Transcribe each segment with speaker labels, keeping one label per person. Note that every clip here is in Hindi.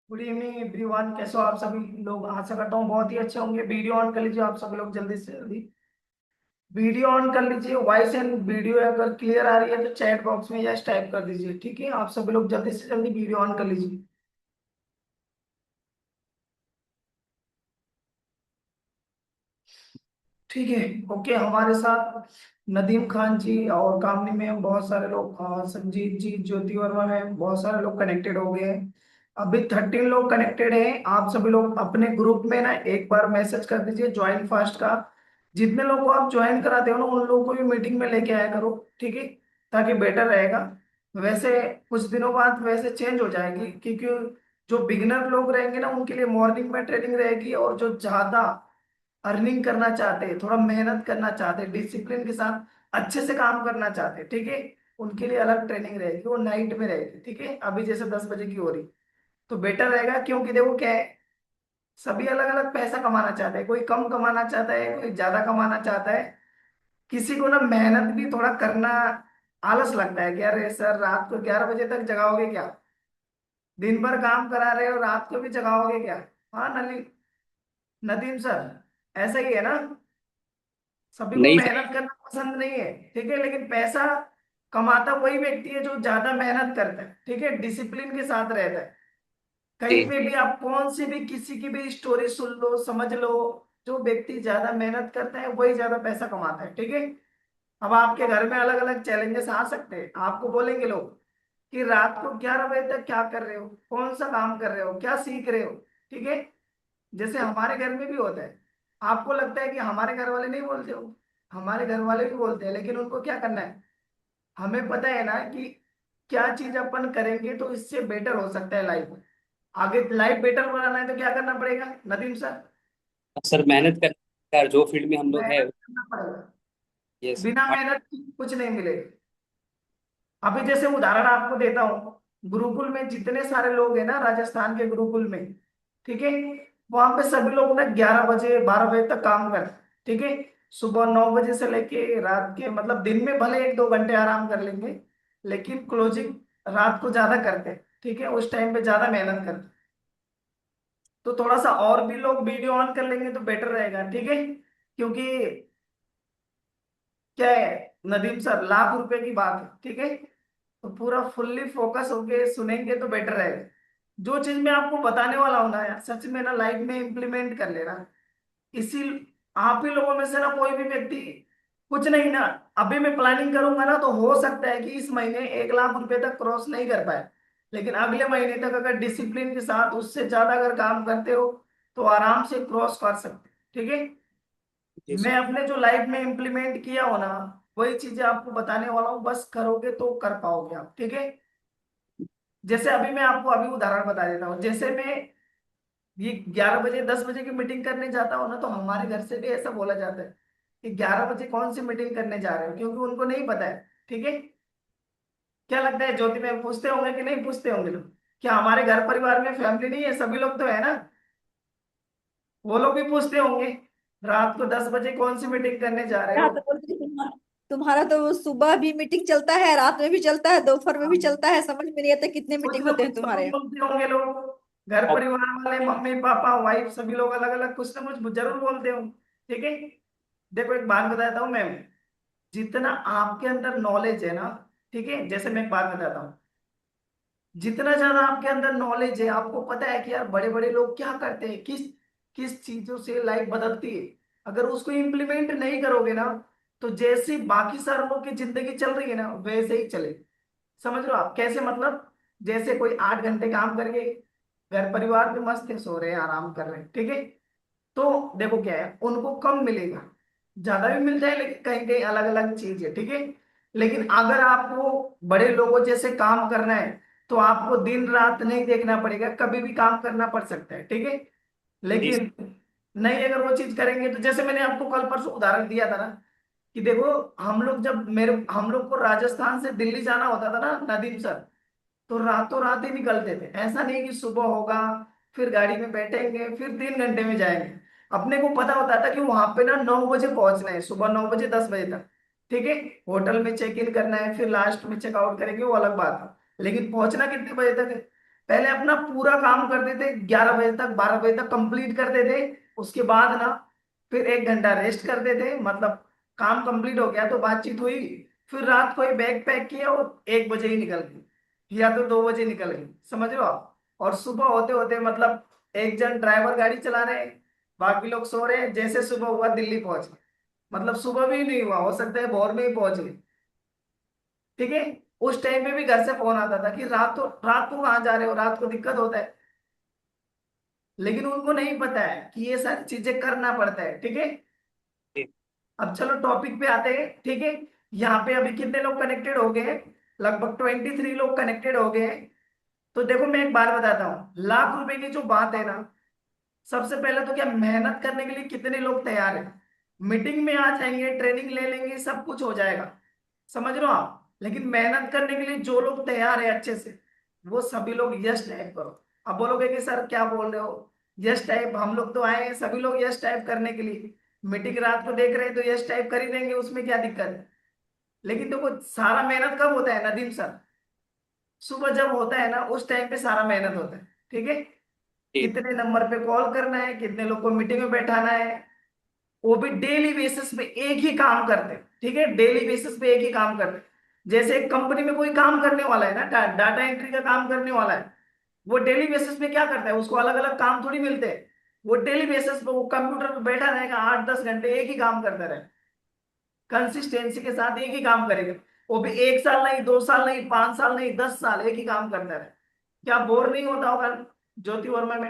Speaker 1: Good evening everyone. कैसे हो आप सभी लोग? आशा करता हूँ बहुत ही अच्छे होंगे। वीडियो ऑन कर लीजिए आप सभी लोग, जल्दी से जल्दी वीडियो ऑन कर लीजिए। वॉइस एंड वीडियो अगर क्लियर आ रही है तो चैट बॉक्स में यस टाइप कर दीजिए। ठीक है, आप सभी लोग जल्दी से जल्दी वीडियो ऑन कर लीजिए। ठीक है। ओके, हमारे साथ नदीम खान जी और कामनी में बहुत सारे लोग, संजीत जी, ज्योति वर्मा में बहुत सारे लोग कनेक्टेड हो गए हैं। अभी 13 लोग कनेक्टेड हैं। आप सभी लोग अपने ग्रुप में ना एक बार मैसेज कर दीजिए ज्वाइन फास्ट का। जितने लोगों को आप ज्वाइन कराते हो ना उन लोगों को भी मीटिंग में लेके आया करो। ठीक है, ताकि बेटर रहेगा। वैसे कुछ दिनों बाद वैसे चेंज हो जाएगी, क्योंकि जो बिगिनर लोग रहेंगे ना उनके लिए मॉर्निंग में ट्रेनिंग रहेगी, और जो ज्यादा अर्निंग करना चाहते हैं, थोड़ा मेहनत करना चाहते हैं, डिसिप्लिन के साथ अच्छे से काम करना चाहते हैं, ठीक है, उनके लिए अलग ट्रेनिंग रहेगी, वो नाइट में रहेगी। ठीक है, अभी जैसे 10 बजे की हो रही तो बेटर रहेगा। क्योंकि देखो क्या है, सभी अलग अलग पैसा कमाना चाहते हैं। कोई कम कमाना चाहता है, कोई ज्यादा कमाना चाहता है। किसी को ना मेहनत भी थोड़ा करना आलस लगता है कि अरे सर रात को 11 बजे तक जगाओगे क्या? दिन भर काम करा रहे हो, रात को भी जगाओगे क्या? हाँ नदीम सर, ऐसा ही है ना। सभी को
Speaker 2: नहीं सर।
Speaker 1: मेहनत करना पसंद नहीं है, ठीक है, लेकिन पैसा कमाता वही व्यक्ति है जो ज्यादा मेहनत करता है, ठीक है, डिसिप्लिन के साथ रहता है। कहीं
Speaker 2: जी।
Speaker 1: पे भी आप कौन सी भी किसी की भी स्टोरी सुन लो, समझ लो, जो व्यक्ति ज्यादा मेहनत करता है वही ज्यादा पैसा कमाता है। ठीक है। अब आपके घर में अलग अलग चैलेंजेस आ सकते हैं। आपको बोलेंगे लोग कि रात को 11 बजे तक क्या कर रहे हो, कौन सा काम कर रहे हो, क्या सीख रहे हो। ठीक है, जैसे हमारे घर में भी होता है। आपको लगता है कि हमारे घर वाले नहीं बोलते हो, हमारे घर वाले भी बोलते हैं, लेकिन उनको क्या करना है, हमें पता है ना कि क्या चीज अपन करेंगे तो इससे बेटर हो सकता है लाइफ। आगे लाइफ बेटर बनाना है तो क्या करना पड़ेगा नदीम सर?
Speaker 2: सर मेहनत कर यार, जो फील्ड में हम लोग हैं।
Speaker 1: मेहनत करना पड़ेगा।
Speaker 2: ये
Speaker 1: बिना
Speaker 2: सर।
Speaker 1: मेहनत के कुछ नहीं मिलेगा। अभी जैसे उदाहरण आपको देता हूँ, गुरुकुल में जितने सारे लोग हैं ना, राजस्थान के गुरुकुल में, ठीक है, वहां पे सभी लोग ना 11 बजे 12 बजे तक काम करते हैं। ठीक है, सुबह 9 बजे से लेके रात के, मतलब दिन में भले 1-2 घंटे आराम कर लेंगे, लेकिन क्लोजिंग रात को ज्यादा करते हैं। ठीक है, उस टाइम पे ज्यादा मेहनत करते हैं। तो थोड़ा सा और भी लोग वीडियो ऑन कर लेंगे तो बेटर रहेगा। ठीक है, क्योंकि क्या है नदीम सर, लाख रुपए की बात है। ठीक है, तो पूरा फुल्ली फोकस होके सुनेंगे तो बेटर रहेगा। जो चीज मैं आपको बताने वाला हूं ना यार, सच में ना लाइफ में इम्प्लीमेंट कर लेना। इसी आप ही लोगों में से ना कोई भी व्यक्ति, कुछ नहीं ना, अभी मैं प्लानिंग करूंगा ना तो हो सकता है कि इस महीने 1 लाख रुपए तक क्रॉस नहीं कर पाए, लेकिन अगले महीने तक अगर डिसिप्लिन के साथ उससे ज्यादा अगर काम करते हो तो आराम से क्रॉस कर सकते। ठीक है,
Speaker 2: जी
Speaker 1: मैं
Speaker 2: सर।
Speaker 1: अपने जो लाइफ में इम्प्लीमेंट किया हो ना, वही चीजें आपको बताने वाला हूँ, बस करोगे तो कर पाओगे आप। ठीक है, जैसे अभी मैं आपको अभी उदाहरण बता देता हूँ। जैसे मैं ये 11 बजे 10 बजे की मीटिंग करने जाता हूँ ना, तो हमारे घर से भी ऐसा बोला जाता है कि 11 बजे कौन सी मीटिंग करने जा रहे हो, क्योंकि उनको नहीं पता है। ठीक है, क्या लगता है ज्योति में पूछते होंगे कि नहीं पूछते होंगे लोग? क्या हमारे घर परिवार में फैमिली नहीं है, सभी लोग तो है ना, वो लोग भी पूछते होंगे रात को 10 बजे कौन सी मीटिंग करने जा रहे
Speaker 3: यहाँ
Speaker 1: हो।
Speaker 3: तो बोलते हैं, तुम्हारा तो सुबह भी मीटिंग चलता है, रात में भी चलता है, दोपहर में भी
Speaker 1: हाँ,
Speaker 3: चलता है, समझ में नहीं आता कितने
Speaker 1: कुछ
Speaker 3: मीटिंग
Speaker 1: ना
Speaker 3: होते
Speaker 1: कुछ
Speaker 3: हैं तुम्हारे
Speaker 1: जरूर
Speaker 3: यहाँ।
Speaker 1: बोलते होंगे लोग। घर
Speaker 2: अब
Speaker 1: परिवार वाले, मम्मी पापा वाइफ सभी लोग अलग अलग कुछ ना कुछ जरूर बोलते होंगे। ठीक है, देखो एक बात बताता हूँ मैं, जितना आपके अंदर नॉलेज है ना, ठीक है, जैसे मैं एक बात बताता हूँ, जितना ज्यादा आपके अंदर नॉलेज है, आपको पता है कि यार बड़े बड़े लोग क्या करते हैं, किस किस चीजों से लाइफ बदलती है, अगर उसको इम्प्लीमेंट नहीं करोगे ना, तो जैसे बाकी सारे लोग की जिंदगी चल रही है ना वैसे ही चले। समझ लो आप कैसे, मतलब जैसे कोई 8 घंटे काम करके घर परिवार में मस्त है, सो रहे हैं, आराम कर रहे हैं, ठीक है, तो देखो क्या है, उनको कम मिलेगा, ज्यादा भी मिलता है लेकिन कहीं कहीं अलग अलग चीज है। ठीक है, लेकिन अगर आपको बड़े लोगों जैसे काम करना है तो आपको दिन रात नहीं देखना पड़ेगा, कभी भी काम करना पड़ सकता है। ठीक है,
Speaker 2: जी
Speaker 1: लेकिन नहीं, अगर वो चीज करेंगे तो जैसे मैंने आपको कल परसों उदाहरण दिया था ना, कि देखो हम लोग को राजस्थान से दिल्ली जाना होता था ना नदीम सर, तो रातों रात ही निकलते थे। ऐसा नहीं कि सुबह होगा, फिर गाड़ी में बैठेंगे, फिर 3 घंटे में जाएंगे। अपने को पता होता था कि वहां पे ना 9 बजे पहुंचना है, सुबह 9 बजे 10 बजे तक। ठीक है, होटल में चेक इन करना है, फिर लास्ट में चेकआउट करेंगे, वो अलग बात है, लेकिन पहुंचना कितने बजे तक है? पहले अपना पूरा काम करते थे, 11 बजे तक 12 बजे तक कंप्लीट करते थे। उसके बाद ना फिर 1 घंटा रेस्ट करते थे, मतलब काम कंप्लीट हो गया तो बातचीत हुई, फिर रात को ही बैग पैक किया और 1 बजे ही निकल गए, या तो 2 बजे निकल गए, समझ रहे हो आप। और सुबह होते होते मतलब एक जन ड्राइवर गाड़ी चला रहे हैं, बाकी लोग सो रहे हैं, जैसे सुबह हुआ दिल्ली पहुंच गए। मतलब सुबह भी नहीं हुआ, हो सकता है भोर में ही पहुंच गए। ठीक है। उस टाइम में भी घर से फोन आता था कि रात को कहाँ जा रहे हो, रात को दिक्कत होता है। लेकिन उनको नहीं पता है कि ये सारी चीजें करना पड़ता है। ठीक है।
Speaker 2: जी।
Speaker 1: अब चलो टॉपिक पे आते हैं। ठीक है। यहाँ पे अभी कितने लोग कनेक्टेड हो गए हैं? लगभग 23 लोग कनेक्टेड हो गए हैं। तो देखो मैं एक बात बताता हूँ, लाख रुपए की जो बात है ना, सबसे पहले तो क्या मेहनत करने के लिए कितने लोग तैयार हैं? मीटिंग में आ जाएंगे, ट्रेनिंग ले लेंगे, सब कुछ हो जाएगा, समझ रहे हो आप। लेकिन मेहनत करने के लिए जो लोग तैयार है अच्छे से, वो सभी लोग यस टाइप करो। अब बोलोगे कि सर क्या बोल रहे हो, यस टाइप, हम लोग तो आए हैं सभी लोग यस टाइप करने के लिए, मीटिंग रात को देख रहे हैं तो यस टाइप कर ही देंगे, उसमें क्या दिक्कत है। लेकिन देखो सारा मेहनत कब होता है नदीम सर? सुबह जब होता है ना उस टाइम पे सारा मेहनत होता है। ठीक है।
Speaker 2: जी।
Speaker 1: कितने नंबर पे कॉल करना है, कितने लोग को मीटिंग में बैठाना है, वो भी डेली बेसिस पे एक ही काम करते हैं। ठीक है, डेली बेसिस पे एक ही काम करते हैं। जैसे एक कंपनी में कोई काम करने वाला है ना, डाटा एंट्री का काम करने वाला है, वो डेली बेसिस पे क्या करता है, उसको अलग अलग काम थोड़ी मिलते हैं। वो डेली बेसिस पे वो कंप्यूटर पे बैठा रहेगा, 8-10 घंटे एक ही काम करता रहेगा, कंसिस्टेंसी के साथ एक ही काम करेगा। वो भी 1 साल नहीं, 2 साल नहीं, 5 साल नहीं, 10 साल एक ही काम करता रहे। क्या बोर नहीं होता होगा ज्योति वर्मा में?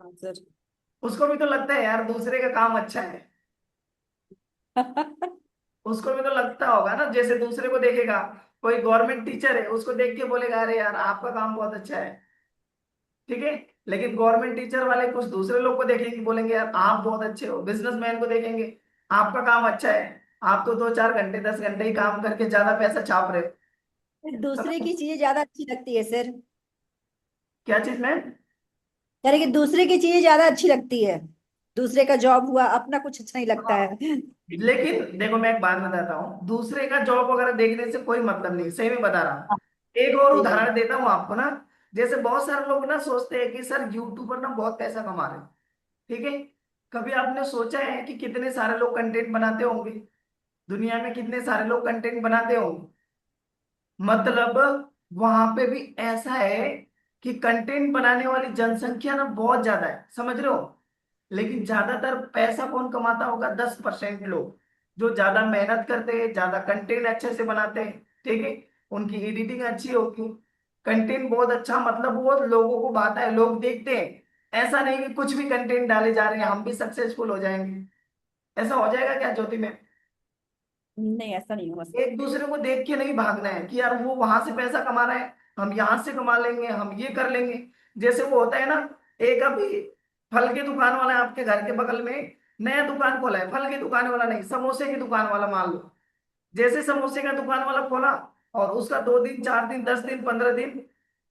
Speaker 3: हाँ सर।
Speaker 1: उसको भी तो लगता है यार दूसरे का काम अच्छा है। उसको भी तो लगता होगा ना, जैसे दूसरे को देखेगा, कोई गवर्नमेंट टीचर है उसको देख के बोलेगा अरे यार आपका काम बहुत अच्छा है। ठीक है। लेकिन गवर्नमेंट टीचर वाले कुछ दूसरे लोग को देखेंगे, बोलेंगे यार आप बहुत अच्छे हो। बिजनेसमैन को देखेंगे, आपका काम अच्छा है, आप तो 2-4 घंटे 10 घंटे ही काम करके ज्यादा पैसा छाप रहे हो।
Speaker 3: दूसरे की चीजें ज्यादा अच्छी लगती है सर।
Speaker 1: क्या चीज में?
Speaker 3: यानी कि दूसरे की चीजें ज्यादा अच्छी लगती है। दूसरे का जॉब हुआ, अपना कुछ अच्छा नहीं लगता
Speaker 1: हाँ,
Speaker 3: है।
Speaker 1: लेकिन देखो मैं एक बात बताता हूँ, दूसरे का जॉब वगैरह देखने से कोई मतलब नहीं, सही में बता रहा हूँ। एक और
Speaker 3: जी जी।
Speaker 1: उदाहरण देता हूँ आपको ना। जैसे बहुत सारे लोग ना सोचते हैं कि सर यूट्यूबर ना बहुत पैसा कमा रहे हैं। ठीक है। कभी आपने सोचा है कि कितने सारे लोग कंटेंट बनाते होंगे? दुनिया में कितने सारे लोग कंटेंट बनाते होंगे? मतलब वहां पे भी ऐसा है कि कंटेंट बनाने वाली जनसंख्या ना बहुत ज्यादा है, समझ रहे हो। लेकिन ज्यादातर पैसा कौन कमाता होगा? 10% लोग, जो ज्यादा मेहनत करते हैं, ज्यादा कंटेंट अच्छे से बनाते हैं। ठीक है। उनकी एडिटिंग अच्छी होगी, कंटेंट बहुत अच्छा, मतलब वो लोगों को भाता है, लोग देखते हैं। ऐसा नहीं कि कुछ भी कंटेंट डाले जा रहे हैं हम भी सक्सेसफुल हो जाएंगे। ऐसा हो जाएगा क्या ज्योति में?
Speaker 3: नहीं, ऐसा नहीं होगा सर।
Speaker 1: एक दूसरे को देख के नहीं भागना है कि यार वो वहां से पैसा कमा रहा है, हम यहाँ से कमा लेंगे, हम ये कर लेंगे। जैसे वो होता है ना, एक अभी फल की दुकान वाला है आपके घर के बगल में, नया दुकान खोला है, फल की दुकान वाला नहीं, समोसे की दुकान वाला मान लो। जैसे समोसे का दुकान वाला खोला, और उसका 2 दिन 4 दिन 10 दिन 15 दिन,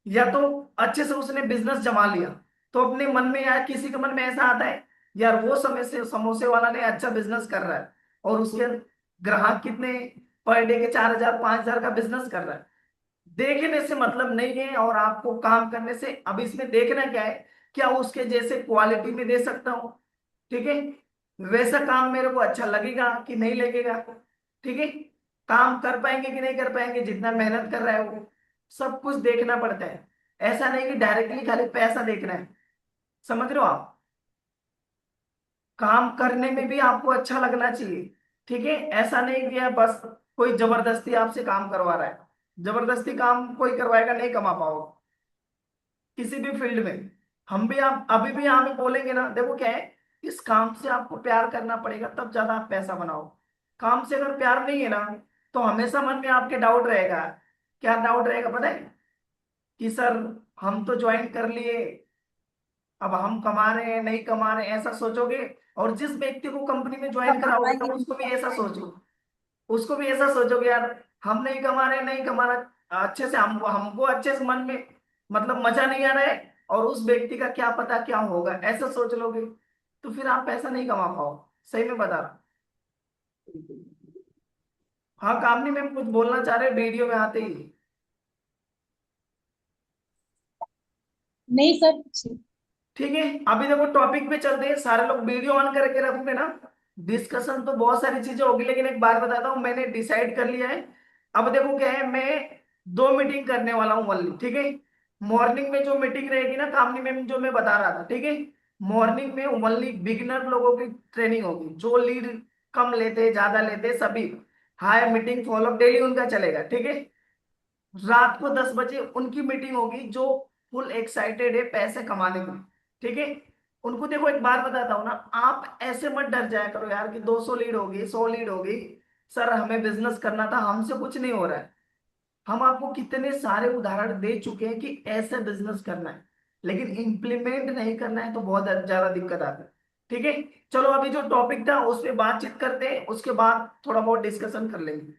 Speaker 1: या तो अच्छे से उसने बिजनेस जमा लिया, तो अपने मन में यार किसी के मन में ऐसा आता है, यार वो समय से समोसे वाला ने अच्छा बिजनेस कर रहा है, और उसके ग्राहक कितने, पर डे के 4,000 5,000 का बिजनेस कर रहा है। देखने से मतलब नहीं है, और आपको काम करने से। अब इसमें देखना क्या है, क्या उसके जैसे क्वालिटी में दे सकता हूँ? ठीक है। वैसा काम मेरे को अच्छा लगेगा कि नहीं लगेगा? ठीक है। काम कर पाएंगे कि नहीं कर पाएंगे, जितना मेहनत कर रहा है वो, सब कुछ देखना पड़ता है। ऐसा नहीं कि डायरेक्टली खाली पैसा देखना है, समझ रहे हो आप। काम करने में भी आपको अच्छा लगना चाहिए। ठीक है। ऐसा नहीं कि यार बस कोई जबरदस्ती आपसे काम करवा रहा है, जबरदस्ती काम कोई करवाएगा नहीं कमा पाओगे किसी भी फील्ड में। हम भी, आप अभी भी यहाँ पे बोलेंगे ना, देखो क्या है, इस काम से आपको प्यार करना पड़ेगा तब ज्यादा आप पैसा बनाओ। काम से अगर प्यार नहीं है ना, तो हमेशा मन में आपके डाउट रहेगा। क्या डाउट रहेगा पता है? कि सर हम तो ज्वाइन कर लिए, अब हम कमा रहे हैं नहीं कमा रहे हैं, ऐसा सोचोगे। और जिस व्यक्ति को कंपनी में ज्वाइन
Speaker 3: कमा
Speaker 1: कराओगे
Speaker 3: पाएंगे
Speaker 1: ना,
Speaker 3: कि
Speaker 1: उसको भी
Speaker 3: नहीं
Speaker 1: ऐसा
Speaker 3: पाएंगे।
Speaker 1: सोचो, उसको भी ऐसा सोचोगे यार हम नहीं कमा रहे, नहीं कमा रहे अच्छे से, हम हमको अच्छे से मन में मतलब मजा नहीं आ रहा है, और उस व्यक्ति का क्या पता क्या होगा, ऐसा सोच लोगे, तो फिर आप पैसा नहीं कमा पाओ। सही में बता रहा। हाँ कामनी मैम कुछ बोलना चाह रहे वीडियो में आते ही।
Speaker 4: नहीं सर।
Speaker 1: ठीक है, अभी देखो टॉपिक पे चलते हैं, सारे लोग वीडियो ऑन करके रखोगे ना। डिस्कशन तो बहुत सारी चीजें होगी, लेकिन एक बात बताता हूँ, मैंने डिसाइड कर लिया है। अब देखो क्या है, मैं 2 मीटिंग करने वाला हूँ ओनली, ठीक है। मॉर्निंग में जो मीटिंग रहेगी ना, कामनी मैम जो मैं बता रहा था, ठीक है। मॉर्निंग में ओनली बिगिनर लोगों की ट्रेनिंग होगी, जो लीड कम लेते ज्यादा लेते सभी। हायर मीटिंग फॉलो डेली उनका चलेगा, ठीक है। रात को 10 बजे उनकी मीटिंग होगी, जो फुल एक्साइटेड है पैसे कमाने के लिए, ठीक है। उनको देखो एक बात बताता हूँ ना, आप ऐसे मत डर जाया करो यार कि 200 लीड होगी, 100 लीड होगी, सर हमें बिजनेस करना था, हमसे कुछ नहीं हो रहा है। हम आपको कितने सारे उदाहरण दे चुके हैं कि ऐसे बिजनेस करना है, लेकिन इम्प्लीमेंट नहीं करना है तो बहुत ज्यादा दिक्कत आता है, ठीक है। चलो अभी जो टॉपिक था उस पर बातचीत करते हैं, उसके बाद थोड़ा बहुत डिस्कशन कर लेंगे,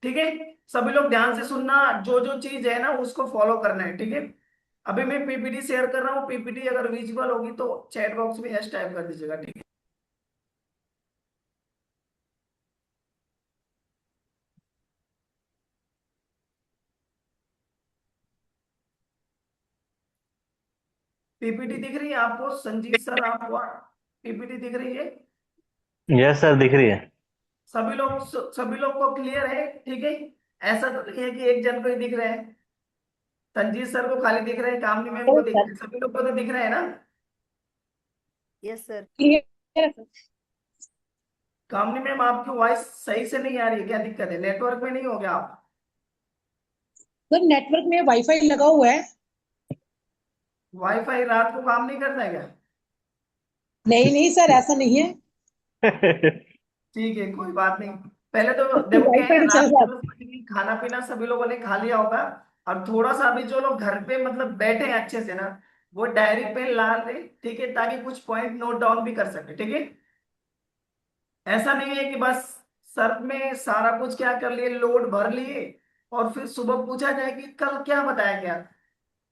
Speaker 1: ठीक है। सभी लोग ध्यान से सुनना, जो जो चीज है ना उसको फॉलो करना है, ठीक है। अभी मैं पीपीटी शेयर कर रहा हूँ, पीपीटी अगर विजुअल होगी तो चैट बॉक्स में यस टाइप कर दीजिएगा, ठीक है। पीपीटी दिख रही है आपको संजीत सर, आपको पीपीटी दिख रही है?
Speaker 5: यस सर, दिख रही है।
Speaker 1: सभी लोग को क्लियर है, ठीक है। ऐसा तो नहीं है कि एक जन को ही दिख रहे हैं, संजीत सर को खाली दिख रहे हैं, कामनी मैम को दिख रहे हैं, सभी लोग को तो दिख रहे हैं ना।
Speaker 3: Yes sir.
Speaker 4: क्लियर।
Speaker 1: कामनी मैम आपकी वॉइस सही से नहीं आ रही है, क्या दिक्कत है, नेटवर्क में नहीं हो गया आप?
Speaker 4: सर नेटवर्क में वाईफाई लगा हुआ है।
Speaker 1: वाईफाई रात को काम नहीं करता है क्या?
Speaker 4: नहीं नहीं सर, ऐसा नहीं है।
Speaker 1: ठीक है, कोई बात नहीं। पहले तो देखो क्या
Speaker 4: वाईफाई
Speaker 1: है,
Speaker 4: भी
Speaker 1: रात
Speaker 4: चल
Speaker 1: को
Speaker 4: रहा
Speaker 1: 10 बजे खाना पीना सभी लोगों ने खा लिया होगा। और थोड़ा सा अभी जो लोग घर पे मतलब बैठे हैं अच्छे से ना, वो डायरी पेन ला ले, ठीक है, ताकि कुछ पॉइंट नोट डाउन भी कर सके, ठीक है। ऐसा नहीं है कि बस सर में सारा कुछ क्या कर लिए, लोड भर लिए, और फिर सुबह पूछा जाए कि कल क्या बताया गया,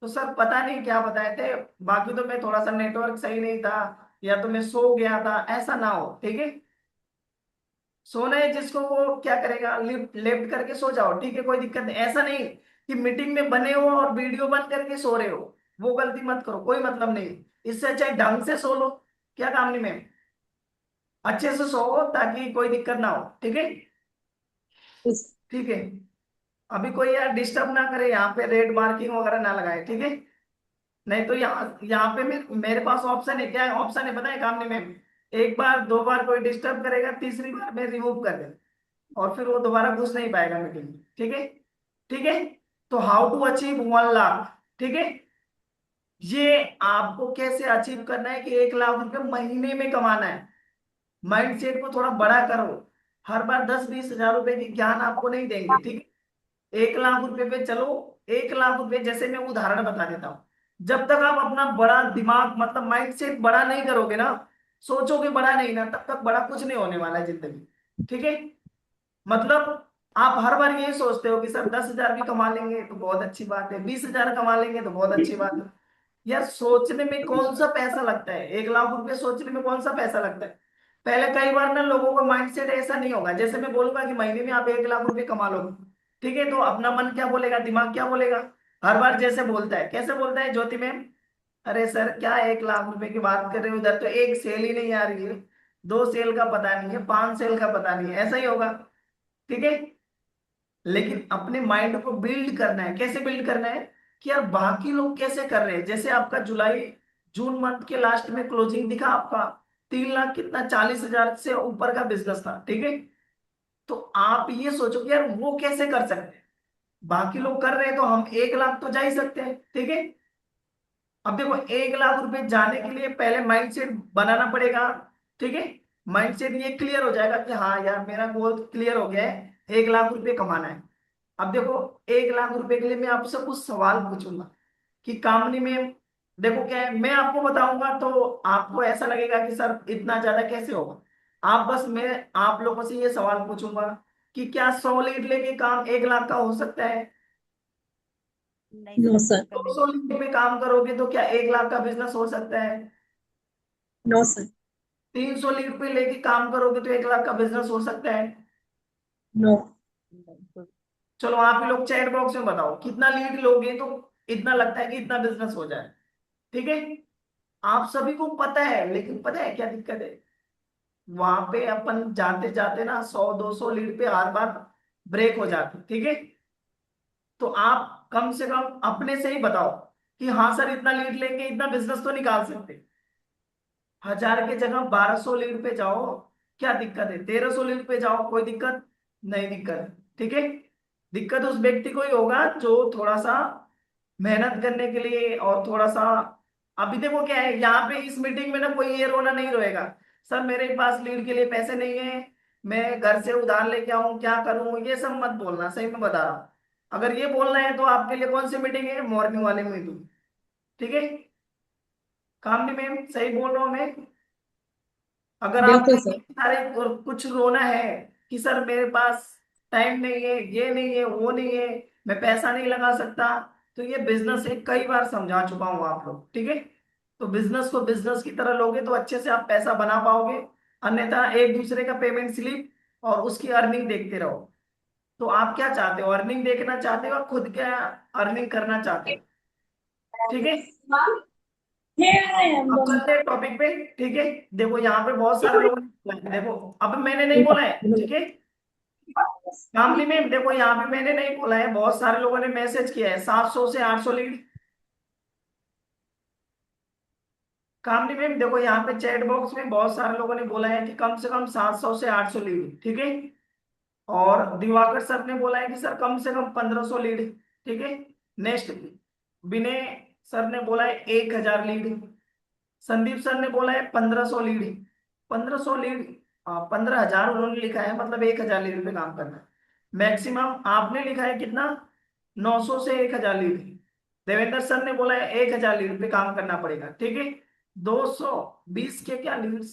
Speaker 1: तो सर पता नहीं क्या बताए थे, बाकी तो मैं थोड़ा सा नेटवर्क सही नहीं था, या तो मैं सो गया था, ऐसा ना हो, ठीक है। सोना है जिसको वो क्या करेगा, लिफ्ट लेफ्ट करके सो जाओ, ठीक है, कोई दिक्कत नहीं। ऐसा नहीं कि मीटिंग में बने हो और वीडियो बंद करके सो रहे हो, वो गलती मत करो, कोई मतलब नहीं। इससे अच्छा है ढंग से सो लो, क्या काम नहीं में, अच्छे से सो ताकि कोई दिक्कत ना हो, ठीक है।
Speaker 4: है।
Speaker 1: ठीक है, अभी कोई यार डिस्टर्ब ना करे, यहाँ पे रेड मार्किंग वगैरह ना लगाए, ठीक है। नहीं तो यहाँ यहाँ पे मेरे पास ऑप्शन है, क्या है ऑप्शन है पता है काम नहीं में, एक बार दो बार कोई डिस्टर्ब करेगा, तीसरी बार मैं रिमूव कर देगा, और फिर वो दोबारा घुस नहीं पाएगा मीटिंग में, ठीक है। ठीक है, तो हाउ टू अचीव 1 लाख, ठीक है। ये आपको कैसे अचीव करना है कि 1 लाख रुपए महीने में कमाना है। माइंड सेट को थोड़ा बड़ा करो, हर बार 10-20 हजार रुपए की ज्ञान आपको नहीं देंगे, ठीक है। 1 लाख रुपए पे चलो, 1 लाख रुपए जैसे मैं उदाहरण बता देता हूँ। जब तक आप अपना बड़ा दिमाग मतलब माइंड सेट बड़ा नहीं करोगे ना, सोचोगे बड़ा नहीं ना, तब तक बड़ा कुछ नहीं होने वाला है जिंदगी, ठीक है। मतलब आप हर बार यही सोचते हो कि सर 10 हजार भी कमा लेंगे तो बहुत अच्छी बात है, 20 हजार कमा लेंगे तो बहुत अच्छी बात है। यार सोचने में कौन सा पैसा लगता है, 1 लाख रुपए सोचने में कौन सा पैसा लगता है? पहले कई बार ना लोगों का माइंडसेट ऐसा नहीं होगा, जैसे मैं बोलूंगा कि महीने में आप 1 लाख रुपए कमा लोगे, ठीक है, तो अपना मन क्या बोलेगा, दिमाग क्या बोलेगा, हर बार जैसे बोलता है, कैसे बोलता है ज्योति मैम, अरे सर क्या 1 लाख रुपए की बात कर रहे हो, उधर तो एक सेल ही नहीं आ रही है, 2 सेल का पता नहीं है, 5 सेल का पता नहीं है, ऐसा ही होगा, ठीक है। लेकिन अपने माइंड को बिल्ड करना है, कैसे बिल्ड करना है कि यार बाकी लोग कैसे कर रहे हैं, जैसे आपका जुलाई जून मंथ के लास्ट में क्लोजिंग दिखा आपका 3 लाख कितना 40 हजार से ऊपर का बिजनेस था, ठीक है। तो आप ये सोचो कि यार वो कैसे कर सकते हैं, बाकी लोग कर रहे हैं तो हम 1 लाख तो जा ही सकते हैं, ठीक है। अब देखो 1 लाख रुपए जाने के लिए पहले माइंडसेट बनाना पड़ेगा, ठीक है। माइंडसेट ये क्लियर हो जाएगा कि हाँ यार मेरा गोल क्लियर हो गया है, 1 लाख रुपए कमाना है। अब देखो 1 लाख रुपए के लिए मैं आपसे कुछ सवाल पूछूंगा कि कामनी में, देखो क्या है मैं आपको बताऊंगा तो आपको ऐसा लगेगा कि सर इतना ज्यादा कैसे होगा। आप बस मैं आप लोगों से ये सवाल पूछूंगा कि क्या 100 लीड लेके काम 1 लाख का हो सकता है?
Speaker 3: नहीं
Speaker 4: नो
Speaker 3: सर,
Speaker 4: सर।
Speaker 3: का नहीं।
Speaker 1: 200 लीड में काम करोगे तो क्या 1 लाख का बिजनेस हो सकता है?
Speaker 4: No sir.
Speaker 1: 300 लीड पे लेके काम करोगे तो 1 लाख का बिजनेस हो सकता है?
Speaker 4: नो।
Speaker 3: बिल्कुल।
Speaker 1: चलो आप ही लोग चैट बॉक्स में बताओ कितना लीड लोगे तो इतना लगता है कि इतना बिजनेस हो जाए। ठीक है, आप सभी को पता है, लेकिन पता है क्या दिक्कत है, वहां पे अपन जाते जाते ना 100-200 लीड पे हर बार ब्रेक हो जाते, ठीक है। तो आप कम से कम अपने से ही बताओ कि हाँ सर इतना लीड लेंगे, इतना बिजनेस तो निकाल सकते। 1000 के जगह 1200 लीड पे जाओ, क्या दिक्कत है, 1300 लीड पे जाओ, कोई दिक्कत नहीं, दिक्कत, ठीक है। दिक्कत उस व्यक्ति को ही होगा जो थोड़ा सा मेहनत करने के लिए और थोड़ा सा, अभी देखो क्या है यहाँ पे इस मीटिंग में ना कोई ये रोना नहीं रोएगा, सर मेरे पास लीड के लिए पैसे नहीं है, मैं घर से उधार लेके आऊं, क्या करूं, ये सब मत बोलना, सही में बता रहा हूं। अगर ये बोलना है तो आपके लिए कौन सी मीटिंग है, मॉर्निंग वाली मीटिंग, ठीक है। कामनी मैम सही बोल रहा हूँ मैं। अगर आपको
Speaker 4: बिल्कुल
Speaker 1: ये
Speaker 4: सर।
Speaker 1: सारे और कुछ रोना है कि सर मेरे पास टाइम नहीं है, ये नहीं है, वो नहीं है, मैं पैसा नहीं लगा सकता, तो ये बिजनेस है, कई बार समझा चुका हूँ आप लोग, ठीक है। तो बिजनेस को बिजनेस की तरह लोगे तो अच्छे से आप पैसा बना पाओगे, अन्यथा एक दूसरे का पेमेंट स्लिप और उसकी अर्निंग देखते रहो। तो आप क्या चाहते हो, अर्निंग देखना चाहते हो, खुद क्या अर्निंग करना चाहते हो, ठीक है। अब चलते हैं टॉपिक पे, ठीक है। देखो यहाँ पे बहुत सारे लोग, देखो अब मैंने नहीं बोला है, ठीक है। कामली में देखो यहाँ पे मैंने नहीं बोला है, बहुत सारे लोगों ने मैसेज किया है 700 से 800 लीड। कामली में देखो यहाँ पे चैट बॉक्स में बहुत सारे लोगों ने बोला है कि कम से कम 700 से 800 लीड, ठीक है। और दिवाकर सर ने बोला है कि सर कम से कम 1500 लीड, ठीक है। नेक्स्ट विनय सर ने बोला है 1000 लीड। संदीप सर ने बोला है 1500 लीड। 1500 लीड, 15,000 उन्होंने लिखा है, मतलब 1000 लीड पे काम करना है। मैक्सिमम आपने लिखा है कितना, 900 से 1000 लीड। देवेंद्र सर ने बोला है 1000 लीड पे काम करना पड़ेगा, ठीक है। 220 के क्या लीड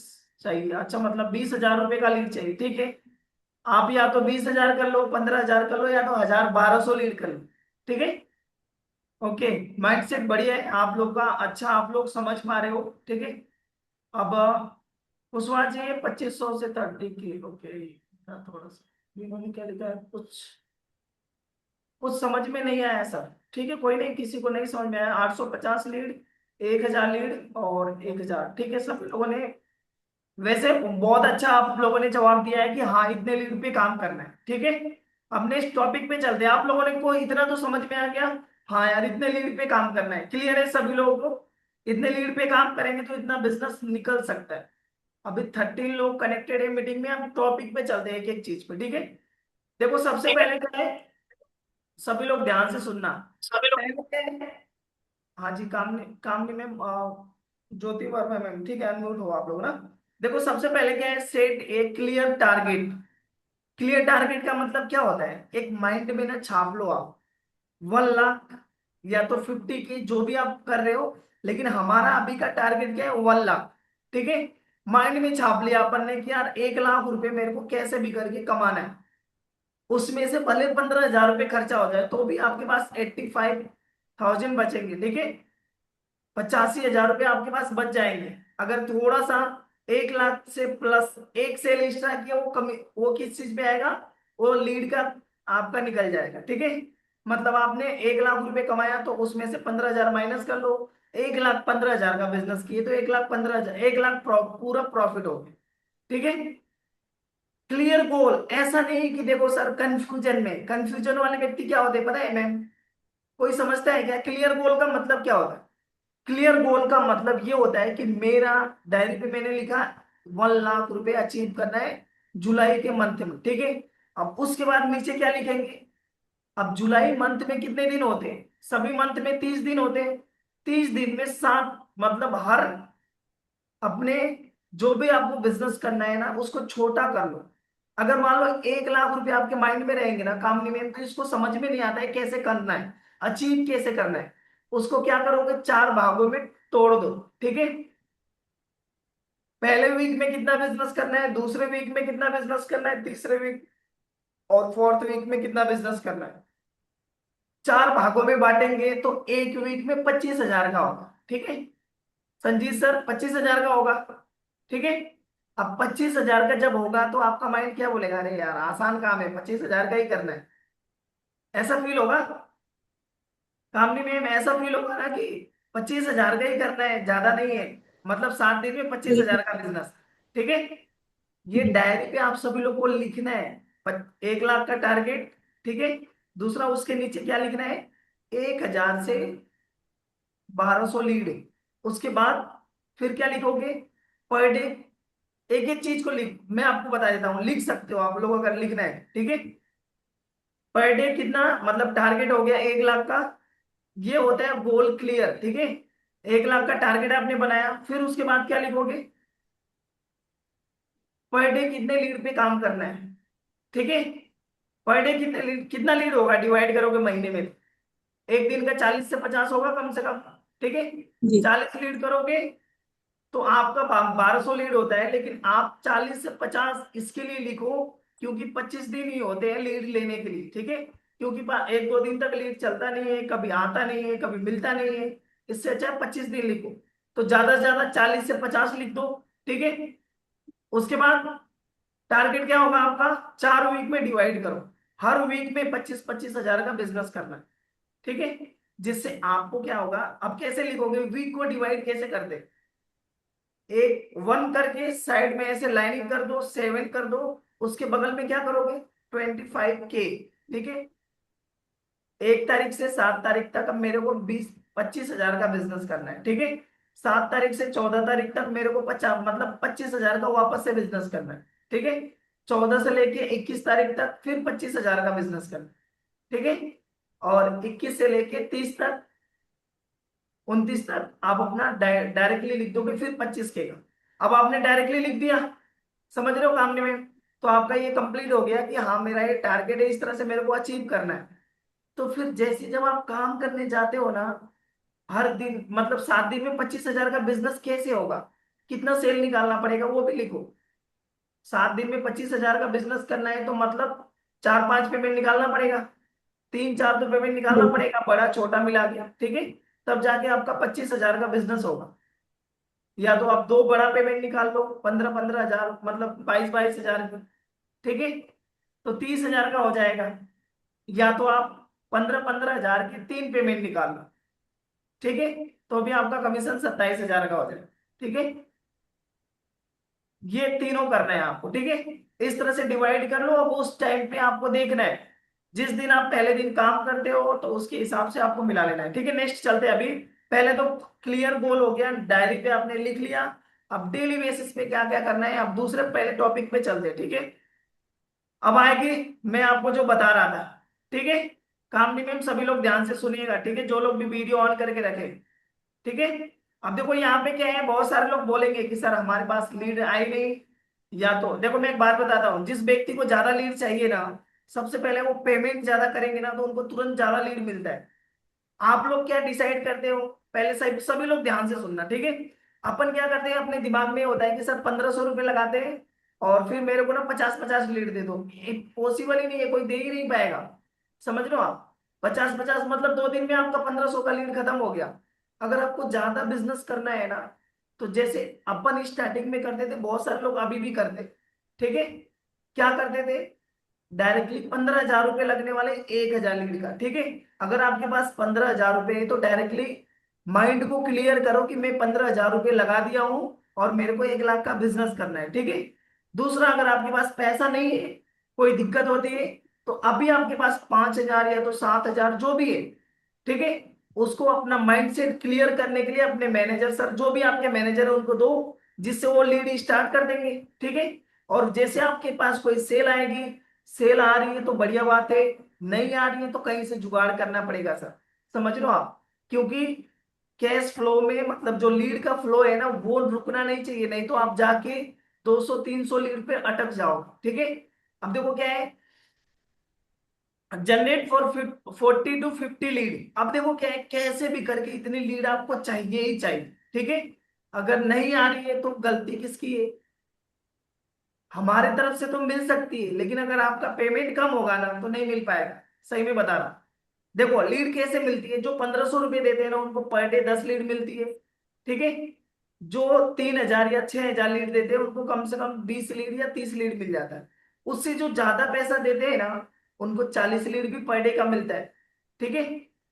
Speaker 1: चाहिए, अच्छा मतलब 20,000 रुपए का लीड चाहिए, ठीक है। आप या तो 20,000 कर लो, 15,000 कर लो, या तो 1,000-1,200 लीड कर लो, ठीक है। ओके, माइंडसेट बढ़िया है आप लोग का, अच्छा आप लोग समझ पा रहे हो, ठीक है। अब कुशवाहा जी 2500 से 30 की, ओके। थोड़ा सा इन्होंने क्या लिखा है, कुछ कुछ समझ में नहीं आया सर, ठीक है, कोई नहीं, किसी को नहीं समझ में आया। 850 लीड, 1000 लीड और 1000, ठीक है। सब लोगों ने वैसे बहुत अच्छा आप लोगों ने जवाब दिया है कि हाँ इतने लीड पे काम करना है, ठीक है। अब नेक्स्ट टॉपिक पे चलते हैं, आप लोगों ने को इतना तो समझ में आ गया, हाँ यार इतने लीड पे काम करना है, क्लियर है सभी लोगों को। इतने लीड पे काम करेंगे तो इतना बिजनेस निकल सकता है। अभी 13 लोग कनेक्टेड है मीटिंग में, हम टॉपिक पे चलते हैं एक एक चीज पे, ठीक है। देखो सबसे पहले क्या है, सभी लोग ध्यान से सुनना। पहले, हाँ जी, कामनी मैम, ज्योति वर्मा मैम, ठीक है, अनम्यूट हो आप लोग ना। देखो सबसे पहले क्या है, सेट ए क्लियर टारगेट। क्लियर टारगेट का मतलब क्या होता है, एक माइंड में ना छाप लो आप, 1 लाख या तो 50 की, जो भी आप कर रहे हो, लेकिन हमारा अभी का टारगेट क्या है, 1 लाख, ठीक है। माइंड में छाप लिया अपन ने कि यार 1 लाख रुपए मेरे को कैसे भी करके कमाना है, उसमें से भले 15,000 रुपये खर्चा हो जाए तो भी आपके पास 85,000 बचेंगे, ठीक है। 85,000 रुपये आपके पास बच जाएंगे, अगर थोड़ा सा 1 लाख से प्लस एक सेल एक्स्ट्रा किया, वो कमी, वो किस चीज पे आएगा, वो लीड का आपका निकल जाएगा, ठीक है। मतलब आपने 1 लाख रुपए कमाया तो उसमें से 15,000 माइनस कर लो, 1,15,000 का बिजनेस किए तो 1,15,000, 1 लाख पूरा प्रॉफिट हो गया, ठीक है। क्लियर गोल, ऐसा नहीं कि देखो सर कंफ्यूजन में, कंफ्यूजन वाले व्यक्ति क्या होते हैं पता है मैम, कोई समझता है क्या क्लियर गोल का मतलब क्या होता है। क्लियर गोल का मतलब ये होता है कि मेरा डायरी पे मैंने लिखा 1 लाख रुपए अचीव करना है जुलाई के मंथ में, ठीक है। अब उसके बाद नीचे क्या लिखेंगे, अब जुलाई मंथ में कितने दिन होते हैं, सभी मंथ में 30 दिन होते हैं, 30 दिन में 7, मतलब हर अपने जो भी आपको बिजनेस करना है ना उसको छोटा कर लो। अगर मान लो 1 लाख रुपए आपके माइंड में रहेंगे ना काम में, तो इसको समझ में नहीं आता है कैसे करना है, अचीव कैसे करना है, उसको क्या करोगे, 4 भागों में तोड़ दो, ठीक है। पहले वीक में कितना बिजनेस करना है, दूसरे वीक में कितना बिजनेस करना है, तीसरे वीक और फोर्थ वीक में कितना बिजनेस करना है। 4 भागों में बांटेंगे तो एक वीक में 25,000 का होगा, ठीक है। संजीत सर 25,000 का होगा, ठीक है। अब 25,000 का जब होगा तो आपका माइंड क्या बोलेगा, अरे यार आसान काम है, 25,000 का ही करना है, ऐसा फील होगा। कामनी में ऐसा फील होगा ना कि 25,000 का ही करना है, ज्यादा नहीं है। मतलब 7 दिन में 25,000 का बिजनेस। ठीक है, ये डायरी पे आप सभी लोग को लिखना है। 1 लाख का टारगेट। ठीक है, दूसरा उसके नीचे क्या लिखना है, 1,000 से 1,200 लीड। उसके बाद फिर क्या लिखोगे, पर डे। एक एक चीज को लिख, मैं आपको बता देता हूँ, लिख सकते हो आप लोग अगर लिखना है। ठीक है, पर डे कितना, मतलब टारगेट हो गया 1 लाख का, ये होता है गोल क्लियर। ठीक है, 1 लाख का टारगेट आपने बनाया, फिर उसके बाद क्या लिखोगे, पर डे कितने लीड पे काम करना है। ठीक है, पर डे कितना लीड होगा, डिवाइड करोगे महीने में, एक दिन का 40 से 50 होगा कम से कम। ठीक है,
Speaker 4: जी
Speaker 1: 40 लीड करोगे तो आपका 1,200 लीड होता है, लेकिन आप 40 से 50 इसके लिए लिखो क्योंकि 25 दिन ही होते हैं लीड लेने के लिए। ठीक है, क्योंकि 1-2 दिन तक लीड चलता नहीं है, कभी आता नहीं है, कभी मिलता नहीं है। इससे अच्छा 25 दिन लिखो, तो ज्यादा से ज्यादा 40 से 50 लिख दो। ठीक है, उसके बाद टारगेट क्या होगा आपका, 4 वीक में डिवाइड करो, हर वीक में 25-25 हजार का बिजनेस करना है। ठीक है, जिससे आपको क्या होगा, अब कैसे लिखोगे, वीक को डिवाइड कैसे करते, एक 1 करके साइड में ऐसे लाइनिंग कर दो, 7 कर दो, उसके बगल में क्या करोगे, 25K। ठीक है, 1 तारीख से 7 तारीख तक अब मेरे को 20-25 हजार का बिजनेस करना है। ठीक है, 7 तारीख से 14 तारीख तक मेरे को 50, मतलब 25 हजार का वापस से बिजनेस करना है। ठीक है, 14 से लेके 21 तारीख तक फिर 25 हजार का बिजनेस करना है। ठीक है, और 21 से लेके 30 तक, 29 तक आप अपना डायरेक्टली लिख दोगे फिर 25K का। अब आपने डायरेक्टली लिख दिया, समझ रहे हो काम में, तो आपका ये कंप्लीट हो गया कि हाँ मेरा ये टारगेट है, इस तरह से मेरे को अचीव करना है। तो फिर जैसे जब आप काम करने जाते हो ना, हर दिन मतलब 7 दिन में 25 हजार का बिजनेस कैसे होगा, कितना सेल निकालना पड़ेगा वो भी लिखो। 7 दिन में 25 हजार का बिजनेस करना है तो मतलब 4-5 पेमेंट निकालना पड़ेगा, 3-4 तो पेमेंट निकालना
Speaker 4: बिल्कुल
Speaker 1: पड़ेगा, बड़ा छोटा मिला के। ठीक है, तब जाके आपका 25 हजार का बिजनेस होगा। या तो आप 2 बड़ा पेमेंट निकाल लो, 15-15 हजार, मतलब 22-22 हजार की। ठीक है, तो 30 हजार का हो जाएगा। या तो आप 15-15 हजार की 3 पेमेंट निकाल लो। ठीक है, तो भी आपका कमीशन 27 हजार का हो जाएगा। ठीक है, ये तीनों करना है आपको। ठीक है, इस तरह से डिवाइड कर लो। अब उस टाइम पे आपको देखना है, जिस दिन आप पहले दिन काम करते हो तो उसके हिसाब से आपको मिला लेना है। ठीक है, नेक्स्ट चलते हैं। अभी पहले तो क्लियर गोल हो गया, डायरी पे आपने लिख लिया। अब डेली बेसिस पे क्या क्या करना है, अब दूसरे पहले टॉपिक पे चलते हैं। ठीक है, अब आएगी मैं आपको जो बता रहा था। ठीक है, काम में सभी लोग ध्यान से सुनिएगा। ठीक है, जो लोग भी वीडियो ऑन करके रखे। ठीक है, अब देखो यहाँ पे क्या है, बहुत सारे लोग बोलेंगे कि सर हमारे पास लीड आई नहीं। या तो देखो मैं एक बात बताता हूँ, जिस व्यक्ति को ज्यादा लीड चाहिए ना, सबसे पहले वो पेमेंट ज्यादा करेंगे ना, तो उनको तुरंत ज्यादा लीड मिलता है। आप लोग क्या डिसाइड करते हो, पहले सभी सभी लोग ध्यान से सुनना। ठीक है, अपन क्या करते हैं, अपने दिमाग में होता है कि सर 1,500 रुपये लगाते हैं और फिर मेरे को ना 50-50 लीड दे दो। ये पॉसिबल ही नहीं है, कोई दे ही नहीं पाएगा। समझ लो आप, 50-50 मतलब 2 दिन में आपका 1,500 का लीड खत्म हो गया। अगर आपको ज्यादा बिजनेस करना है ना, तो जैसे अपन स्टार्टिंग में करते थे, बहुत सारे लोग अभी भी करते। ठीक है, क्या करते थे, डायरेक्टली 15,000 रुपये लगने वाले 1,000 लीड का। ठीक है, अगर आपके पास 15,000 रुपये है तो डायरेक्टली माइंड को क्लियर करो कि मैं 15,000 रुपये लगा दिया हूं और मेरे को 1 लाख का बिजनेस करना है। ठीक है, दूसरा, अगर आपके पास पैसा नहीं है, कोई दिक्कत होती है, तो अभी आपके पास 5,000 या तो 7,000 जो भी है, ठीक है, उसको अपना माइंडसेट क्लियर करने के लिए अपने मैनेजर सर, जो भी आपके मैनेजर है उनको दो, जिससे वो लीड स्टार्ट कर देंगे। ठीक है, और जैसे आपके पास कोई सेल आएगी, सेल आ रही है तो बढ़िया बात है, नहीं आ रही है तो कहीं से जुगाड़ करना पड़ेगा सर। समझ लो आप, क्योंकि कैश फ्लो में मतलब जो लीड का फ्लो है ना, वो रुकना नहीं चाहिए, नहीं तो आप जाके 200-300 लीड पे अटक जाओ। ठीक है, अब देखो क्या है, जनरेट फॉर 40 to 50 लीड। अब देखो क्या है, कैसे भी करके इतनी लीड आपको चाहिए ही चाहिए। ठीक है, अगर नहीं आ रही है तो गलती किसकी है, हमारे तरफ से तो मिल सकती है, लेकिन अगर आपका पेमेंट कम होगा ना तो नहीं मिल पाएगा। सही में बता रहा हूं। देखो लीड कैसे मिलती है, जो 1,500 रुपये देते हैं ना उनको पर डे 10 लीड मिलती है। ठीक है, जो 3,000 या 6,000 लीड देते हैं उनको कम से कम 20 लीड या 30 लीड मिल जाता है। उससे जो ज्यादा पैसा देते हैं ना, उनको 40 लीड भी पर डे का मिलता है। ठीक है,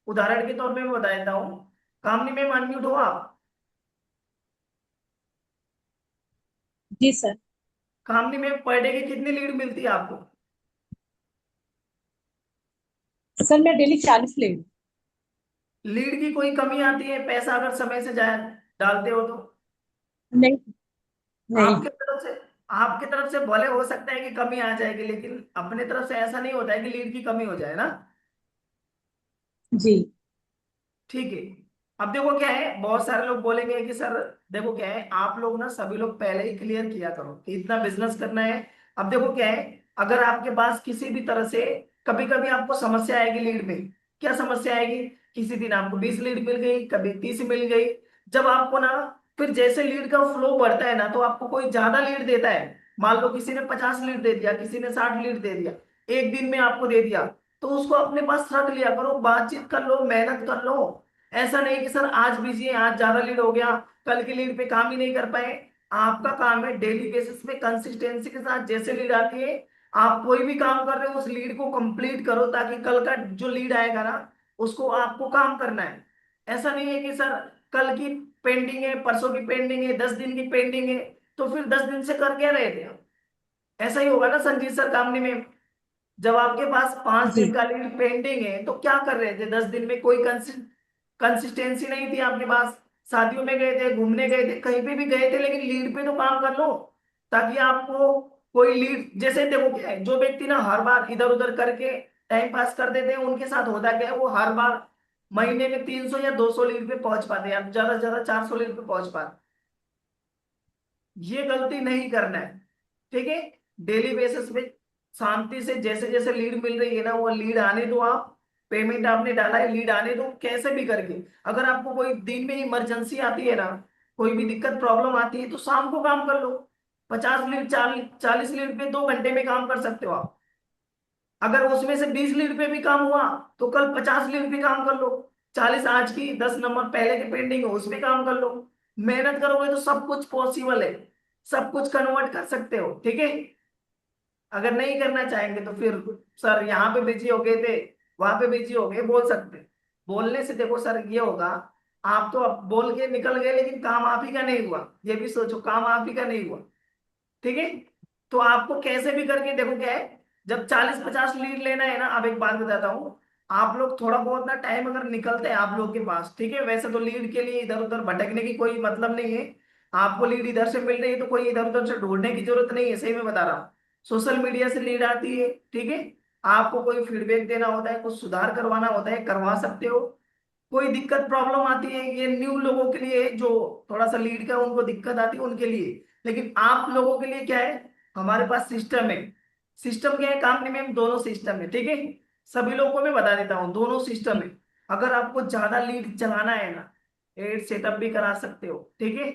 Speaker 1: उदाहरण के तौर पे मैं बता देता हूँ, कामनी मैम अनम्यूट हो आप?
Speaker 4: जी सर।
Speaker 1: कामनी मैम पर डे की कितनी लीड मिलती है आपको?
Speaker 4: सर मैं डेली 40 ले रही
Speaker 1: लीड की कोई कमी आती है पैसा अगर समय से जाए डालते हो तो?
Speaker 4: हूँ। नहीं। नहीं।
Speaker 1: आपके तरफ से आपके तरफ से भले हो सकता है कि कमी आ जाएगी, लेकिन अपने तरफ से ऐसा नहीं होता है कि लीड की कमी हो जाए ना।
Speaker 4: जी।
Speaker 1: ठीक है। अब देखो क्या है, बहुत सारे लोग बोलेंगे कि सर देखो क्या है, आप लोग ना सभी लोग पहले ही क्लियर किया करो कि इतना बिजनेस करना है। अब देखो क्या है, अगर आपके पास किसी भी तरह से कभी कभी आपको समस्या आएगी लीड में। क्या समस्या आएगी? किसी दिन आपको 20 लीड मिल गई, कभी 30 मिल गई। जब आपको ना, फिर जैसे लीड का फ्लो बढ़ता है ना, तो आपको कोई ज्यादा लीड देता है। मान लो किसी ने 50 लीड दे दिया, किसी ने 60 लीड दे दिया, एक दिन में आपको दे दिया, तो उसको अपने पास रख लिया करो, बातचीत कर लो, मेहनत कर लो। ऐसा नहीं कि सर आज बिजी है, आज ज्यादा लीड हो गया, कल की लीड पे काम ही नहीं कर पाए। आपका काम है डेली बेसिस पे कंसिस्टेंसी के साथ जैसे लीड आती है, आप कोई भी काम कर रहे हो उस लीड को कंप्लीट करो, ताकि कल का जो लीड आएगा ना, उसको आपको काम करना है। ऐसा नहीं है कि सर कल की पेंडिंग है, परसों की पेंडिंग है, 10 दिन की पेंडिंग है, तो फिर 10 दिन से कर क्या रहे थे आप? ऐसा ही होगा ना संजीत सर कामनी में। जब आपके पास 5 दिन
Speaker 4: जी
Speaker 1: का लीड पेंडिंग है तो क्या कर रहे थे 10 दिन में? कोई कंसिस्टेंसी नहीं थी आपके पास। शादियों में गए थे, घूमने गए थे, कहीं पे भी गए थे, लेकिन लीड पे तो काम कर लो, ताकि आपको कोई लीड, जैसे देखो क्या है, जो व्यक्ति ना हर बार इधर उधर करके टाइम पास कर देते हैं, उनके साथ होता क्या है, वो हर बार महीने में 300 या 200 लीड पे पहुंच पाते हैं, ज्यादा से ज्यादा 400 लीड पे पहुंच पाते। ये गलती नहीं करना है। ठीक है। डेली बेसिस पे शांति से जैसे जैसे लीड मिल रही है ना, वो लीड आने दो आप। पेमेंट आपने डाला है, लीड आने दो कैसे भी करके। अगर आपको कोई दिन में इमरजेंसी आती है ना, कोई भी दिक्कत प्रॉब्लम आती है, तो शाम को काम कर लो। 50 लीड, 40 लीड पे 2 घंटे में काम कर सकते हो आप। अगर उसमें से 20 लीड पे भी काम हुआ, तो कल 50 लीड पे काम कर लो। 40 आज की, 10 नंबर पहले के पेंडिंग है उस पे काम कर लो। मेहनत करोगे तो सब कुछ पॉसिबल है, सब कुछ कन्वर्ट कर सकते हो। ठीक है। अगर नहीं करना चाहेंगे तो फिर सर यहाँ पे बिजी हो गए थे, वहां पे बिजी हो गए, बोल सकते। बोलने से देखो सर ये होगा, आप तो अब बोल के निकल गए, लेकिन काम आप ही का नहीं हुआ। ये भी सोचो, काम आप ही का नहीं हुआ। ठीक है। तो आपको कैसे भी करके देखो क्या है, जब 40-50 लीड लेना है ना, अब एक बात बताता हूँ। आप लोग थोड़ा बहुत ना टाइम अगर निकलते हैं आप लोग के पास, ठीक है, वैसे तो लीड के लिए इधर उधर भटकने की कोई मतलब नहीं है। आपको लीड इधर से मिल रही है तो कोई इधर उधर से ढूंढने की जरूरत नहीं है, सही में बता रहा हूँ। सोशल मीडिया से लीड आती है, ठीक है। आपको कोई फीडबैक देना होता है, कुछ सुधार करवाना होता है, करवा सकते हो। कोई दिक्कत प्रॉब्लम आती है, ये न्यू लोगों के लिए जो थोड़ा सा लीड का उनको दिक्कत आती है उनके लिए। लेकिन आप लोगों के लिए क्या है, हमारे पास सिस्टम है। सिस्टम क्या है, काम नहीं में दोनों सिस्टम है। ठीक है। सभी लोगों को मैं बता देता हूँ, दोनों सिस्टम है। अगर आपको ज्यादा लीड चलाना है ना, एड सेटअप भी करा सकते हो। ठीक है।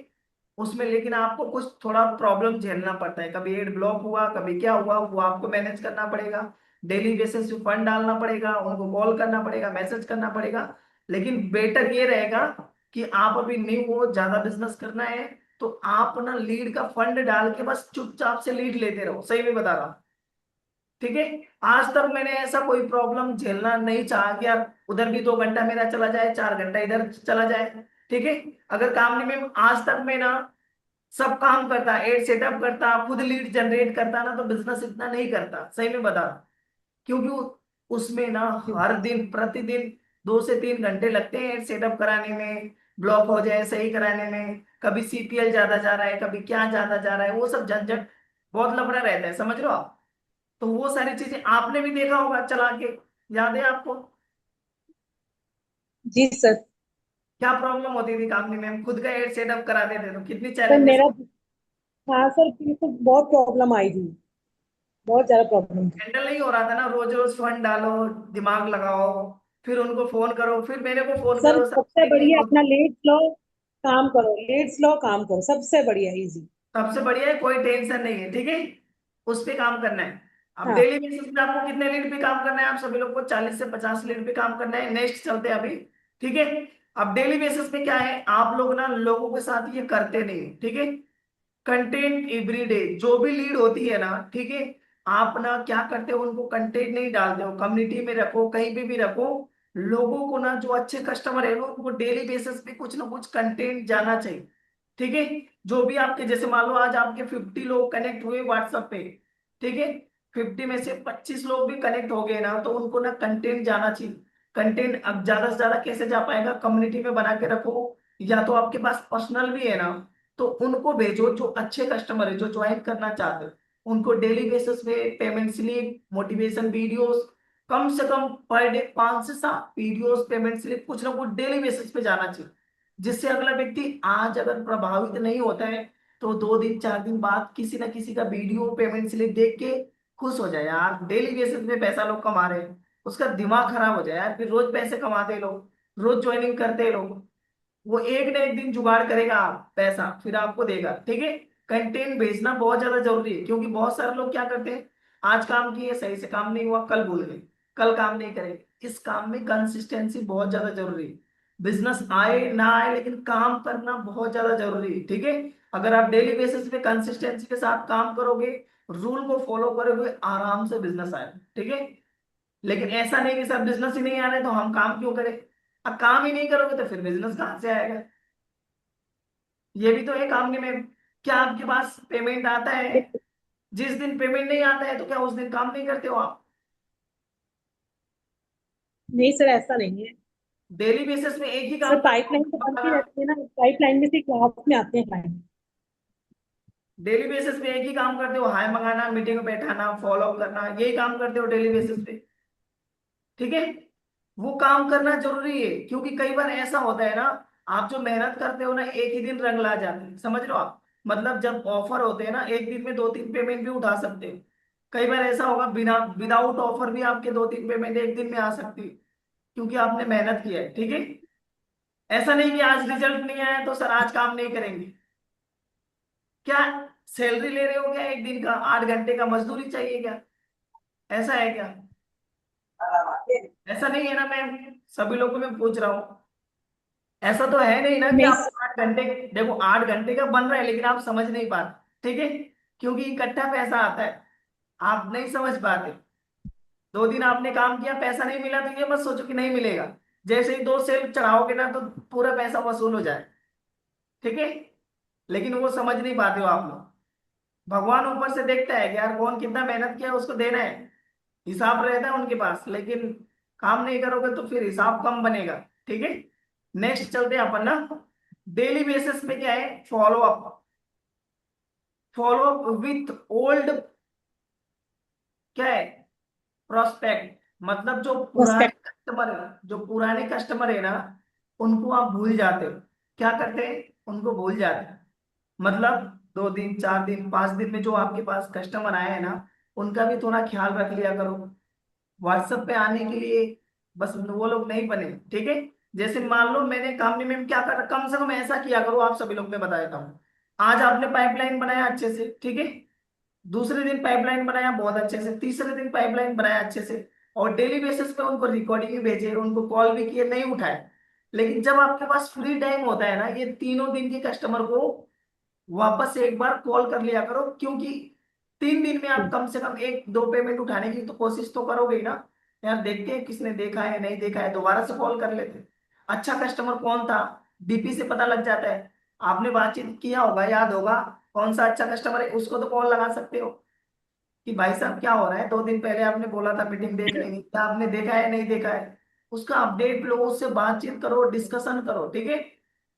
Speaker 1: उसमें लेकिन आपको कुछ थोड़ा प्रॉब्लम झेलना पड़ता है, कभी एड ब्लॉक हुआ, कभी क्या हुआ, वो आपको मैनेज करना पड़ेगा। डेली बेसिस पे फंड डालना पड़ेगा, उनको कॉल करना पड़ेगा, मैसेज करना पड़ेगा। लेकिन बेटर ये रहेगा कि आप अभी न्यू हो, ज्यादा बिजनेस करना है, तो आप ना लीड का फंड डाल के बस चुपचाप से लीड लेते रहो, सही में बता रहा हूं। ठीक है। आज तक मैंने ऐसा कोई प्रॉब्लम झेलना नहीं चाहा कि यार उधर भी 2 घंटा मेरा चला जाए, 4 घंटा इधर चला जाए। ठीक है। अगर काम नहीं में आज तक मैं ना सब काम करता, एड सेटअप करता, खुद लीड जनरेट करता ना, तो बिजनेस इतना नहीं करता, सही में बता रहा हूं। क्योंकि उसमें ना हर दिन प्रतिदिन 2 से 3 घंटे लगते हैं सेटअप कराने में, ब्लॉक हो जाए सही कराने में, कभी सीपीएल ज्यादा जा रहा है, कभी क्या ज्यादा जा रहा है, वो सब झंझट बहुत लफड़ा रहता है, समझ रहे हो आप? तो वो सारी चीजें आपने भी देखा होगा चला के, याद है आपको?
Speaker 4: जी सर।
Speaker 1: क्या प्रॉब्लम होती थी कंपनी में, हम खुद का एड सेटअप कराते थे तो कितनी
Speaker 4: सर
Speaker 1: चैलेंजेस।
Speaker 4: मेरा, हाँ सर, बिल्कुल बहुत प्रॉब्लम आई थी। बहुत ज्यादा प्रॉब्लम थी।
Speaker 1: हैंडल नहीं हो रहा था ना, रोज रोज फंड डालो, दिमाग लगाओ, फिर उनको फोन करो, फिर मेरे को फोन
Speaker 4: सर
Speaker 1: करो, सर
Speaker 4: सबसे
Speaker 1: नहीं
Speaker 4: बढ़िया
Speaker 1: हो।
Speaker 4: अपना लेट्स लो, काम करो, लेट्स लो, काम करो, सबसे बढ़िया इजी।
Speaker 1: सबसे बढ़िया है, कोई टेंशन नहीं है। ठीक है। उस पे काम करना है। अब
Speaker 4: हाँ।
Speaker 1: डेली बेसिस पे आपको कितने लीड पे काम करना है, आप सभी लोग को 40 से 50 लीड पे काम करना है, नेक्स्ट चलते हैं अभी। ठीक है। अब डेली बेसिस पे क्या है, आप लोग ना लोगों के साथ ये करते नहीं। ठीक है। कंटेंट एवरीडे जो भी लीड होती है ना, ठीक है, आप ना क्या करते हो, उनको कंटेंट नहीं डालते हो, कम्युनिटी में रखो, कहीं पे भी रखो, लोगों को ना, जो अच्छे कस्टमर है ना, उनको डेली बेसिस पे कुछ ना कुछ कंटेंट जाना चाहिए। ठीक है। जो भी आपके, जैसे मान लो आज आपके 50 लोग कनेक्ट हुए व्हाट्सएप पे, ठीक है, 50 में से 25 लोग भी कनेक्ट हो गए ना, तो उनको ना कंटेंट जाना चाहिए। कंटेंट अब ज्यादा से ज्यादा कैसे जा पाएगा, कम्युनिटी में बना के रखो, या तो आपके पास पर्सनल भी है ना, तो उनको भेजो। जो अच्छे कस्टमर है, जो ज्वाइन करना चाहते हैं, उनको डेली बेसिस पे पेमेंट स्लिप, मोटिवेशन वीडियोस, कम से कम पर डे 5 से 7 वीडियोस, पेमेंट स्लिप, कुछ ना कुछ डेली बेसिस पे जाना चाहिए। जिससे अगला व्यक्ति आज अगर प्रभावित नहीं होता है, तो 2 दिन 4 दिन बाद किसी ना किसी का वीडियो, पेमेंट स्लिप देख के खुश हो जाए, यार डेली बेसिस पे पैसा लोग कमा रहे हैं। उसका दिमाग खराब हो जाए, यार फिर रोज पैसे कमाते हैं लोग, रोज ज्वाइनिंग करते हैं लोग। वो एक ना एक दिन जुगाड़ करेगा पैसा, फिर आपको देगा। ठीक है। कंटेंट भेजना बहुत ज्यादा जरूरी है, क्योंकि बहुत सारे लोग क्या करते हैं, आज काम किए, सही से काम नहीं हुआ, कल भूल गए, कल काम नहीं करेंगे। इस काम में कंसिस्टेंसी बहुत ज्यादा जरूरी है। बिजनेस आए ना आए, लेकिन काम करना बहुत ज्यादा जरूरी है। ठीक है। अगर आप डेली बेसिस पे कंसिस्टेंसी के साथ काम करोगे, रूल को फॉलो करोगे, आराम से बिजनेस आएगा। ठीक है। लेकिन ऐसा नहीं कि सर बिजनेस ही नहीं आ रहे तो हम काम क्यों करें। अब काम ही नहीं करोगे तो फिर बिजनेस कहाँ से आएगा। ये भी तो है काम में। क्या आपके पास पेमेंट आता है, जिस दिन पेमेंट नहीं आता है तो क्या उस दिन काम नहीं करते हो आप।
Speaker 4: नहीं सर, ऐसा नहीं है।
Speaker 1: डेली बेसिस में एक ही
Speaker 4: सर
Speaker 1: काम करते
Speaker 4: पाइपलाइन तो बनती
Speaker 1: हो।
Speaker 4: रहती है ना, पाइपलाइन में से ग्राहक में आते हैं क्लाइंट।
Speaker 1: डेली बेसिस पे एक ही काम करते हो, हाय मंगाना, मीटिंग में बैठाना, फॉलो अप करना, यही काम करते हो डेली बेसिस पे। ठीक है। वो काम करना जरूरी है, क्योंकि कई बार ऐसा होता है ना, आप जो मेहनत करते हो ना, एक ही दिन रंग ला जाते हैं, समझ लो आप। मतलब जब ऑफर होते हैं ना, एक दिन में 2-3 पेमेंट भी उठा सकते हो। कई बार ऐसा होगा, बिना विदाउट ऑफर भी आपके 2-3 पेमेंट एक दिन में आ सकती है, क्योंकि आपने मेहनत किया है। ठीक है। ऐसा नहीं कि आज रिजल्ट नहीं आया तो सर आज काम नहीं करेंगे। क्या सैलरी ले रहे हो क्या, एक दिन का 8 घंटे का मजदूरी चाहिए क्या, ऐसा है क्या। ऐसा नहीं है ना मैम, सभी लोगों को मैं पूछ रहा हूँ। ऐसा तो है नहीं ना कि
Speaker 4: नहीं
Speaker 1: आप 8 घंटे, देखो 8 घंटे का बन रहा है, लेकिन आप समझ नहीं पाते। ठीक है। क्योंकि इकट्ठा पैसा आता है, आप नहीं समझ पाते। 2 दिन आपने काम किया, पैसा नहीं मिला, तो ये मत सोचो कि नहीं मिलेगा। जैसे ही 2 सेल चढ़ाओगे ना, तो पूरा पैसा वसूल हो जाए। ठीक है। लेकिन वो समझ नहीं पाते हो आप लोग। भगवान ऊपर से देखता है कि यार कौन कितना मेहनत किया, उसको देना है, हिसाब रहता है उनके पास। लेकिन काम नहीं करोगे तो फिर हिसाब कम बनेगा। ठीक है। नेक्स्ट चलते हैं अपन ना, डेली बेसिस पे क्या है, follow up. Follow up with old, क्या है, प्रोस्पेक्ट। मतलब जो पुराने
Speaker 4: प्रोस्पेक्ट।
Speaker 1: कस्टमर है, जो पुराने कस्टमर है ना, उनको आप भूल जाते हो। क्या करते हैं, उनको भूल जाते हैं। मतलब 2 दिन 4 दिन 5 दिन में जो आपके पास कस्टमर आए हैं ना, उनका भी थोड़ा ख्याल रख लिया करो। व्हाट्सएप पे आने के लिए बस वो लोग नहीं बने। ठीक है। जैसे मान लो मैंने काम में क्या कर, कम से कम ऐसा किया करो, आप सभी लोग, मैं बता देता हूँ। आज आपने पाइपलाइन बनाया अच्छे से, ठीक है, दूसरे दिन पाइपलाइन बनाया बहुत अच्छे से, तीसरे दिन पाइपलाइन बनाया अच्छे से, और डेली बेसिस पे उनको रिकॉर्डिंग भी भेजे, उनको कॉल भी किए, नहीं उठाए। लेकिन जब आपके पास फ्री टाइम होता है ना, ये तीनों दिन के कस्टमर को वापस से एक बार कॉल कर लिया करो, क्योंकि 3 दिन में आप कम से कम 1-2 पेमेंट उठाने की तो कोशिश तो करोगे ही ना। यार देखते हैं किसने देखा है नहीं देखा है, दोबारा से कॉल कर लेते हैं। अच्छा कस्टमर कौन था, डीपी से पता लग जाता है। आपने बातचीत किया होगा, याद होगा, कौन सा अच्छा कस्टमर है, उसको तो कॉल लगा सकते हो कि भाई साहब क्या हो रहा है, 2 दिन पहले आपने बोला था मीटिंग देख लेंगे, क्या आपने देखा है नहीं देखा है। उसका अपडेट लो, उससे बातचीत करो, डिस्कशन करो। ठीक है।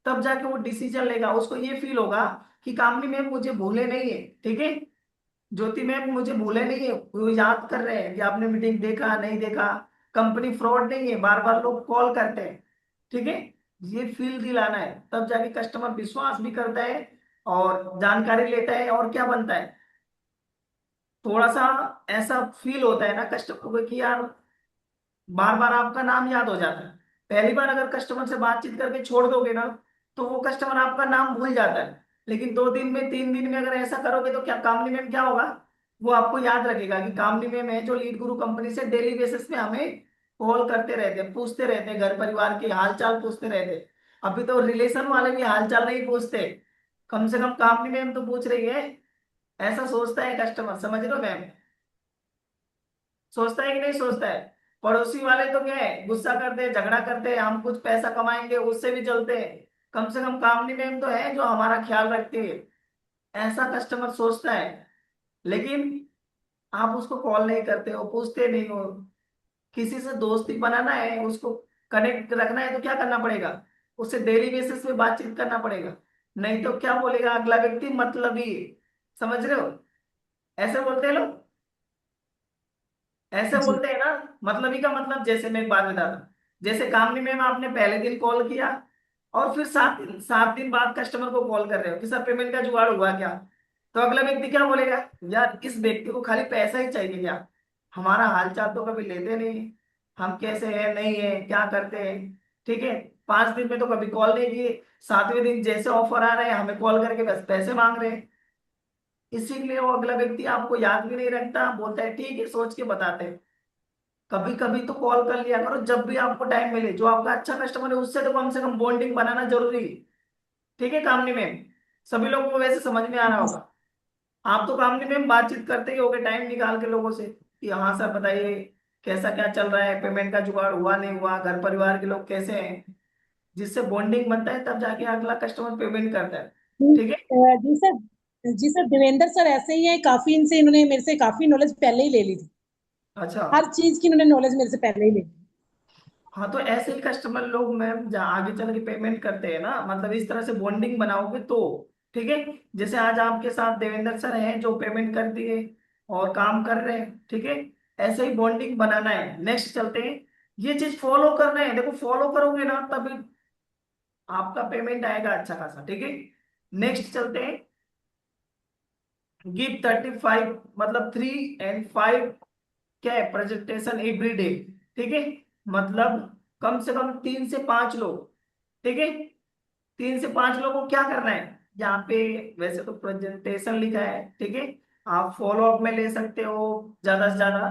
Speaker 1: तब जाके वो डिसीजन लेगा, उसको ये फील होगा कि कामनी मैम मुझे भूले नहीं है। ठीक है। ज्योति मैम मुझे भूले नहीं है, वो याद कर रहे हैं कि आपने मीटिंग देखा नहीं देखा। कंपनी फ्रॉड नहीं है, बार बार लोग कॉल करते हैं। ठीक है। ये फील दिलाना है, तब जाके कस्टमर विश्वास भी करता है और जानकारी लेता है, और क्या बनता है, थोड़ा सा ऐसा फील होता है ना कस्टमर को कि यार बार बार आपका नाम याद हो जाता है। पहली बार अगर कस्टमर से बातचीत करके छोड़ दोगे ना, तो वो कस्टमर आपका नाम भूल जाता है। लेकिन 2 दिन में 3 दिन में अगर ऐसा करोगे, तो क्या कामनी मैम क्या होगा, वो आपको याद रखेगा कि कामनी मैम है जो लीड गुरु कंपनी से डेली बेसिस पे हमें कॉल करते रहते हैं, पूछते रहते हैं, घर परिवार के हाल चाल पूछते रहते हैं। अभी तो रिलेशन वाले भी हाल चाल नहीं पूछते, कम से कम कामनी मैम तो पूछ रही है। ऐसा सोचता है कस्टमर, समझ लो मैम, सोचता है कि नहीं सोचता है। पड़ोसी वाले तो क्या है, गुस्सा करते हैं, झगड़ा करते हैं, हम कुछ पैसा कमाएंगे उससे भी चलते हैं। कम से कम कामनी मैम तो है जो हमारा ख्याल रखती है, ऐसा कस्टमर सोचता है। लेकिन आप उसको कॉल नहीं करते हो, पूछते नहीं हो। किसी से दोस्ती बनाना है, उसको कनेक्ट रखना है तो क्या करना पड़ेगा, उससे डेली बेसिस पे बातचीत करना पड़ेगा। नहीं तो क्या बोलेगा अगला व्यक्ति, मतलब ही, समझ रहे हो, ऐसे बोलते हैं लोग, ऐसे
Speaker 4: जी
Speaker 1: बोलते हैं ना। मतलब ही का मतलब, जैसे मैं एक बात बताता हूँ, जैसे कामनी मैम आपने पहले दिन कॉल किया और फिर 7 दिन बाद कस्टमर को कॉल कर रहे हो कि सर पेमेंट का जुगाड़ हुआ क्या, तो अगला व्यक्ति क्या बोलेगा, यार इस व्यक्ति को खाली पैसा ही चाहिए क्या, हमारा हालचाल तो कभी लेते नहीं, हम कैसे हैं नहीं है क्या करते हैं। ठीक है, 5 दिन में तो कभी कॉल नहीं किए, 7वें दिन जैसे ऑफर आ रहे हैं हमें कॉल करके बस पैसे मांग रहे हैं। इसीलिए वो अगला व्यक्ति आपको याद भी नहीं रखता, बोलता है ठीक है सोच के बताते हैं। कभी कभी तो कॉल कर लिया करो जब भी आपको टाइम मिले, जो आपका अच्छा कस्टमर है उससे तो कम से कम बॉन्डिंग बनाना जरूरी है। ठीक है कामनी मैम, सभी लोगों को वैसे समझ में आ रहा होगा। आप तो कामनी मैम बातचीत करते ही होगे टाइम निकाल के लोगों से कि हाँ सर बताइए कैसा क्या चल रहा है, पेमेंट का जुगाड़ हुआ नहीं हुआ, घर परिवार के लोग कैसे हैं, जिससे बॉन्डिंग बनता है तब जाके अगला कस्टमर पेमेंट करता है। ठीक है।
Speaker 4: जी सर, जी सर, देवेंद्र सर ऐसे ही है, काफी इनसे इन्होंने मेरे से काफी नॉलेज पहले ही ले ली थी।
Speaker 1: अच्छा।
Speaker 4: हर चीज की इन्होंने नॉलेज मेरे से पहले ही ले ली।
Speaker 1: हाँ तो ऐसे ही कस्टमर लोग मैम जहाँ आगे चल के पेमेंट करते हैं ना, मतलब इस तरह से बॉन्डिंग बनाओगे तो। ठीक है, जैसे आज आपके साथ देवेंद्र सर हैं जो पेमेंट कर दिए और काम कर रहे हैं। ठीक है, ऐसे ही बॉन्डिंग बनाना है। नेक्स्ट चलते हैं, ये चीज फॉलो करना है, देखो फॉलो करोगे ना तभी आपका पेमेंट आएगा अच्छा खासा। ठीक है, नेक्स्ट चलते हैं, गिव 35, मतलब 3 and 5 क्या है, प्रेजेंटेशन एवरी डे। ठीक है, मतलब कम से कम 3 से 5 लोग। ठीक है, 3 से 5 लोगों को क्या करना है, यहाँ पे वैसे तो प्रेजेंटेशन लिखा है। ठीक है, आप फॉलो अप में ले सकते हो ज्यादा से ज्यादा।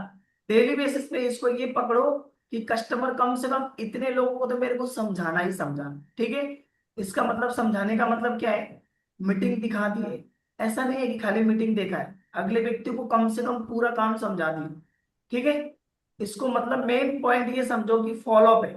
Speaker 1: डेली बेसिस पे इसको ये पकड़ो कि कस्टमर कम से कम इतने लोगों को तो मेरे को समझाना ही समझाना। ठीक है, इसका मतलब समझाने का मतलब क्या है, मीटिंग दिखा दी है, ऐसा नहीं है कि खाली मीटिंग देखा है, अगले व्यक्ति को कम से कम पूरा काम समझा दिया। ठीक है, इसको मतलब मेन पॉइंट ये समझो कि फॉलो अप है।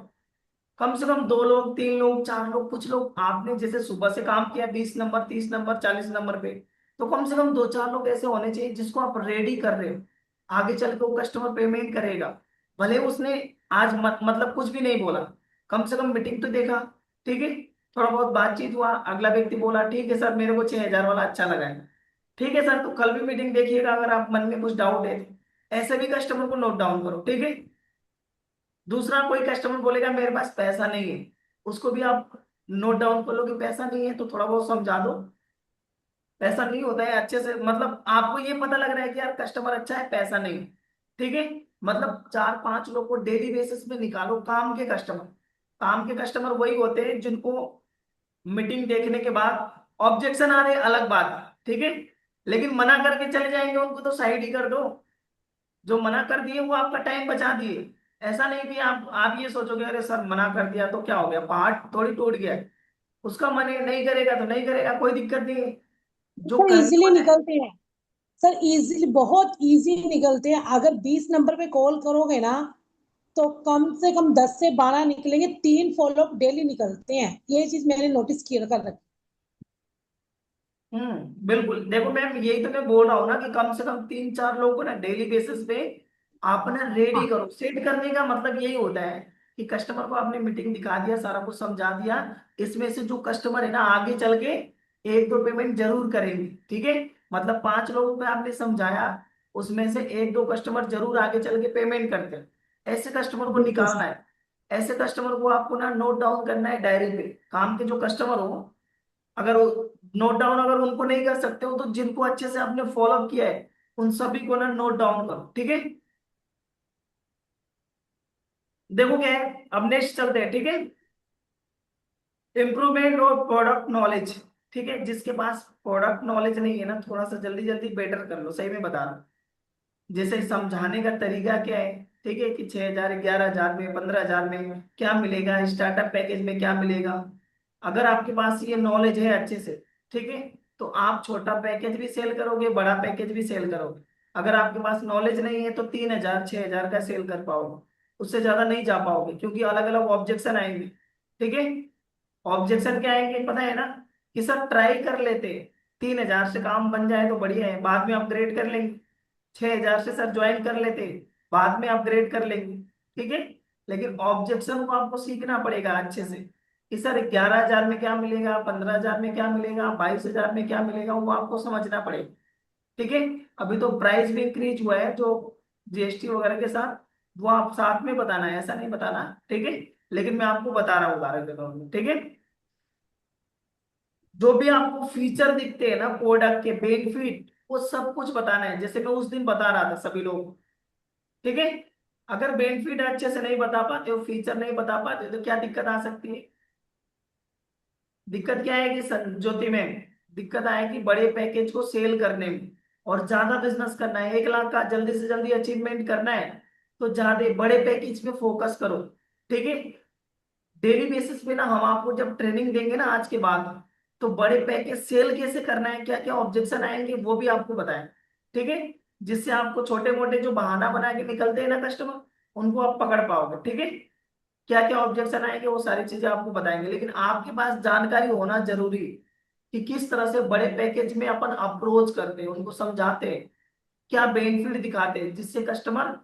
Speaker 1: कम से कम 2 लोग 3 लोग 4 लोग, कुछ लोग आपने जैसे सुबह से काम किया 20 नंबर 30 नंबर 40 नंबर पे, तो कम से कम 2 4 लोग ऐसे होने चाहिए जिसको आप रेडी कर रहे हो, आगे चल के वो कस्टमर पेमेंट करेगा। भले उसने आज मतलब कुछ भी नहीं बोला, कम से कम मीटिंग तो देखा। ठीक है, थोड़ा बहुत बातचीत हुआ, अगला व्यक्ति बोला ठीक है सर मेरे को 6,000 वाला अच्छा लगा है। ठीक है सर, तो कल भी मीटिंग देखिएगा अगर आप मन में कुछ डाउट है। ऐसे भी कस्टमर को नोट डाउन करो। ठीक है, दूसरा कोई कस्टमर बोलेगा मेरे पास पैसा नहीं है, उसको भी आप नोट डाउन कर लो कि पैसा नहीं है तो थोड़ा बहुत समझा दो। पैसा नहीं होता है अच्छे से, मतलब आपको ये पता लग रहा है कि यार कस्टमर अच्छा है पैसा नहीं है। ठीक है, मतलब 4 5 लोग को डेली बेसिस पे निकालो काम के कस्टमर। काम के कस्टमर वही होते हैं जिनको मीटिंग देखने के बाद ऑब्जेक्शन आ रहे हैं, अलग बात है। ठीक है, लेकिन मना करके चले जाएंगे उनको तो साइड ही कर दो। जो मना कर दिए वो आपका टाइम बचा दिए। ऐसा नहीं कि आप ये सोचोगे अरे सर मना कर दिया तो क्या हो गया, पहाड़ थोड़ी टूट गया है। उसका मन है नहीं करेगा तो नहीं करेगा, कोई दिक्कत नहीं है। जो
Speaker 4: सर
Speaker 1: करने
Speaker 4: इजीली
Speaker 1: वाला है।
Speaker 4: निकलते हैं। सर इजीली, बहुत इजी निकलते हैं। अगर 20 नंबर पे कॉल करोगे ना, तो कम से कम 10 से 12 निकलेंगे। 3 फॉलोअप डेली निकलते हैं, ये चीज मैंने नोटिस किया कर रखी।
Speaker 1: बिल्कुल, देखो मैम यही तो मैं बोल रहा हूँ ना कि कम से कम 3 4 लोगों को ना डेली बेसिस पे आप ना रेडी करो। सेट करने का मतलब यही होता है कि कस्टमर को आपने मीटिंग दिखा दिया, सारा कुछ समझा दिया, इसमें से जो कस्टमर है ना आगे चल के 1 2 पेमेंट जरूर करेंगे। ठीक है, मतलब 5 लोगों को आपने समझाया, उसमें से 1 2 कस्टमर जरूर आगे चल के पेमेंट करते हैं। ऐसे कस्टमर को
Speaker 4: बिल्कुल
Speaker 1: निकालना
Speaker 4: सर।
Speaker 1: है। ऐसे कस्टमर को आपको ना नोट डाउन करना है डायरी पे, काम के जो कस्टमर हो, अगर नोट डाउन अगर उनको नहीं कर सकते हो तो जिनको अच्छे से आपने फॉलो अप किया है उन सभी को ना नोट डाउन करो। ठीक है, देखो क्या है, अब नेक्स्ट चलते हैं। ठीक है, इम्प्रूवमेंट और प्रोडक्ट नॉलेज। ठीक है, जिसके पास प्रोडक्ट नॉलेज नहीं है ना थोड़ा सा जल्दी जल्दी बेटर कर लो, सही में बता रहा हूं। जैसे समझाने का तरीका क्या है, ठीक है कि 6,000 11,000 में 15,000 में क्या मिलेगा, स्टार्टअप पैकेज में क्या मिलेगा। अगर आपके पास ये नॉलेज है अच्छे से, ठीक है, तो आप छोटा पैकेज भी सेल करोगे, बड़ा पैकेज भी सेल करोगे। अगर आपके पास नॉलेज नहीं है तो 3,000 6,000 का सेल कर पाओगे। उससे ज्यादा नहीं जा पाओगे, क्योंकि अलग अलग ऑब्जेक्शन आएंगे। ठीक है, ऑब्जेक्शन क्या आएंगे पता है ना, कि सर ट्राई कर लेते, 3,000 से काम बन जाए तो बढ़िया है, बाद में अपग्रेड कर लेंगे। 6,000 से सर ज्वाइन कर लेते, बाद में अपग्रेड कर लेंगे। ठीक है, लेकिन ऑब्जेक्शन को आपको सीखना पड़ेगा अच्छे से, कि सर 11,000 में क्या मिलेगा, 15,000 में क्या मिलेगा, 22,000 में क्या मिलेगा, वो आपको समझना पड़ेगा। ठीक है, अभी तो प्राइस भी इंक्रीज हुआ है जो जीएसटी वगैरह के साथ, वो आप साथ में बताना है, ऐसा नहीं बताना। ठीक है, लेकिन मैं आपको बता रहा हूँ उदाहरण के तौर पे। ठीक है, जो भी आपको फीचर दिखते हैं ना प्रोडक्ट के, बेनिफिट, वो सब कुछ बताना है, जैसे मैं उस दिन बता रहा था सभी लोग। ठीक है, अगर बेनिफिट अच्छे से नहीं बता पाते हो, फीचर नहीं बता पाते तो क्या दिक्कत आ सकती है? दिक्कत क्या आएगी ज्योति में? दिक्कत आएगी बड़े पैकेज को सेल करने में, और ज्यादा बिजनेस करना है, 1 लाख का जल्दी से जल्दी अचीवमेंट करना है, तो ज्यादा बड़े पैकेज पे फोकस करो। ठीक है, डेली बेसिस पे ना हम आपको जब ट्रेनिंग देंगे ना आज के बाद, तो बड़े पैकेज सेल कैसे करना है, क्या क्या ऑब्जेक्शन आएंगे वो भी आपको बताएं। ठीक है, जिससे आपको छोटे मोटे जो बहाना बना के निकलते हैं ना कस्टमर, उनको आप पकड़ पाओगे। ठीक है, क्या क्या ऑब्जेक्शन आएंगे वो सारी चीजें आपको बताएंगे, लेकिन आपके पास जानकारी होना जरूरी है कि किस तरह से बड़े पैकेज में अपन अप्रोच करते हैं, उनको समझाते हैं, क्या बेनिफिट दिखाते हैं, जिससे कस्टमर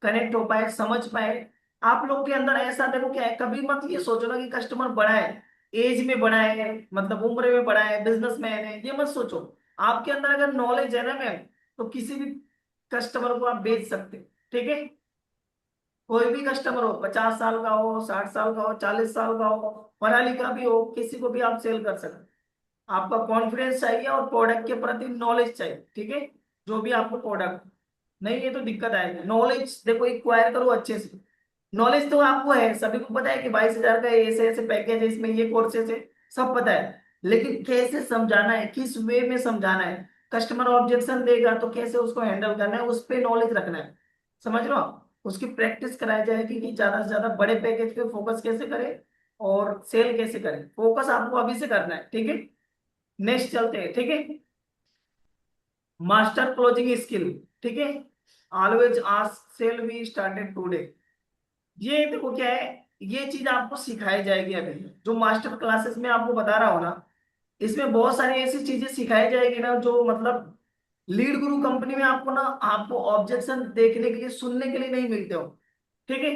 Speaker 1: कनेक्ट हो पाए, समझ पाए। आप लोग के अंदर ऐसा देखो क्या है, कभी मत ये सोचो ना कि कस्टमर बड़ा है, एज में बड़ा है, मतलब उम्र में बड़ा है, बिजनेसमैन है, ये मत सोचो। आपके अंदर अगर नॉलेज है ना मैम, तो किसी भी कस्टमर को आप बेच सकते हैं। ठीक है, कोई भी कस्टमर हो, 50 साल का हो, 60 साल का हो, 40 साल का हो, पढ़ा लिखा भी हो, किसी को भी आप सेल कर सकते हैं। आपका कॉन्फिडेंस चाहिए और प्रोडक्ट के प्रति नॉलेज चाहिए। ठीक है, जो भी आपको प्रोडक्ट नहीं है तो दिक्कत आएगी। नॉलेज देखो एक्वायर करो अच्छे से। नॉलेज तो आपको है, सभी को पता है कि 22,000 का ऐसे ऐसे पैकेज है, इसमें ये कोर्सेज है, सब पता है, लेकिन कैसे समझाना है, किस वे में समझाना है, कस्टमर ऑब्जेक्शन देगा तो कैसे उसको हैंडल करना है, उस पे नॉलेज रखना है। समझ लो आप, उसकी प्रैक्टिस कराई जाएगी कि ज्यादा से ज्यादा बड़े पैकेज पे फोकस कैसे करें और सेल कैसे करें। फोकस आपको अभी से करना है। ठीक है, नेक्स्ट चलते हैं। ठीक है, मास्टर क्लोजिंग स्किल। ठीक है, always ask sell we started today. ये देखो क्या है, ये चीज आपको सिखाई जाएगी अभी, जो मास्टर क्लासेस में आपको बता रहा हूँ ना, इसमें बहुत सारी ऐसी चीजें सिखाई जाएगी ना, जो मतलब लीड गुरु कंपनी में आपको ना, आपको ऑब्जेक्शन देखने के लिए, सुनने के लिए नहीं मिलते हो। ठीक है,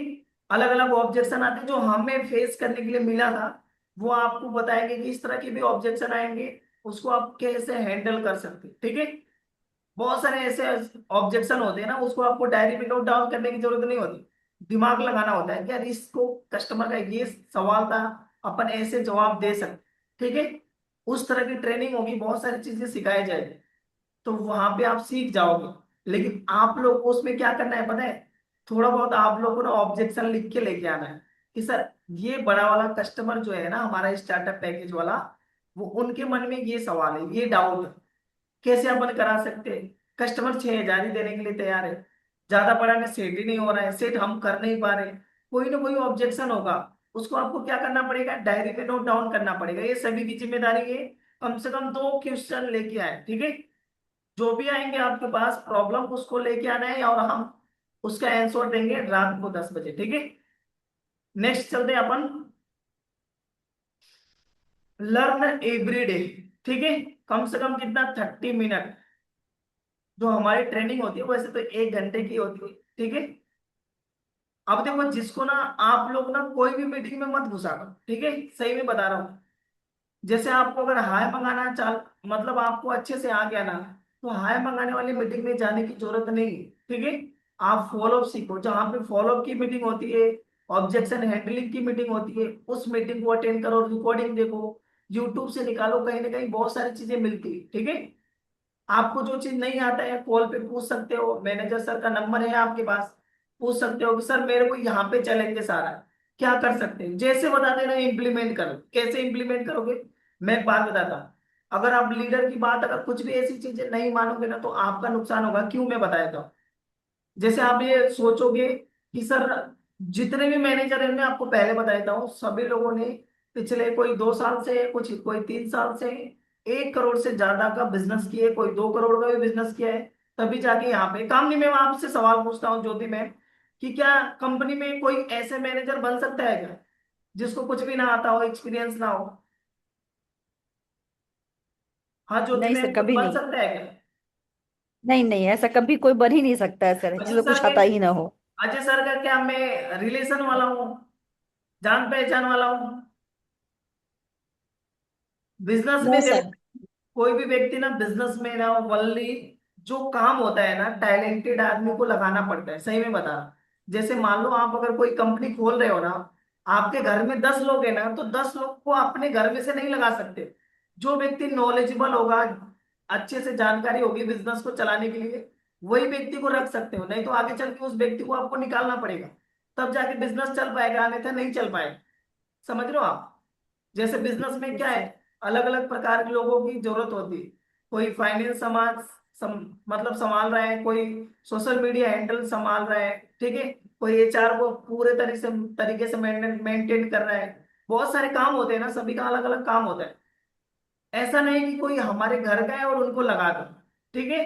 Speaker 1: अलग अलग ऑब्जेक्शन आते हैं जो हमें फेस करने के लिए मिला था, वो आपको बताएंगे कि इस तरह के भी ऑब्जेक्शन आएंगे, उसको आप कैसे हैंडल कर सकते हैं। ठीक है, बहुत सारे ऐसे ऑब्जेक्शन होते हैं ना, उसको आपको डायरी में नोट डाउन करने की जरूरत नहीं होती, दिमाग लगाना होता है कि यार इसको, कस्टमर का ये सवाल था, अपन ऐसे जवाब दे सकते। ठीक है, उस तरह की ट्रेनिंग होगी, बहुत सारी चीजें सिखाई जाएगी, तो वहां पे आप सीख जाओगे। लेकिन आप लोग को उसमें क्या करना है पता है, थोड़ा बहुत आप लोग को ना ऑब्जेक्शन लिख के लेके आना है, कि सर ये बड़ा वाला कस्टमर जो है ना हमारा स्टार्टअप पैकेज वाला, वो उनके मन में ये सवाल है, ये डाउट है, कैसे अपन करा सकते हैं। कस्टमर 6,000 ही देने के लिए तैयार है, ज्यादा बड़ा में सेट ही नहीं हो रहा है, सेट हम कर नहीं पा रहे, कोई ना कोई ऑब्जेक्शन होगा, उसको आपको क्या करना पड़ेगा, डायरी पे नोट डाउन करना पड़ेगा। ये सभी की जिम्मेदारी है, कम से कम 2 क्वेश्चन लेके आए। ठीक है, जो भी आएंगे आपके पास प्रॉब्लम, उसको लेके आना है और हम उसका आंसर देंगे रात को 10 बजे। ठीक है, नेक्स्ट चलते हैं अपन, लर्न एवरी डे। ठीक है, कम से कम कितना, 30 मिनट जो हमारी ट्रेनिंग होती है, वैसे तो 1 घंटे की होती है। ठीक है, अब देखो जिसको ना, आप लोग ना कोई भी मीटिंग में मत घुसा करो। ठीक है, सही में बता रहा हूँ, जैसे आपको अगर हाय मंगाना चाल, मतलब आपको अच्छे से आ गया ना, तो हाय मंगाने वाली मीटिंग में जाने की जरूरत नहीं है। ठीक है, आप फॉलोअप सीखो, जहाँ पे फॉलोअप की मीटिंग होती है, ऑब्जेक्शन हैंडलिंग की मीटिंग होती है, उस मीटिंग को अटेंड करो, रिकॉर्डिंग देखो, यूट्यूब से निकालो, कहीं ना कहीं बहुत सारी चीजें मिलती है। ठीक है, आपको जो चीज नहीं आता है कॉल पे पूछ सकते हो, मैनेजर सर का नंबर है आपके पास, पूछ सकते हो कि सर मेरे को यहाँ पे चैलेंजेस आ रहा है, क्या कर सकते हैं, जैसे बता देना इम्प्लीमेंट करो। कैसे इम्प्लीमेंट करोगे, मैं एक बात बताता हूँ, अगर आप लीडर की बात, अगर कुछ भी ऐसी चीजें नहीं मानोगे ना, तो आपका नुकसान होगा। क्यों, मैं बता देता हूँ। जैसे आप ये सोचोगे कि सर, जितने भी मैनेजर हैं, मैं आपको पहले बता देता हूँ, सभी लोगों ने पिछले कोई 2 साल से, कुछ कोई 3 साल से 1 करोड़ से ज्यादा का बिजनेस किए, कोई 2 करोड़ का भी बिजनेस किया है, तभी जाके यहाँ पे काम। नहीं, मैं आपसे सवाल पूछता हूँ ज्योति मैम, कि क्या कंपनी में कोई ऐसे मैनेजर बन सकता है क्या जिसको कुछ भी ना आता हो, एक्सपीरियंस ना हो? हाँ ज्योति
Speaker 3: नहीं सर,
Speaker 1: मैम, कोई
Speaker 3: कभी
Speaker 1: बन
Speaker 3: नहीं।
Speaker 1: सकता है क्या?
Speaker 3: नहीं नहीं, ऐसा कभी कोई बन ही नहीं सकता है सर,
Speaker 1: अजय
Speaker 3: जिसको
Speaker 1: सर
Speaker 3: कुछ
Speaker 1: के
Speaker 3: आता ही ना हो।
Speaker 1: अजय सर का क्या मैं रिलेशन वाला हूँ, जान पहचान वाला हूँ? बिजनेस
Speaker 4: नो
Speaker 1: में देखो,
Speaker 4: सर।
Speaker 1: कोई भी व्यक्ति ना बिजनेस में ना वनली जो काम होता है ना, टैलेंटेड आदमी को लगाना पड़ता है, सही में बता रहा हूं। जैसे मान लो आप अगर कोई कंपनी खोल रहे हो ना, आपके घर में 10 लोग हैं ना, तो 10 लोग को अपने घर में से नहीं लगा सकते। जो व्यक्ति नॉलेजेबल होगा, अच्छे से जानकारी होगी बिजनेस को चलाने के लिए, वही व्यक्ति को रख सकते हो। नहीं तो आगे चल के उस व्यक्ति को आपको निकालना पड़ेगा, तब जाके बिजनेस चल पाएगा, अन्यथा नहीं चल पाएगा। समझ रहे हो आप? जैसे बिजनेस में क्या है,
Speaker 3: सर
Speaker 1: अलग अलग प्रकार के लोगों की जरूरत होती है। कोई फाइनेंस मतलब संभाल रहा है, कोई सोशल मीडिया हैंडल संभाल रहा है, ठीक है, कोई एचआर को पूरे तरीके से मेंटेन कर रहा है। बहुत सारे काम होते हैं ना, सभी का अलग अलग काम होता है। ऐसा नहीं कि कोई हमारे घर का है और उनको लगा दो, ठीक है।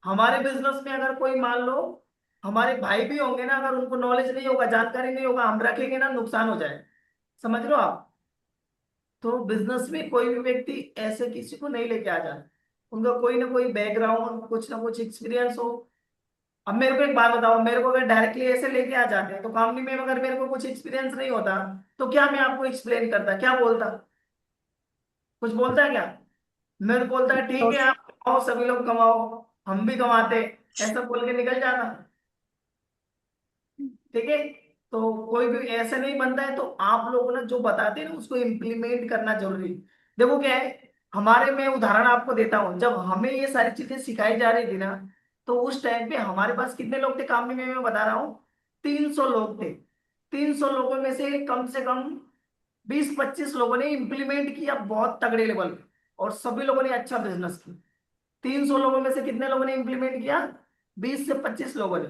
Speaker 1: हमारे बिजनेस में अगर कोई मान लो हमारे भाई भी होंगे ना, अगर उनको नॉलेज नहीं होगा, जानकारी नहीं होगा, हम रखेंगे ना, नुकसान हो जाए। समझ रहे हो आप? तो बिजनेस में कोई भी व्यक्ति ऐसे किसी को नहीं लेके आ जाता, उनका कोई ना कोई बैकग्राउंड, कुछ ना कुछ एक्सपीरियंस हो। अब मेरे को एक बात बताओ, मेरे को अगर डायरेक्टली ऐसे लेके आ जाते हैं तो कंपनी में अगर मेरे को कुछ एक्सपीरियंस नहीं होता, तो क्या मैं आपको एक्सप्लेन करता, क्या बोलता? कुछ बोलता है क्या? मैं तो बोलता है ठीक
Speaker 3: तो
Speaker 1: है, आप कमाओ, सभी लोग कमाओ, हम भी कमाते, ऐसा बोल के निकल जाना। ठीक है। तो कोई भी ऐसे नहीं बनता है, तो आप लोग ना जो बताते हैं ना उसको इम्प्लीमेंट करना जरूरी है। देखो क्या है, हमारे मैं उदाहरण आपको देता हूँ, जब हमें ये सारी चीजें सिखाई जा रही थी ना, तो उस टाइम पे हमारे पास कितने लोग थे काम में, मैं बता रहा हूँ, 300 लोग थे। 300 लोगों में से कम 20-25 लोगों ने इम्प्लीमेंट किया बहुत तगड़े लेवल पे, और सभी लोगों ने अच्छा बिजनेस किया। 300 लोगों में से कितने लोगों ने इम्प्लीमेंट किया? 20 से 25 लोगों ने।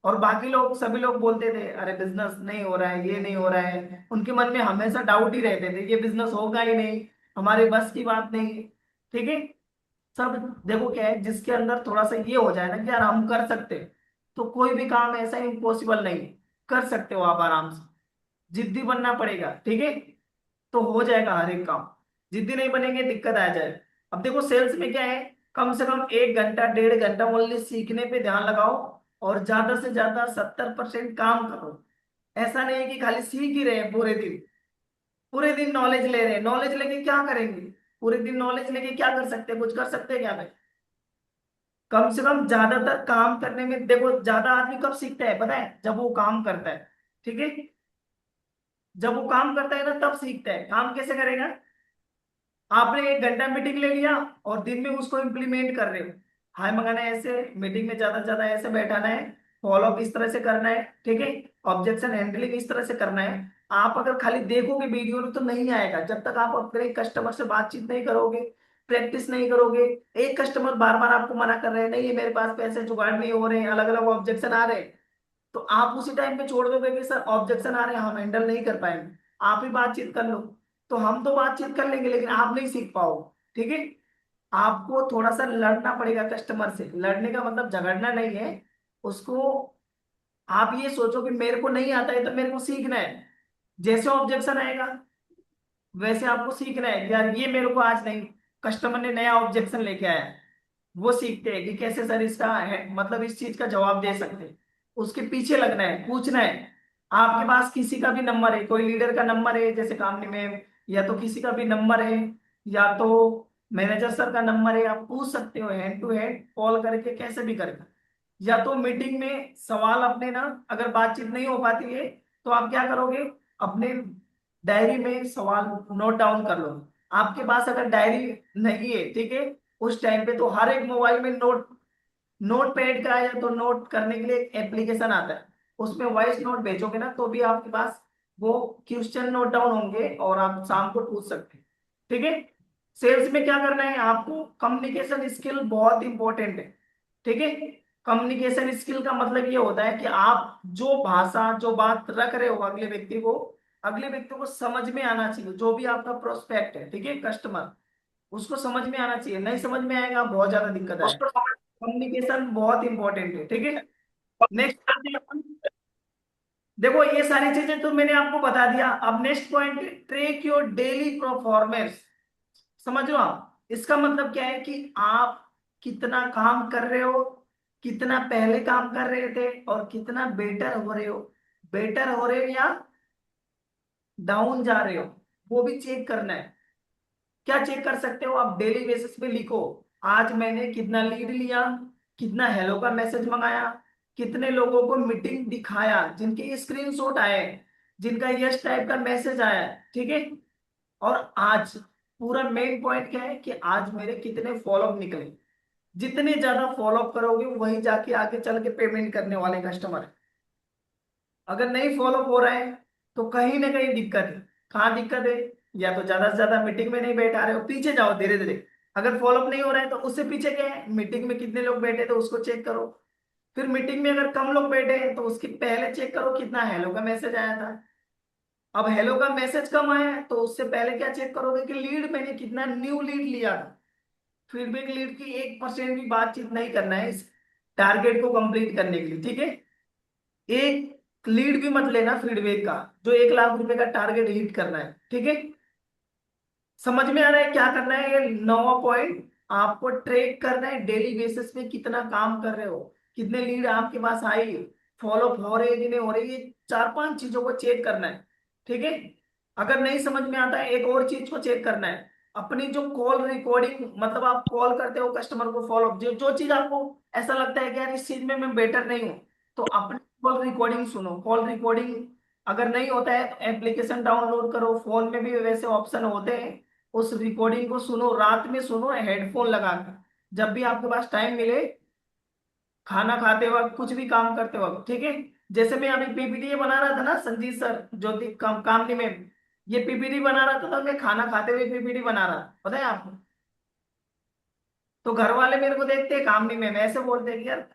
Speaker 1: और बाकी लोग, सभी लोग बोलते थे अरे बिजनेस नहीं हो रहा है, ये नहीं हो रहा है, उनके मन में हमेशा डाउट ही रहते थे, ये बिजनेस होगा ही नहीं, हमारे बस की बात नहीं है। ठीक है। सब देखो क्या है, जिसके अंदर थोड़ा सा ये हो जाए ना कि यार हम कर सकते हैं, तो कोई भी काम ऐसा इम्पॉसिबल नहीं है। कर सकते हो आप आराम से। जिद्दी बनना पड़ेगा, ठीक है, तो हो जाएगा हर एक काम। जिद्दी नहीं बनेंगे, दिक्कत आ जाए। अब देखो सेल्स में क्या है, कम से कम 1 घंटा 1.5 घंटा ओनली सीखने पे ध्यान लगाओ, और ज्यादा से ज्यादा 70% काम करो। ऐसा नहीं है कि खाली सीख ही रहे हैं पूरे दिन, पूरे दिन नॉलेज ले रहे हैं। नॉलेज लेके क्या करेंगे? पूरे दिन नॉलेज लेके क्या कर सकते हैं? कुछ कर सकते हैं क्या भाई? कम से कम ज्यादातर काम करने में देखो, ज्यादा आदमी कब सीखता है पता है? जब वो काम करता है। ठीक है। जब वो काम करता है ना, तब सीखता है। काम कैसे करेगा? आपने 1 घंटा मीटिंग ले लिया और दिन में उसको इम्प्लीमेंट कर रहे हो। हाय मंगाना है ऐसे, मीटिंग में ज्यादा से ज्यादा ऐसे बैठाना है, फॉलो अप इस तरह से करना है, ठीक है, ऑब्जेक्शन हैंडलिंग इस तरह से करना है। आप अगर खाली देखोगे वीडियो में तो नहीं आएगा, जब तक आप अपने कस्टमर से बातचीत नहीं करोगे, प्रैक्टिस नहीं करोगे। एक कस्टमर बार बार आपको मना कर रहे हैं, नहीं ये मेरे पास पैसे जुगाड़ नहीं हो रहे हैं, अलग अलग ऑब्जेक्शन आ रहे हैं, तो आप उसी टाइम पे छोड़ दोगे कि सर ऑब्जेक्शन आ रहे हैं, हम हैंडल नहीं कर पाएंगे, आप ही बातचीत कर लो। तो हम तो बातचीत कर लेंगे, लेकिन आप नहीं सीख पाओगे। ठीक है। आपको थोड़ा सा लड़ना पड़ेगा कस्टमर से। लड़ने का मतलब झगड़ना नहीं है उसको। आप ये सोचो कि मेरे को नहीं आता है तो मेरे को सीखना है। जैसे ऑब्जेक्शन आएगा वैसे आपको सीखना है कि यार ये मेरे को आज नहीं, कस्टमर ने नया ऑब्जेक्शन लेके आया है, वो सीखते हैं कि कैसे सर इसका है, मतलब इस चीज का जवाब दे सकते हैं। उसके पीछे लगना है, पूछना है। आपके पास किसी का भी नंबर है, कोई लीडर का नंबर है जैसे कंपनी में, या तो किसी का भी नंबर है, या तो मैनेजर सर का नंबर है, आप पूछ सकते हो हैंड टू हैंड कॉल करके, कैसे भी करके। या तो मीटिंग में सवाल अपने ना, अगर बातचीत नहीं हो पाती है तो आप क्या करोगे, अपने डायरी में सवाल नोट डाउन कर लो। आपके पास अगर डायरी नहीं है, ठीक है, उस टाइम पे तो हर एक मोबाइल में नोट पैड का या तो नोट करने के लिए एक एप्लीकेशन आता है, उसमें वॉइस नोट भेजोगे ना तो भी आपके पास वो क्वेश्चन नोट डाउन होंगे और आप शाम को पूछ सकते हैं। ठीक है। सेल्स में क्या करना है आपको, कम्युनिकेशन स्किल बहुत इंपॉर्टेंट है। ठीक है। कम्युनिकेशन स्किल का मतलब ये होता है कि आप जो भाषा, जो बात रख रहे हो अगले व्यक्ति को, अगले व्यक्ति को समझ में आना चाहिए। जो भी आपका प्रोस्पेक्ट है, ठीक है, कस्टमर, उसको समझ में आना चाहिए। नहीं समझ में आएगा, बहुत ज्यादा दिक्कत है। कम्युनिकेशन बहुत इंपॉर्टेंट है। ठीक है। नेक्स्ट देखो ये सारी चीजें तो मैंने आपको बता दिया। अब next point, track your daily performance. समझ लो आप, इसका मतलब क्या है कि आप कितना काम कर रहे हो, कितना पहले काम कर रहे थे, और कितना बेटर हो रहे हो। बेटर हो रहे हो या डाउन जा रहे हो, वो भी चेक करना है। क्या चेक कर सकते हो आप? डेली बेसिस पे लिखो, आज मैंने कितना लीड लिया, कितना हेलो का मैसेज मंगाया, कितने लोगों को मीटिंग दिखाया जिनके स्क्रीनशॉट आए, जिनका यस टाइप का मैसेज आया, ठीक है। और आज पूरा मेन पॉइंट क्या है कि आज मेरे कितने फॉलोअप निकले। जितने ज्यादा फॉलोअप करोगे वही जाके आगे चल के पेमेंट करने वाले कस्टमर। अगर नहीं फॉलो हो रहा है तो कहीं ना कहीं दिक्कत है। कहाँ दिक्कत है? या तो ज्यादा से ज्यादा मीटिंग में नहीं बैठा रहे हो, पीछे जाओ धीरे धीरे। अगर फॉलोअप नहीं हो रहा है तो उससे पीछे क्या है, मीटिंग में कितने लोग बैठे थे उसको चेक करो। फिर मीटिंग में अगर कम लोग बैठे हैं तो उसकी पहले चेक करो कितना हेलो का मैसेज आया था। अब हेलो का मैसेज कम आया है तो उससे पहले क्या चेक करोगे कि लीड मैंने कितना न्यू लीड लिया था। फीडबैक लीड की 1% भी बातचीत नहीं करना है इस टारगेट को कंप्लीट करने के लिए, ठीक है। एक लीड भी मत लेना फीडबैक का, जो 1 लाख रुपए का टारगेट हिट करना है, ठीक है। समझ में आ रहा है क्या करना है? ये 9वां पॉइंट, आपको ट्रैक करना है डेली बेसिस पे कितना काम कर रहे हो, कितने लीड आपके पास आई, फॉलो हो रहे कि नहीं हो रहे। ये 4-5 चीजों को चेक करना है, ठीक है। अगर नहीं समझ में आता है, एक और चीज को चेक करना है, अपनी जो कॉल रिकॉर्डिंग, मतलब आप कॉल करते हो कस्टमर को, फॉलो जो जो चीज आपको ऐसा लगता है कि यार इस चीज में मैं बेटर नहीं हूँ, तो अपनी कॉल रिकॉर्डिंग सुनो। कॉल रिकॉर्डिंग अगर नहीं होता है तो एप्लीकेशन डाउनलोड करो, फोन में भी वैसे ऑप्शन होते हैं। उस रिकॉर्डिंग को सुनो, रात में सुनो हेडफोन लगा कर, जब भी आपके पास टाइम मिले, खाना खाते वक्त, कुछ भी काम करते वक्त, ठीक है। जैसे मैं अभी पीपीटी बना रहा था ना, संजीत सर, ज्योति कामनी में, ये पीपीटी बना रहा था तो मैं खाना खाते हुए पीपीटी बना रहा, पता है आपको। तो घर वाले मेरे को देखते हैं कामनी में, ऐसे बोलते हैं कि यार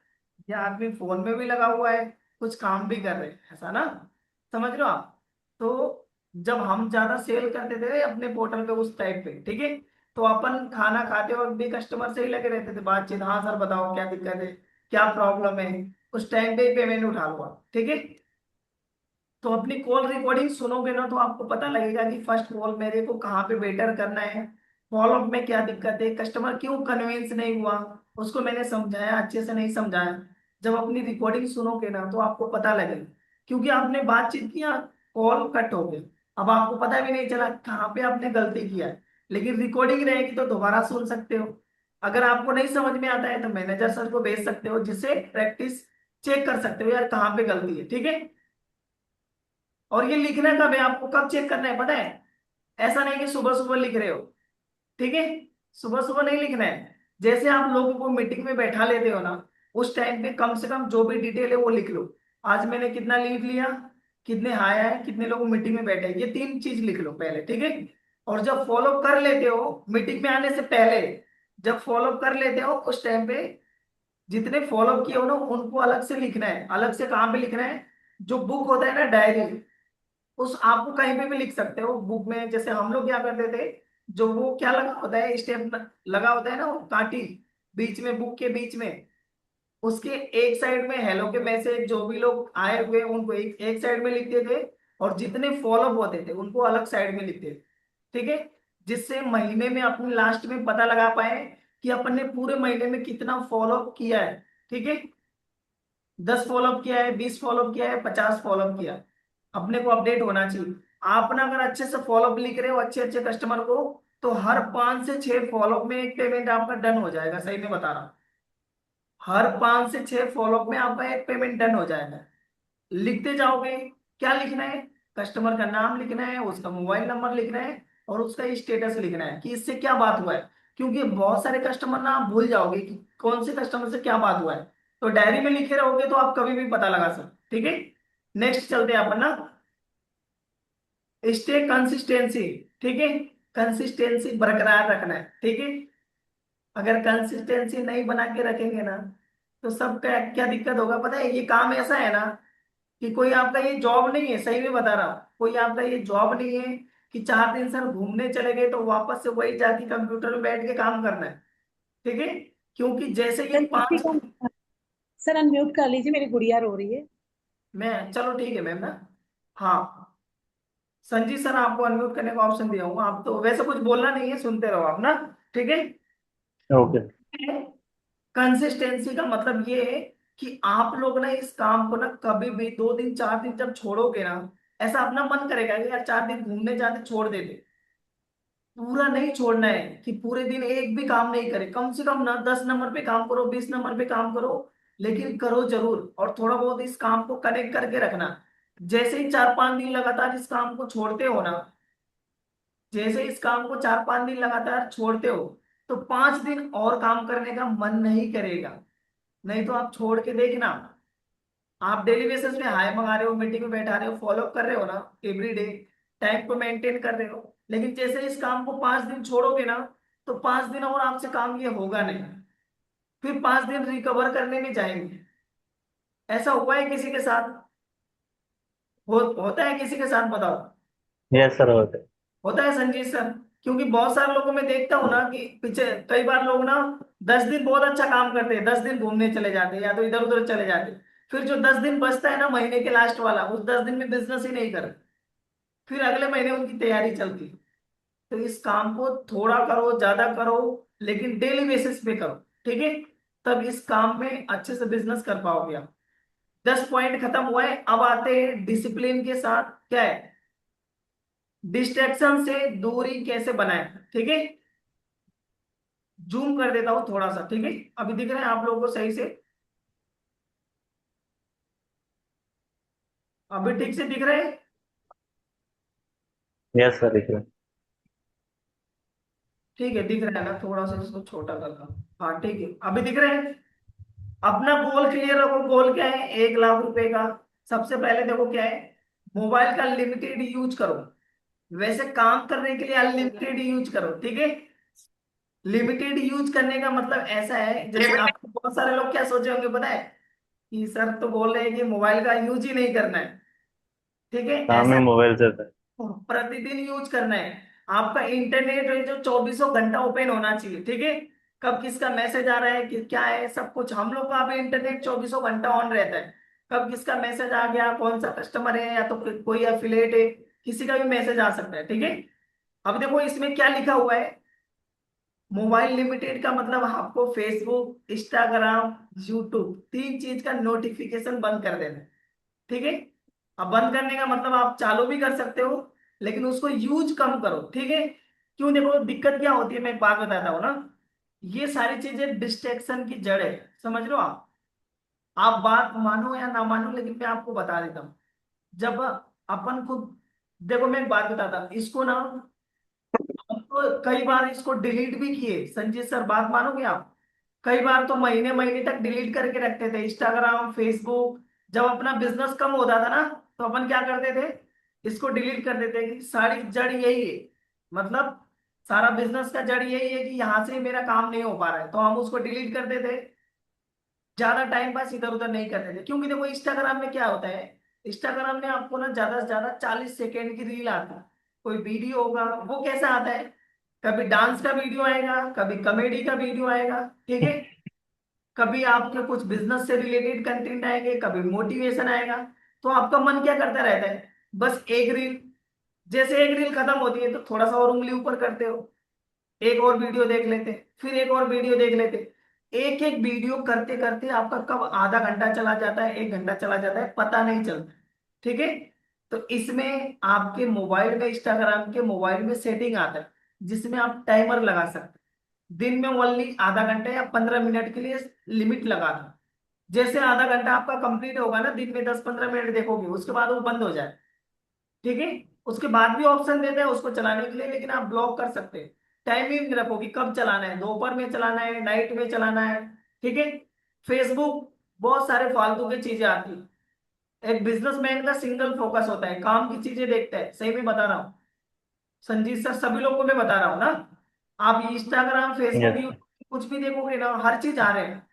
Speaker 1: ये आदमी फोन में भी लगा हुआ है, कुछ काम भी कर रहे हैं, ऐसा ना। समझ लो आप। तो जब हम ज्यादा सेल करते थे अपने पोर्टल पे उस टाइप पे, ठीक है, तो अपन खाना खाते वक्त भी कस्टमर से ही लगे रहते थे बातचीत। हाँ सर बताओ क्या दिक्कत है, क्या प्रॉब्लम है, उस टाइम पे पेमेंट उठा लो आप, ठीक है। तो अपनी कॉल रिकॉर्डिंग सुनोगे ना तो आपको पता लगेगा कि फर्स्ट कॉल मेरे को कहाँ पे बेटर करना है, फॉलोअप में क्या दिक्कत है, कस्टमर क्यों कन्विंस नहीं हुआ, उसको मैंने समझाया अच्छे से नहीं समझाया। जब अपनी रिकॉर्डिंग सुनोगे ना तो आपको पता लगेगा, क्योंकि आपने बातचीत किया, कॉल कट हो गई, अब आपको पता भी नहीं चला कहाँ पे आपने गलती किया है। लेकिन रिकॉर्डिंग रहेगी तो दोबारा सुन सकते हो। अगर आपको नहीं समझ में आता है तो मैनेजर सर को भेज सकते हो, जिससे प्रैक्टिस चेक कर सकते हो यार कहाँ पे गलती है, ठीक है। और ये लिखना कब है, आपको कब चेक करना है पता है? ऐसा नहीं कि सुबह सुबह लिख रहे हो, ठीक है। सुबह सुबह नहीं लिखना है। जैसे आप लोगों को मीटिंग में बैठा लेते हो ना, उस टाइम पे कम से कम जो भी डिटेल है वो लिख लो। आज मैंने कितना लीड लिया, कितने हाई आए, कितने लोग मीटिंग में बैठे, ये 3 चीज लिख लो पहले, ठीक है। और जब फॉलो कर लेते हो मीटिंग में आने से पहले, जब फॉलो कर लेते हो उस टाइम पे जितने फॉलो किए हो ना उनको अलग से लिखना है। अलग से कहाँ पे लिखना है? जो बुक होता है ना, डायरी, उस आपको कहीं पे भी लिख सकते हो बुक में। जैसे हम लोग क्या करते थे, जो वो क्या लगा होता है, स्टेप लगा होता है ना, वो कांटी बीच में, बुक के बीच में, उसके एक साइड में हेलो के मैसेज जो भी लोग आए हुए उनको एक साइड में लिखते थे, और जितने फॉलोअप होते थे उनको अलग साइड में लिखते थे, ठीक है। जिससे महीने में अपने लास्ट में पता लगा पाए कि अपन ने पूरे महीने में कितना फॉलोअप किया है, ठीक है। 10 फॉलोअप किया है, 20 फॉलोअप किया है, 50 फॉलोअप किया है, अपने को अपडेट होना चाहिए। आप ना अगर अच्छे से फॉलोअप लिख रहे हो अच्छे अच्छे कस्टमर को, तो हर 5 से 6 फॉलोअप में एक पेमेंट आपका डन हो जाएगा, सही में बता रहा हूँ। हर 5 से 6 फॉलोअप में आपका एक पेमेंट डन हो जाएगा। लिखते जाओगे। क्या लिखना है? कस्टमर का नाम लिखना है, उसका मोबाइल नंबर लिखना है, और उसका स्टेटस लिखना है कि इससे क्या बात हुआ है। क्योंकि बहुत सारे कस्टमर ना आप भूल जाओगे कि कौन से कस्टमर से क्या बात हुआ है। तो डायरी में लिखे रहोगे तो आप कभी भी पता लगा सकते, ठीक है। नेक्स्ट चलते हैं अपन ना, स्टे कंसिस्टेंसी, ठीक है। कंसिस्टेंसी बरकरार रखना है, ठीक है। अगर कंसिस्टेंसी नहीं बना के रखेंगे ना तो सब क्या क्या दिक्कत होगा पता है? ये काम ऐसा है ना कि कोई आपका ये जॉब नहीं है, सही में बता रहा हूँ, कोई आपका ये जॉब नहीं है कि 4 दिन सर घूमने चले गए तो वापस से वही जाके कंप्यूटर में बैठ के काम करना है, ठीक है। क्योंकि जैसे ये
Speaker 4: सर किसी
Speaker 1: 5,
Speaker 4: को सर अनम्यूट कर लीजिए, मेरी गुड़िया रो रही है।
Speaker 1: मैं, चलो ठीक है मैम ना। हाँ, संजीव सर आपको अनम्यूट करने का ऑप्शन दिया हूँ, आप तो वैसे कुछ बोलना नहीं है, सुनते रहो आप ना। ठीक है।
Speaker 5: ओके।
Speaker 1: कंसिस्टेंसी का मतलब ये है कि आप लोग ना इस काम को ना कभी भी 2 दिन 4 दिन जब छोड़ोगे ना, ऐसा अपना मन करेगा कि यार 4 दिन घूमने जाते छोड़ देते। पूरा नहीं छोड़ना है कि पूरे दिन एक भी काम नहीं करे, कम से कम ना 10 नंबर पे काम करो, 20 नंबर पे काम करो, लेकिन करो जरूर। और थोड़ा बहुत इस काम को कनेक्ट करके रखना। जैसे ही 4 5 दिन लगातार इस काम को छोड़ते हो ना, जैसे इस काम को 4 5 दिन लगातार छोड़ते हो, तो 5 दिन और काम करने का मन नहीं करेगा। नहीं तो आप छोड़ के देखना, आप डेली बेसिस पे हाय मंगा रहे हो, मीटिंग में बैठा रहे हो, फॉलो कर रहे हो ना एवरी डे, टाइम को मेंटेन कर रहे हो, लेकिन जैसे इस काम को 5 दिन छोड़ोगे ना, तो 5 दिन और आपसे काम ये होगा नहीं। फिर 5 दिन रिकवर करने में जाएंगे। ऐसा हुआ है किसी के साथ? होता है किसी के साथ, बताओ।
Speaker 5: Yes sir, okay.
Speaker 1: होता है संजीत सर? क्योंकि बहुत सारे लोगों में देखता हूँ ना कि पीछे कई बार लोग ना 10 दिन बहुत अच्छा काम करते हैं, 10 दिन घूमने चले जाते हैं या तो इधर उधर चले जाते हैं। फिर जो 10 दिन बचता है ना महीने के लास्ट वाला, उस 10 दिन में बिजनेस ही नहीं करते। फिर अगले महीने उनकी तैयारी चलती है। तो इस काम को थोड़ा करो, ज्यादा करो, लेकिन डेली बेसिस पे करो। ठीक है। तब इस काम में अच्छे से बिजनेस कर पाओगे आप। 10 पॉइंट खत्म हुआ है, अब आते हैं डिसिप्लिन के साथ क्या है, डिस्ट्रैक्शन से दूरी कैसे बनाए। ठीक है। जूम कर देता हूं थोड़ा सा, ठीक है। अभी दिख रहे हैं आप लोगों को सही से? अभी ठीक से दिख रहे हैं?
Speaker 5: यस सर, दिख रहा है।
Speaker 1: ठीक है, दिख रहा है ना? थोड़ा सा इसको छोटा करना। हाँ ठीक है, अभी दिख रहे हैं। अपना गोल क्लियर रखो। गोल क्या है? 1 लाख रुपए का। सबसे पहले देखो क्या है, मोबाइल का लिमिटेड यूज करो। वैसे काम करने के लिए अनलिमिटेड यूज करो, ठीक है। लिमिटेड यूज करने का मतलब ऐसा है, जैसे आपको बहुत सारे लोग क्या सोचे होंगे पता है, कि सर तो बोल रहे हैं कि मोबाइल का यूज ही नहीं करना है। ठीक है,
Speaker 5: काम में
Speaker 1: ऐसा
Speaker 5: मोबाइल से था।
Speaker 1: प्रतिदिन यूज करना है। आपका इंटरनेट है जो 24 घंटा ओपन होना चाहिए, ठीक है। कब किसका मैसेज आ रहा है कि क्या है, सब कुछ हम लोग का अभी इंटरनेट 24 घंटा ऑन रहता है। कब किसका मैसेज आ गया, कौन सा कस्टमर है या तो कोई एफिलेट है, किसी का भी मैसेज आ सकता है, ठीक है। अब देखो इसमें क्या लिखा हुआ है, मोबाइल लिमिटेड का मतलब आपको फेसबुक, इंस्टाग्राम, यूट्यूब 3 चीज का नोटिफिकेशन बंद कर देना है, ठीक है। अब बंद करने का मतलब आप चालू भी कर सकते हो, लेकिन उसको यूज कम करो, ठीक है। क्यों? देखो दिक्कत क्या होती है, मैं एक बात बताता हूँ ना। ये सारी चीजें डिस्ट्रैक्शन की जड़ है, समझ लो आप बात मानो या ना मानो, लेकिन मैं आपको बता देता हूँ। जब अपन खुद, देखो मैं एक बात बताता हूँ इसको ना, हम तो कई बार इसको डिलीट भी किए संजीत सर, बात मानोगे आप? कई बार तो महीने महीने तक डिलीट करके रखते थे इंस्टाग्राम, फेसबुक। जब अपना बिजनेस कम होता था ना, तो अपन क्या करते थे, इसको डिलीट कर देते कि सारी जड़ यही है, मतलब सारा बिजनेस का जड़ यही है कि यहाँ से मेरा काम नहीं हो पा रहा है, तो हम उसको डिलीट कर देते। ज्यादा टाइम पास इधर उधर नहीं करते थे, क्योंकि देखो इंस्टाग्राम में क्या होता है, इंस्टाग्राम में आपको ना ज्यादा से ज्यादा 40 सेकेंड की रील आता है। कोई वीडियो होगा, वो कैसा आता है, कभी डांस का वीडियो आएगा, कभी कॉमेडी का वीडियो आएगा, ठीक है। कभी आपके कुछ बिजनेस से रिलेटेड कंटेंट आएंगे, कभी मोटिवेशन आएगा। तो आपका मन क्या करता रहता है, बस एक रील, जैसे एक रील खत्म होती है तो थोड़ा सा और उंगली ऊपर करते हो, एक और वीडियो देख लेते, फिर एक और वीडियो देख लेते। एक एक वीडियो करते करते आपका कब आधा घंटा चला जाता है, 1 घंटा चला जाता है, पता नहीं चलता, ठीक है। तो इसमें आपके मोबाइल में, इंस्टाग्राम के मोबाइल में सेटिंग आता है, जिसमें आप टाइमर लगा सकते हैं। दिन में ओनली आधा घंटा या 15 मिनट के लिए लिमिट लगा दो। जैसे आधा घंटा आपका कंप्लीट होगा ना, दिन में 10 15 मिनट देखोगे, उसके बाद वो बंद हो जाए, ठीक है। उसके बाद भी ऑप्शन देते हैं उसको चलाने के लिए, लेकिन आप ब्लॉक कर सकते हैं। टाइमिंग रखो कि कब चलाना है, दोपहर में चलाना है, नाइट में चलाना है, ठीक है। फेसबुक, बहुत सारे फालतू की चीजें आती है। एक बिजनेसमैन का सिंगल फोकस होता है, काम की चीजें देखता है, सही में बता रहा हूँ संजीत सर, सभी लोग को मैं बता रहा हूँ ना। आप इंस्टाग्राम, फेसबुक,
Speaker 5: यस।
Speaker 1: यूट्यूब कुछ भी देखोगे ना, हर चीज आ रहे हैं।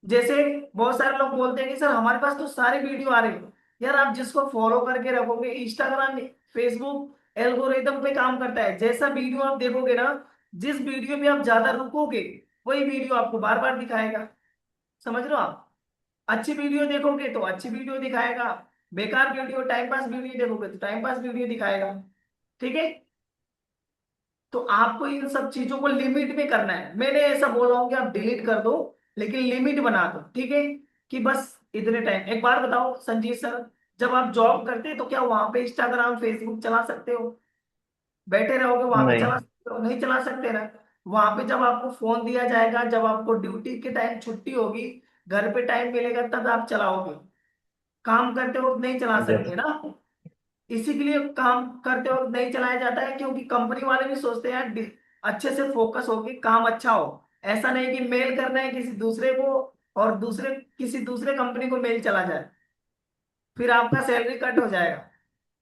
Speaker 1: जैसे बहुत सारे लोग बोलते हैं कि सर हमारे पास तो सारे वीडियो आ रहे हैं। यार आप जिसको फॉलो करके रखोगे, इंस्टाग्राम, फेसबुक एल्गोरिदम पे काम करता है, जैसा वीडियो आप देखोगे ना, जिस वीडियो में आप ज्यादा रुकोगे, वही वीडियो आपको बार बार दिखाएगा, समझ रहे हो आप? अच्छी वीडियो देखोगे तो अच्छी वीडियो दिखाएगा, बेकार वीडियो टाइम पास वीडियो देखोगे तो टाइम पास वीडियो दिखाएगा। ठीक है, तो आपको इन सब चीजों को लिमिट में करना है। मैंने ऐसा बोला हूं कि आप डिलीट कर दो, लेकिन लिमिट बना दो। ठीक है, कि बस इतने टाइम। एक बार बताओ संजीव सर, जब आप जॉब करते तो क्या वहां पे इंस्टाग्राम फेसबुक चला सकते हो? बैठे रहोगे वहां पे
Speaker 5: नहीं।
Speaker 1: चला सकते हो? नहीं चला सकते ना। वहां पे जब आपको फोन दिया जाएगा, जब आपको ड्यूटी के टाइम छुट्टी होगी, घर पे टाइम मिलेगा, तब आप चलाओगे। काम करते वक्त नहीं चला
Speaker 5: यस।
Speaker 1: सकते ना। इसी के लिए काम करते वक्त नहीं चलाया जाता है, क्योंकि कंपनी वाले भी सोचते हैं यार अच्छे से फोकस हो कि काम अच्छा हो। ऐसा नहीं कि मेल करना है किसी दूसरे को और दूसरे किसी दूसरे कंपनी को मेल चला जाए, फिर आपका सैलरी कट हो जाएगा।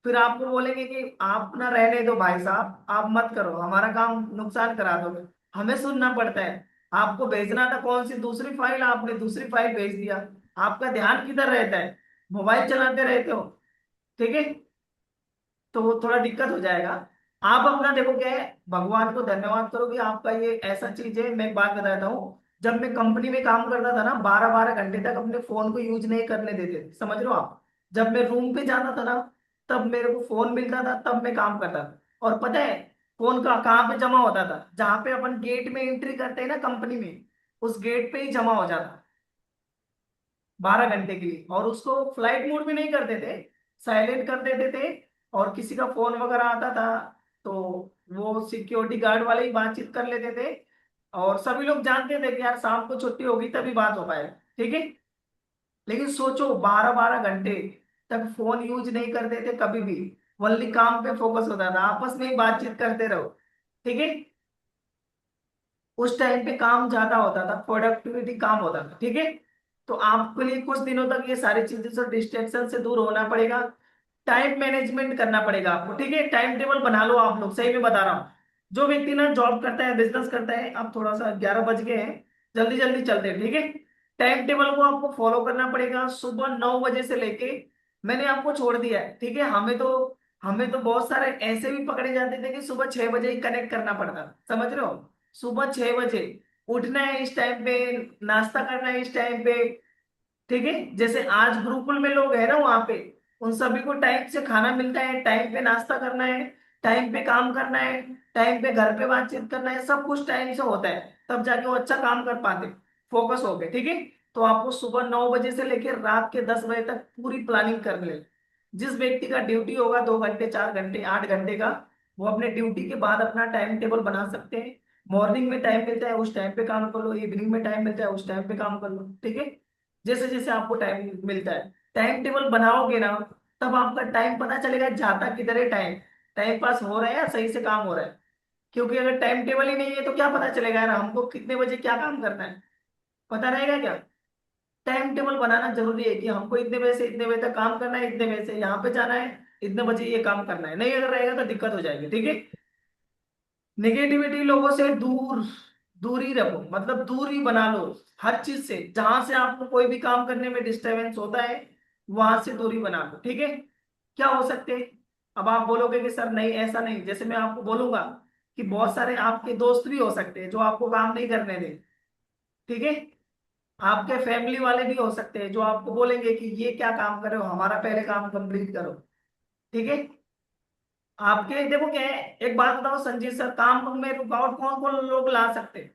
Speaker 1: फिर आपको बोलेंगे कि आप ना रहने दो भाई साहब, आप मत करो, हमारा काम नुकसान करा दोगे। हमें सुनना पड़ता है। आपको भेजना था कौन सी दूसरी फाइल, आपने दूसरी फाइल भेज दिया। आपका ध्यान किधर रहता है? मोबाइल चलाते रहते हो। ठीक है, तो वो थोड़ा दिक्कत हो जाएगा। आप अपना देखो क्या है, भगवान को धन्यवाद करो कि आपका ये ऐसा चीज है। मैं एक बात बताता हूँ, जब मैं कंपनी में काम करता था ना, 12-12 घंटे तक अपने फोन को यूज नहीं करने देते थे, समझ लो आप। जब मैं रूम पे जाता था ना, तब मेरे को फोन मिलता था, तब मैं काम करता था। और पता है फोन का कहाँ पे जमा होता था? जहाँ पे अपन गेट में एंट्री करते हैं ना कंपनी में, उस गेट पे ही जमा हो जाता, 12 घंटे के लिए। और उसको फ्लाइट मोड भी नहीं करते थे, साइलेंट कर देते थे। और किसी का फोन वगैरह आता था तो वो सिक्योरिटी गार्ड वाले ही बातचीत कर लेते थे। और सभी लोग जानते थे कि यार शाम को छुट्टी होगी तभी बात हो पाएगा। ठीक है, लेकिन सोचो 12-12 घंटे तक फोन यूज नहीं करते थे कभी भी। वनली काम पे फोकस होता था, आपस में ही बातचीत करते रहो। ठीक है, उस टाइम पे काम ज्यादा होता था, प्रोडक्टिविटी काम होता था। ठीक है, तो आपके लिए कुछ दिनों तक ये सारी चीजें से डिस्ट्रैक्शन से दूर होना पड़ेगा। टाइम मैनेजमेंट करना पड़ेगा आपको। ठीक है, टाइम टेबल बना लो आप लोग, सही में बता रहा हूँ। जो व्यक्ति ना जॉब करता है, बिजनेस करता है, अब थोड़ा सा 11 बज गए हैं, जल्दी जल्दी चलते हैं। ठीक है, टाइम टेबल को आपको फॉलो करना पड़ेगा। सुबह 9 बजे से लेके मैंने आपको छोड़ दिया है। ठीक है, हमें तो बहुत सारे ऐसे भी पकड़े जाते थे कि सुबह 6 बजे ही कनेक्ट करना पड़ता था, समझ रहे हो? सुबह 6 बजे उठना है इस टाइम पे, नाश्ता करना है इस टाइम पे। ठीक है, जैसे आज गुरुकुल में लोग हैं ना वहां पे, उन सभी को टाइम से खाना मिलता है, टाइम पे नाश्ता करना है, टाइम पे काम करना है, टाइम पे घर पे बातचीत करना है, सब कुछ टाइम से होता है। तब जाके वो अच्छा काम कर पाते, फोकस हो गए। ठीक है, तो आपको सुबह 9 बजे से लेकर रात के 10 बजे तक पूरी प्लानिंग कर ले। जिस व्यक्ति का ड्यूटी होगा 2 घंटे 4 घंटे 8 घंटे का, वो अपने ड्यूटी के बाद अपना टाइम टेबल बना सकते हैं। मॉर्निंग में टाइम मिलता है उस टाइम पे काम कर लो, इवनिंग में टाइम मिलता है उस टाइम पे काम कर लो। ठीक है, जैसे जैसे आपको टाइम मिलता है, टाइम टेबल बनाओगे ना, तब आपका टाइम पता चलेगा जाता किधर है। टाइम टाइम पास हो रहा है या सही से काम हो रहा है? क्योंकि अगर टाइम टेबल ही नहीं है तो क्या पता चलेगा यार हमको कितने बजे क्या काम करना है? पता रहेगा क्या? टाइम टेबल बनाना जरूरी है कि हमको इतने बजे से इतने बजे तक काम करना है, इतने बजे से यहाँ पे जाना है, इतने बजे ये काम करना है। नहीं अगर रहेगा तो दिक्कत हो जाएगी। ठीक है, निगेटिविटी लोगों से दूर, दूरी रखो, मतलब दूरी बना लो हर चीज से। जहां से आपको कोई भी काम करने में डिस्टरबेंस होता है, वहां से दूरी बना लो। ठीक है, क्या हो सकते हैं? अब आप बोलोगे कि सर नहीं ऐसा नहीं, जैसे मैं आपको बोलूंगा कि बहुत सारे आपके दोस्त भी हो सकते हैं जो आपको काम नहीं करने दें। ठीक है, आपके फैमिली वाले भी हो सकते हैं जो आपको बोलेंगे कि ये क्या काम कर रहे हो, हमारा पहले काम कंप्लीट करो। ठीक है, आपके देखो क्या है, एक बात बताओ संजीव सर, काम में रुकावट कौन कौन लोग ला सकते हैं?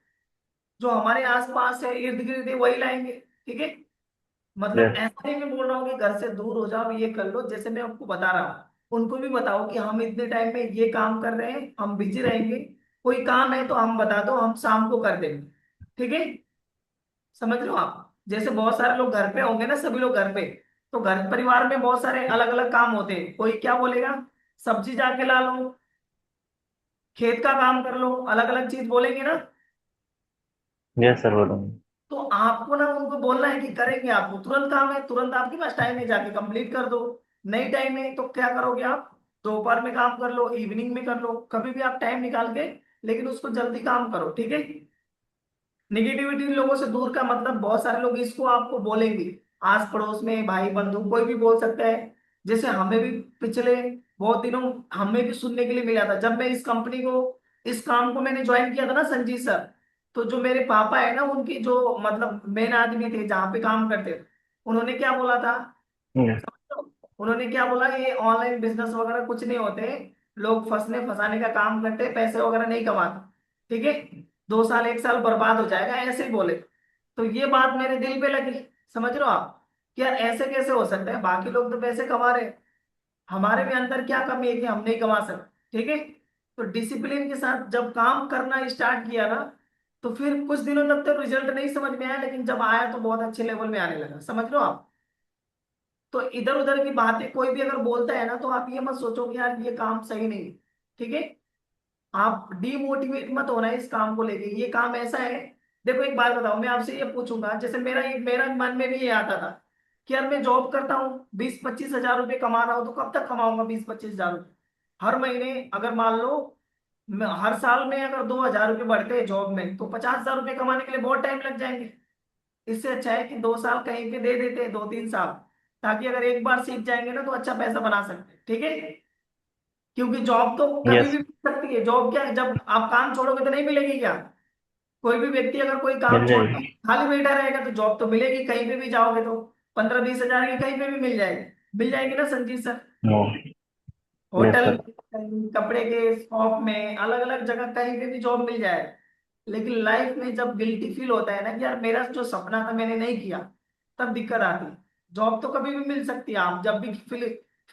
Speaker 1: जो हमारे आसपास है, इर्द गिर्द है, वही लाएंगे। ठीक है, मतलब
Speaker 5: यस।
Speaker 1: ऐसा नहीं मैं बोल रहा हूँ कि घर से दूर हो जाओ, ये कर लो। जैसे मैं आपको बता रहा हूँ, उनको भी बताओ कि हम इतने टाइम में ये काम कर रहे हैं, हम बिजी रहेंगे। कोई काम है तो हम बता दो, हम शाम को कर देंगे। ठीक है, समझ लो आप। जैसे बहुत सारे लोग घर पे होंगे ना, सभी लोग घर पे, तो घर परिवार में बहुत सारे अलग अलग काम होते हैं। कोई क्या बोलेगा, सब्जी जाके ला लो, खेत का काम कर लो, अलग अलग चीज बोलेंगे ना।
Speaker 5: यस सर, बोलूँगा।
Speaker 1: तो आपको ना उनको बोलना है कि करेंगे, आपको तुरंत काम है, तुरंत आपके पास टाइम है, जाके कंप्लीट कर दो। नहीं टाइम है तो क्या करोगे आप? दोपहर में काम कर लो, इवनिंग में कर लो, कभी भी आप टाइम निकाल के, लेकिन उसको जल्दी काम करो। ठीक है, निगेटिविटी लोगों से दूर का मतलब, बहुत सारे लोग इसको आपको बोलेंगे, आस पड़ोस में भाई बंधु कोई भी बोल सकता है। जैसे हमें भी पिछले बहुत दिनों हमें भी सुनने के लिए मिला था, जब मैं इस कंपनी को, इस काम को मैंने ज्वाइन किया था ना संजीव सर, तो जो मेरे पापा है ना, उनकी जो मतलब मेन आदमी थे जहाँ पे काम करते थे, उन्होंने क्या बोला था?
Speaker 5: Yes.
Speaker 1: उन्होंने क्या बोला, ये ऑनलाइन बिजनेस वगैरह कुछ नहीं होते, लोग फंसने फंसाने का काम करते, पैसे वगैरह नहीं कमाते, ठीक है, 2 साल 1 साल बर्बाद हो जाएगा, ऐसे ही बोले। तो ये बात मेरे दिल पे लगी। समझ रहे हो आप? क्या ऐसे कैसे हो सकता है? बाकी लोग तो पैसे कमा रहे हैं, हमारे में अंदर क्या कमी है कि हम नहीं कमा सकते? ठीक है। तो डिसिप्लिन के साथ जब काम करना स्टार्ट किया ना, तो फिर कुछ दिनों तक तो रिजल्ट नहीं समझ में आया, लेकिन जब आया तो बहुत अच्छे लेवल में आने लगा। समझ रहे हो आप? तो इधर उधर की बातें कोई भी अगर बोलता है ना, तो आप ये मत सोचो कि यार ये काम सही नहीं है, ठीक है। आप डीमोटिवेट मत होना इस काम को लेके, ये काम ऐसा है। देखो एक बात बताओ, मैं आपसे ये पूछूंगा, जैसे मेरा मन में भी ये आता था कि यार मैं जॉब करता हूँ, 20-25 हजार रुपये कमा रहा हूँ, तो कब तक कमाऊंगा 20-25 हजार रुपये हर महीने? अगर मान लो हर साल में अगर 2 हजार रुपये बढ़ते हैं जॉब में, तो 50 हजार रुपये कमाने के लिए बहुत टाइम लग जाएंगे। इससे अच्छा है कि 2 साल कहीं पे दे देते हैं, 2-3 साल, ताकि अगर एक बार सीख जाएंगे ना तो अच्छा पैसा बना सकते हैं, ठीक है। क्योंकि जॉब तो कभी भी
Speaker 5: Yes.
Speaker 1: मिल सकती है। जॉब क्या है, जब आप काम छोड़ोगे तो नहीं मिलेगी क्या? कोई भी व्यक्ति अगर कोई काम
Speaker 5: मिल
Speaker 1: छोड़
Speaker 5: जाएगी।
Speaker 1: के खाली बैठा रहेगा तो जॉब तो मिलेगी, कहीं पे भी जाओगे तो 15-20 हजार की कहीं पे भी मिल जाएगी। मिल जाएगी ना Sanjeet sir?
Speaker 5: No. Yes,
Speaker 1: hotel
Speaker 5: sir.
Speaker 1: में, कहीं कपड़े के शॉप में, अलग अलग जगह कहीं पे भी जॉब मिल जाए। लेकिन लाइफ में जब गिल्टी फील होता है ना कि यार मेरा जो सपना था मैंने नहीं किया, तब दिक्कत आती है। जॉब तो कभी भी मिल सकती है, आप जब भी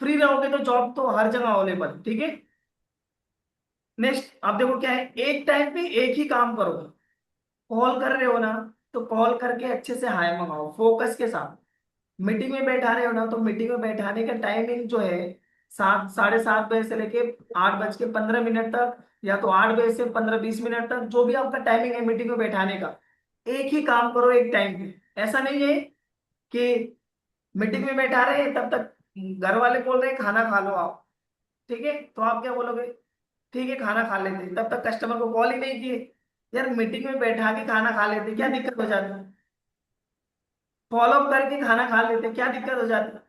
Speaker 1: फ्री रहोगे तो जॉब तो हर जगह अवेलेबल, ठीक है। नेक्स्ट आप देखो क्या है, एक टाइम पे एक ही काम करो। कॉल कर रहे हो ना, तो कॉल करके अच्छे से हाय मंगाओ फोकस के साथ। मीटिंग में बैठा रहे हो ना, तो मीटिंग में बैठाने का टाइमिंग जो है 7, 7:30 बजे से लेके 8:15 तक, या तो 8 बजे से 15-20 मिनट तक, जो भी आपका टाइमिंग है मीटिंग में बैठाने का, एक ही काम करो एक टाइम पे। ऐसा नहीं है कि मीटिंग में बैठा रहे हैं तब तक घर वाले बोल रहे हैं खाना खा लो आप, ठीक है, तो आप क्या बोलोगे? ठीक है खाना खा लेते हैं, तब तक कस्टमर को कॉल ही नहीं किए। यार मीटिंग में बैठा के खाना खा लेते, क्या दिक्कत हो जाती है? फॉलो अप करके खाना खा लेते, क्या दिक्कत हो जाती है?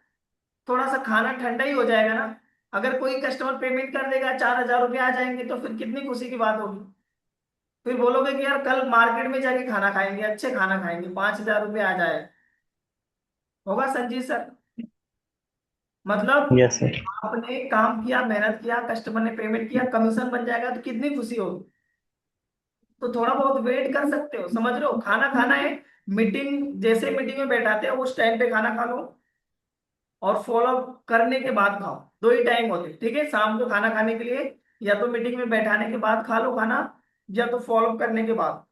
Speaker 1: थोड़ा सा खाना ठंडा ही हो जाएगा ना। अगर कोई कस्टमर पेमेंट कर देगा, 4 हजार रुपये आ जाएंगे, तो फिर कितनी खुशी की बात होगी। फिर बोलोगे कि यार कल मार्केट में जाके खाना खाएंगे, अच्छे खाना खाएंगे, 5 हजार रुपये आ जाए। होगा संजीत सर? मतलब
Speaker 5: Yes, sir.
Speaker 1: आपने काम किया, मेहनत किया, कस्टमर ने पेमेंट किया, कमीशन बन जाएगा, तो कितनी खुशी होगी। तो थोड़ा बहुत वेट कर सकते हो, समझ रहे हो? खाना खाना है, मीटिंग जैसे मीटिंग में बैठाते हो उस टाइम पे खाना खा लो, और फॉलो करने के बाद खाओ। दो ही टाइम होते हैं, ठीक है, शाम को खाना खाने के लिए, या तो मीटिंग में बैठाने के बाद खा लो खाना, या तो फॉलो करने के बाद।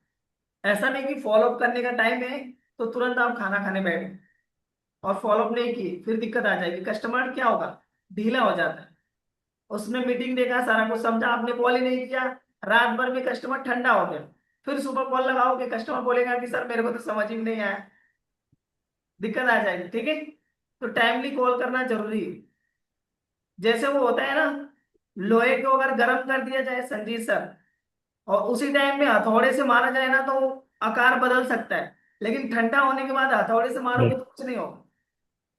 Speaker 1: ऐसा नहीं कि फॉलो करने का टाइम है तो तुरंत आप खाना खाने बैठे और फॉलो अप नहीं किए, फिर दिक्कत आ जाएगी। कस्टमर क्या होगा, ढीला हो जाता है। उसने मीटिंग देखा, सारा कुछ समझा, आपने कॉल ही नहीं किया, रात भर में कस्टमर ठंडा हो गया। फिर सुबह कॉल लगाओगे, कस्टमर बोलेगा कि सर मेरे को तो समझ ही नहीं आया, दिक्कत आ जाएगी, ठीक है। तो टाइमली कॉल करना जरूरी है। जैसे वो होता है ना, लोहे को अगर गर्म कर दिया जाए संजीत सर, और उसी टाइम में हथौड़े से मारा जाए ना, तो आकार बदल सकता है। लेकिन ठंडा होने के बाद हथौड़े से मारोगे
Speaker 5: Yes.
Speaker 1: तो कुछ नहीं होगा,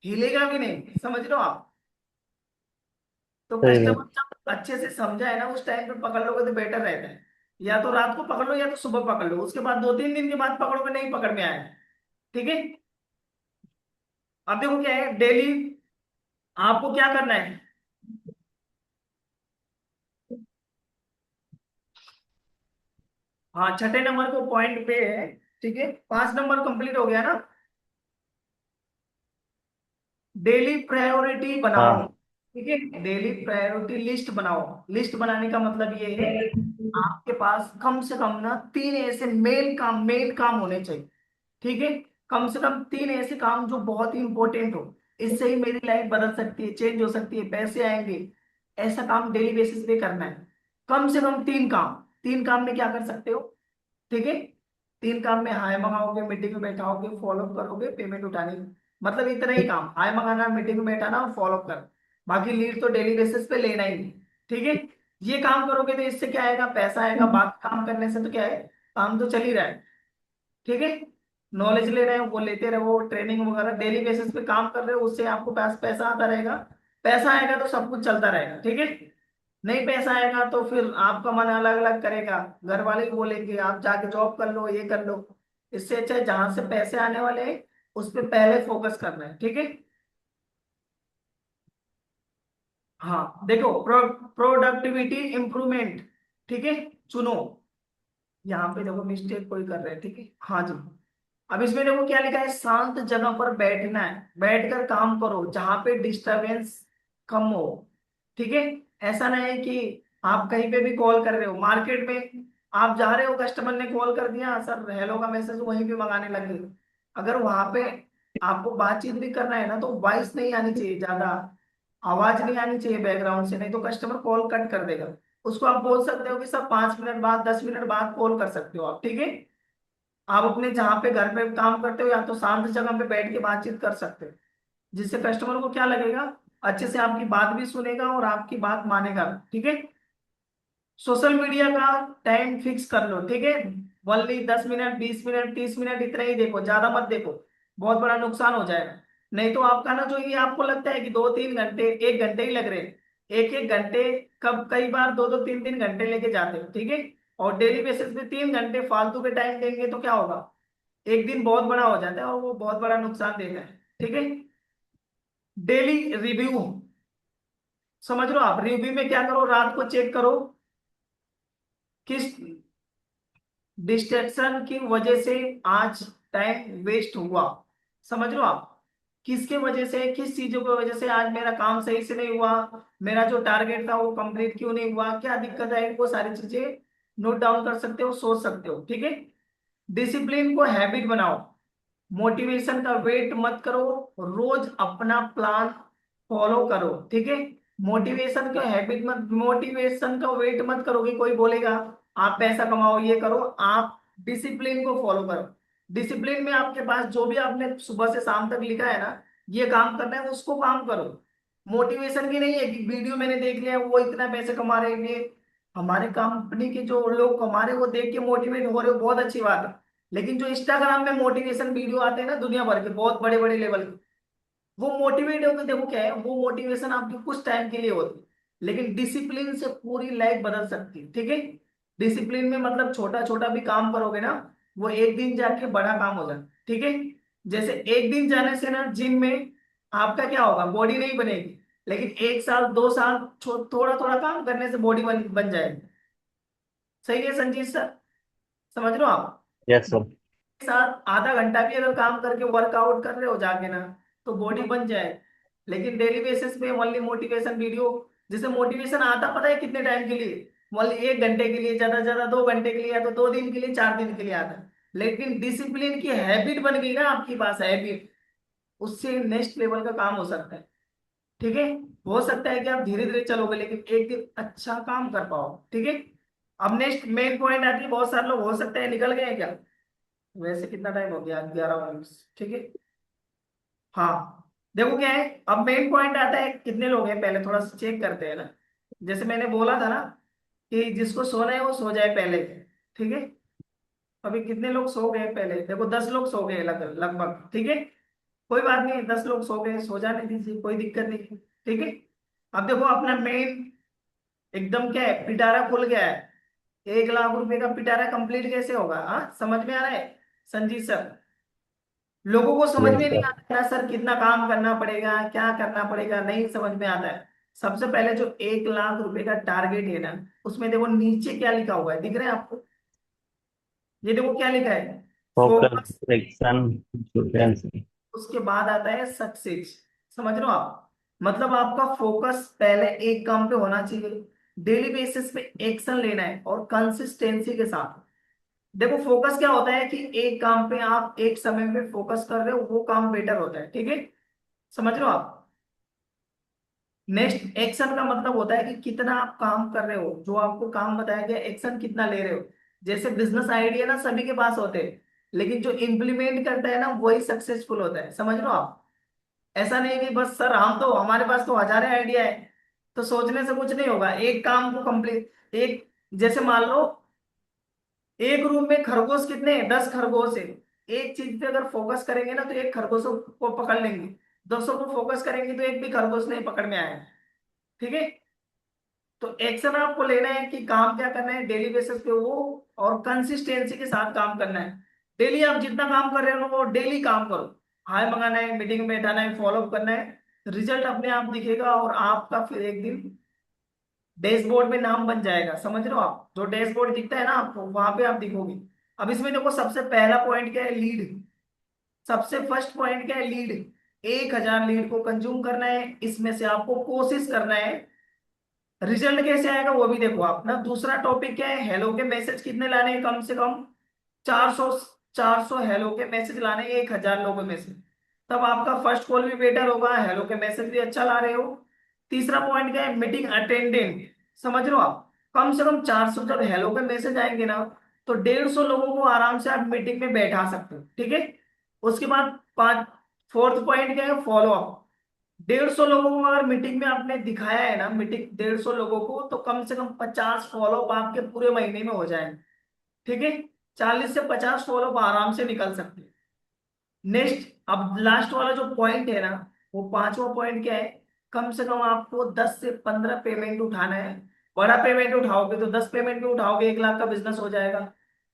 Speaker 1: हिलेगा भी नहीं। समझ लो आप? तो
Speaker 5: सही
Speaker 1: कस्टमर
Speaker 5: बात।
Speaker 1: जब अच्छे से समझा है ना, उस टाइम पे पकड़ लोगे तो बेटर रहता है। या तो रात को पकड़ लो, या तो सुबह पकड़ लो, उसके बाद 2-3 दिन के बाद पकड़ोगे, नहीं पकड़ में आया, ठीक है। अब देखो क्या है, डेली आपको क्या करना है। हाँ, छठे नंबर को पॉइंट पे है, ठीक है, 5 नंबर कंप्लीट हो गया ना। डेली प्रायोरिटी बनाओ,
Speaker 5: हाँ।
Speaker 1: ठीक है, डेली प्रायोरिटी लिस्ट बनाओ। लिस्ट बनाने का मतलब ये है, आपके पास कम से कम ना 3 ऐसे मेन काम होने चाहिए, ठीक है। कम से कम 3 ऐसे काम जो बहुत ही इंपॉर्टेंट हो, इससे ही मेरी लाइफ बदल सकती है, चेंज हो सकती है, पैसे आएंगे। ऐसा काम डेली बेसिस पे करना है। कम से कम 3 काम। 3 काम में क्या कर सकते हो, ठीक है। 3 काम में हाय मंगाओगे, मीटिंग में बैठाओगे, फॉलो करोगे, पेमेंट उठाने, मतलब इतना ही काम, हाय मंगाना, मीटिंग में बैठाना और फॉलो कर। बाकी लीड तो डेली बेसिस पे लेना ही है, ठीक है। ये काम करोगे तो इससे क्या आएगा, पैसा आएगा। बाकी काम करने से तो क्या है, काम तो चल ही रहा है, ठीक है। नॉलेज ले रहे हो वो लेते रहो, ट्रेनिंग वगैरह डेली बेसिस पे काम कर रहे हो, उससे आपको पास पैसा आता रहेगा। पैसा आएगा तो सब कुछ चलता रहेगा, ठीक है। नहीं पैसा आएगा तो फिर आपका मन अलग अलग करेगा, घर वाले भी बोलेंगे आप जाके जॉब कर लो, ये कर लो। इससे अच्छा है जहां से पैसे आने वाले हैं उस पर पहले फोकस करना है, ठीक है। हाँ देखो, प्रोडक्टिविटी इंप्रूवमेंट, ठीक है, चुनो। यहाँ पे देखो मिस्टेक कोई कर रहे हैं, ठीक है, हाँ जी। अब इसमें देखो क्या लिखा है, शांत जगह पर बैठना है, बैठकर काम करो जहां पे डिस्टरबेंस कम हो, ठीक है। ऐसा नहीं है कि आप कहीं पे भी कॉल कर रहे हो, मार्केट में आप जा रहे हो, कस्टमर ने कॉल कर दिया, सर हेलो का मैसेज वहीं पे मंगाने लगे। अगर वहां पे आपको बातचीत भी करना है ना, तो वॉइस नहीं आनी चाहिए, ज्यादा आवाज नहीं आनी चाहिए बैकग्राउंड से, नहीं तो कस्टमर कॉल कट कर देगा। उसको आप बोल सकते हो कि सर 5 मिनट बाद, 10 मिनट बाद कॉल कर सकते हो आप, ठीक है। आप अपने जहाँ पे घर पे काम करते हो या तो शांत जगह पे बैठ के बातचीत कर सकते हो, जिससे कस्टमर को क्या लगेगा, अच्छे से आपकी बात भी सुनेगा और आपकी बात मानेगा, ठीक है। सोशल मीडिया का टाइम फिक्स कर लो, ठीक है। ओनली 10 मिनट, 20 मिनट, 30 मिनट, इतना ही देखो, ज्यादा मत देखो, बहुत बड़ा नुकसान हो जाएगा। नहीं तो आपका ना, जो ये आपको लगता है कि 2-3 घंटे, 1 घंटे ही लग रहे हैं, 1-1 घंटे, कब कई बार 2-2, 3-3 घंटे लेके जाते हो, ठीक है। और डेली बेसिस पे 3 घंटे फालतू के टाइम देंगे तो क्या होगा, एक दिन बहुत बड़ा हो जाता है और वो बहुत बड़ा नुकसान देता है, ठीक है। डेली रिव्यू, समझ लो आप, रिव्यू में क्या करो, रात को चेक करो किस डिस्ट्रैक्शन की वजह से आज टाइम वेस्ट हुआ, समझ लो आप, किसके वजह से, किस चीजों की वजह से आज मेरा काम सही से नहीं हुआ, मेरा जो टारगेट था वो कंप्लीट क्यों नहीं हुआ, क्या दिक्कत है, वो सारी चीजें नोट डाउन कर सकते हो, सोच सकते हो, ठीक है। डिसिप्लिन को हैबिट बनाओ, मोटिवेशन का वेट मत करो, रोज अपना प्लान फॉलो करो, ठीक है। मोटिवेशन का हैबिट मत, मोटिवेशन का वेट मत करो कि कोई बोलेगा आप पैसा कमाओ, ये करो, आप डिसिप्लिन को फॉलो करो। डिसिप्लिन में आपके पास जो भी आपने सुबह से शाम तक लिखा है ना, ये काम करना है, उसको काम करो। मोटिवेशन की नहीं है कि वीडियो मैंने देख लिया वो इतना पैसे कमा रहे हैं, हमारे कंपनी के जो लोग कमा रहे हैं वो देख के मोटिवेट हो रहे हो, बहुत अच्छी बात है। लेकिन जो इंस्टाग्राम में मोटिवेशन वीडियो आते हैं ना, दुनिया भर के बहुत बड़े बड़े लेवल के, वो मोटिवेट होकर देखो क्या है, वो मोटिवेशन आपकी कुछ टाइम के लिए होती है, लेकिन डिसिप्लिन से पूरी लाइफ बदल सकती है, ठीक है। डिसिप्लिन में मतलब छोटा छोटा भी काम करोगे ना, वो एक दिन जाके बड़ा काम हो जाए, ठीक है। जैसे एक दिन जाने से ना जिम में आपका क्या होगा, बॉडी नहीं बनेगी, लेकिन 1 साल 2 साल थोड़ा थोड़ा काम करने से बॉडी बन जाएगी। सही है संजीत सर, समझ लो आप।
Speaker 5: Yes sir.
Speaker 1: साथ आधा घंटा भी अगर काम करके वर्कआउट कर रहे हो जाके ना, तो बॉडी बन जाए। लेकिन डेली बेसिस पे ओनली मोटिवेशन वीडियो, जिसे मोटिवेशन आता पता है कितने टाइम के लिए, ओनली 1 घंटे के लिए, ज्यादा से ज्यादा 2 घंटे के लिए, या तो 2 दिन के लिए, 4 दिन के लिए आता है। लेकिन डिसिप्लिन की हैबिट बन गई ना आपके पास, हैबिट, उससे नेक्स्ट लेवल का काम हो सकता है, ठीक है। हो सकता है कि आप धीरे धीरे चलोगे लेकिन एक दिन अच्छा काम कर पाओ, ठीक है। अब नेक्स्ट मेन पॉइंट आती है, बहुत सारे लोग हो सकता है निकल गए हैं क्या, वैसे कितना टाइम हो गया, 11 मिनट, ठीक है। हाँ देखो क्या है, अब मेन पॉइंट आता है, कितने लोग हैं पहले थोड़ा सा चेक करते हैं ना। जैसे मैंने बोला था ना कि जिसको सोना है वो सो जाए पहले, ठीक है। अभी कितने लोग सो गए पहले, देखो 10 लोग सो गए लगभग, ठीक है। कोई बात नहीं, 10 लोग सो गए, सो जाने दीजिए, कोई दिक्कत नहीं है, ठीक है। अब देखो अपना मेन एकदम क्या है, पिटारा खुल गया है। 1 लाख रुपए का पिटारा कंप्लीट कैसे होगा, हाँ समझ में आ रहा है संजीत सर। लोगों को समझ
Speaker 5: यस
Speaker 1: में नहीं
Speaker 5: सर।
Speaker 1: आता है सर, कितना काम करना पड़ेगा, क्या करना पड़ेगा, नहीं समझ में आता है। सबसे पहले जो 1 लाख रुपए का टारगेट है ना, उसमें देखो नीचे क्या लिखा हुआ है, दिख रहा है आपको, ये देखो क्या लिखा है,
Speaker 5: फोकस,
Speaker 1: फोकस,
Speaker 5: एक्शन, फ्रीक्वेंसी।
Speaker 1: उसके बाद आता है सक्सेस, समझ रहे हो आप। मतलब आपका फोकस पहले एक काम पे होना चाहिए, डेली बेसिस पे एक्शन लेना है और कंसिस्टेंसी के साथ। देखो फोकस क्या होता है कि एक काम पे आप एक समय में फोकस कर रहे हो, वो काम बेटर होता है, ठीक है, समझ रहे हो आप। नेक्स्ट एक्शन का मतलब होता है कि कितना आप काम कर रहे हो, जो आपको काम बताया गया एक्शन कितना ले रहे हो। जैसे बिजनेस आइडिया ना सभी के पास होते हैं, लेकिन जो इम्प्लीमेंट करता है ना वही सक्सेसफुल होता है, समझ रहे हो आप। ऐसा नहीं कि बस सर हम तो, हमारे पास तो हजारों आइडिया है, तो सोचने से कुछ नहीं होगा, एक काम को कंप्लीट, एक, जैसे मान लो एक रूम में खरगोश कितने हैं, 10 खरगोश है। एक चीज पे अगर फोकस करेंगे ना तो एक खरगोश को पकड़ लेंगे, 200 को फोकस करेंगे तो एक भी खरगोश नहीं पकड़ में आएगा, ठीक है। तो एक्शन आपको लेना है कि काम क्या करना है डेली बेसिस पे वो, और कंसिस्टेंसी के साथ काम करना है। डेली आप जितना काम कर रहे हो वो डेली काम करो, हाय मंगाना है, मीटिंग में बैठाना है, फॉलो अप करना है, रिजल्ट अपने आप दिखेगा और आपका फिर एक दिन डैशबोर्ड में नाम बन जाएगा। समझ रहे हो आप, जो डैशबोर्ड दिखता है ना आपको, वहां पे आप दिखोगे। अब इसमें देखो सबसे पहला पॉइंट क्या है, लीड। सबसे फर्स्ट पॉइंट क्या है, लीड। 1,000 लीड को कंज्यूम करना है, इसमें से आपको कोशिश करना है। रिजल्ट कैसे आएगा वो भी देखो आप ना। दूसरा टॉपिक क्या है, हेलो के मैसेज कितने लाने हैं, कम से कम 400। 400 हेलो के मैसेज लाने हैं 1,000 लोगों में से, तब आपका फर्स्ट कॉल भी बेटर होगा, हेलो के मैसेज भी अच्छा ला रहे हो। तीसरा पॉइंट क्या है, मीटिंग अटेंडेंट। समझ रहे हो आप, कम से कम 400 जब हेलो के मैसेज आएंगे ना, तो 150 लोगों को आराम से आप मीटिंग में बैठा सकते हो, ठीक है। उसके बाद पांच फोर्थ पॉइंट क्या है, फॉलो अप। 150 लोगों को अगर मीटिंग में आपने दिखाया है ना, मीटिंग 150 लोगों को, तो कम से कम 50 फॉलो अप आपके पूरे महीने में हो जाएंगे, ठीक है। 40 से 50 फॉलो अप आराम से निकल सकते हैं। नेक्स्ट, अब लास्ट वाला जो पॉइंट है ना, वो पांचवा पॉइंट क्या है, कम से कम आपको 10 से 15 पेमेंट उठाना है। बड़ा पेमेंट उठाओगे तो 10 पेमेंट भी उठाओगे, 1 लाख का बिजनेस हो जाएगा।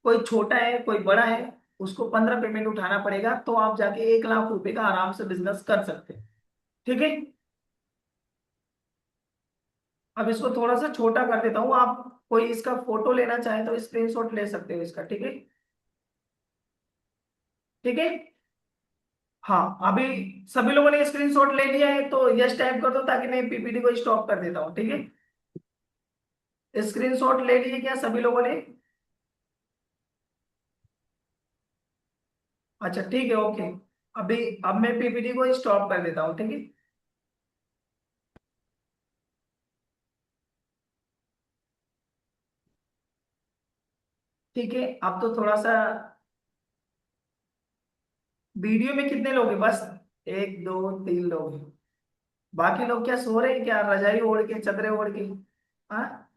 Speaker 1: कोई छोटा है कोई बड़ा है, उसको 15 पेमेंट उठाना पड़ेगा, तो आप जाके 1 लाख रुपए का आराम से बिजनेस कर सकते हैं, ठीक है। अब इसको थोड़ा सा छोटा कर देता हूँ, आप कोई इसका फोटो लेना चाहे तो स्क्रीनशॉट ले सकते हो इसका, ठीक है। ठीक है, हाँ अभी सभी लोगों ने स्क्रीनशॉट ले लिया है तो यस टाइप कर दो, ताकि मैं पीपीटी को स्टॉप कर देता हूँ, ठीक है। स्क्रीनशॉट ले लिए क्या सभी लोगों ने? अच्छा ठीक है, ओके। अभी अब मैं पीपीटी को स्टॉप कर देता हूँ, ठीक है। ठीक है, अब तो थोड़ा सा, वीडियो में कितने लोग हैं, बस 1 2 3 लोग हैं। बाकी लोग क्या सो रहे हैं क्या, रजाई ओढ़ के चादरें ओढ़ के? हाँ,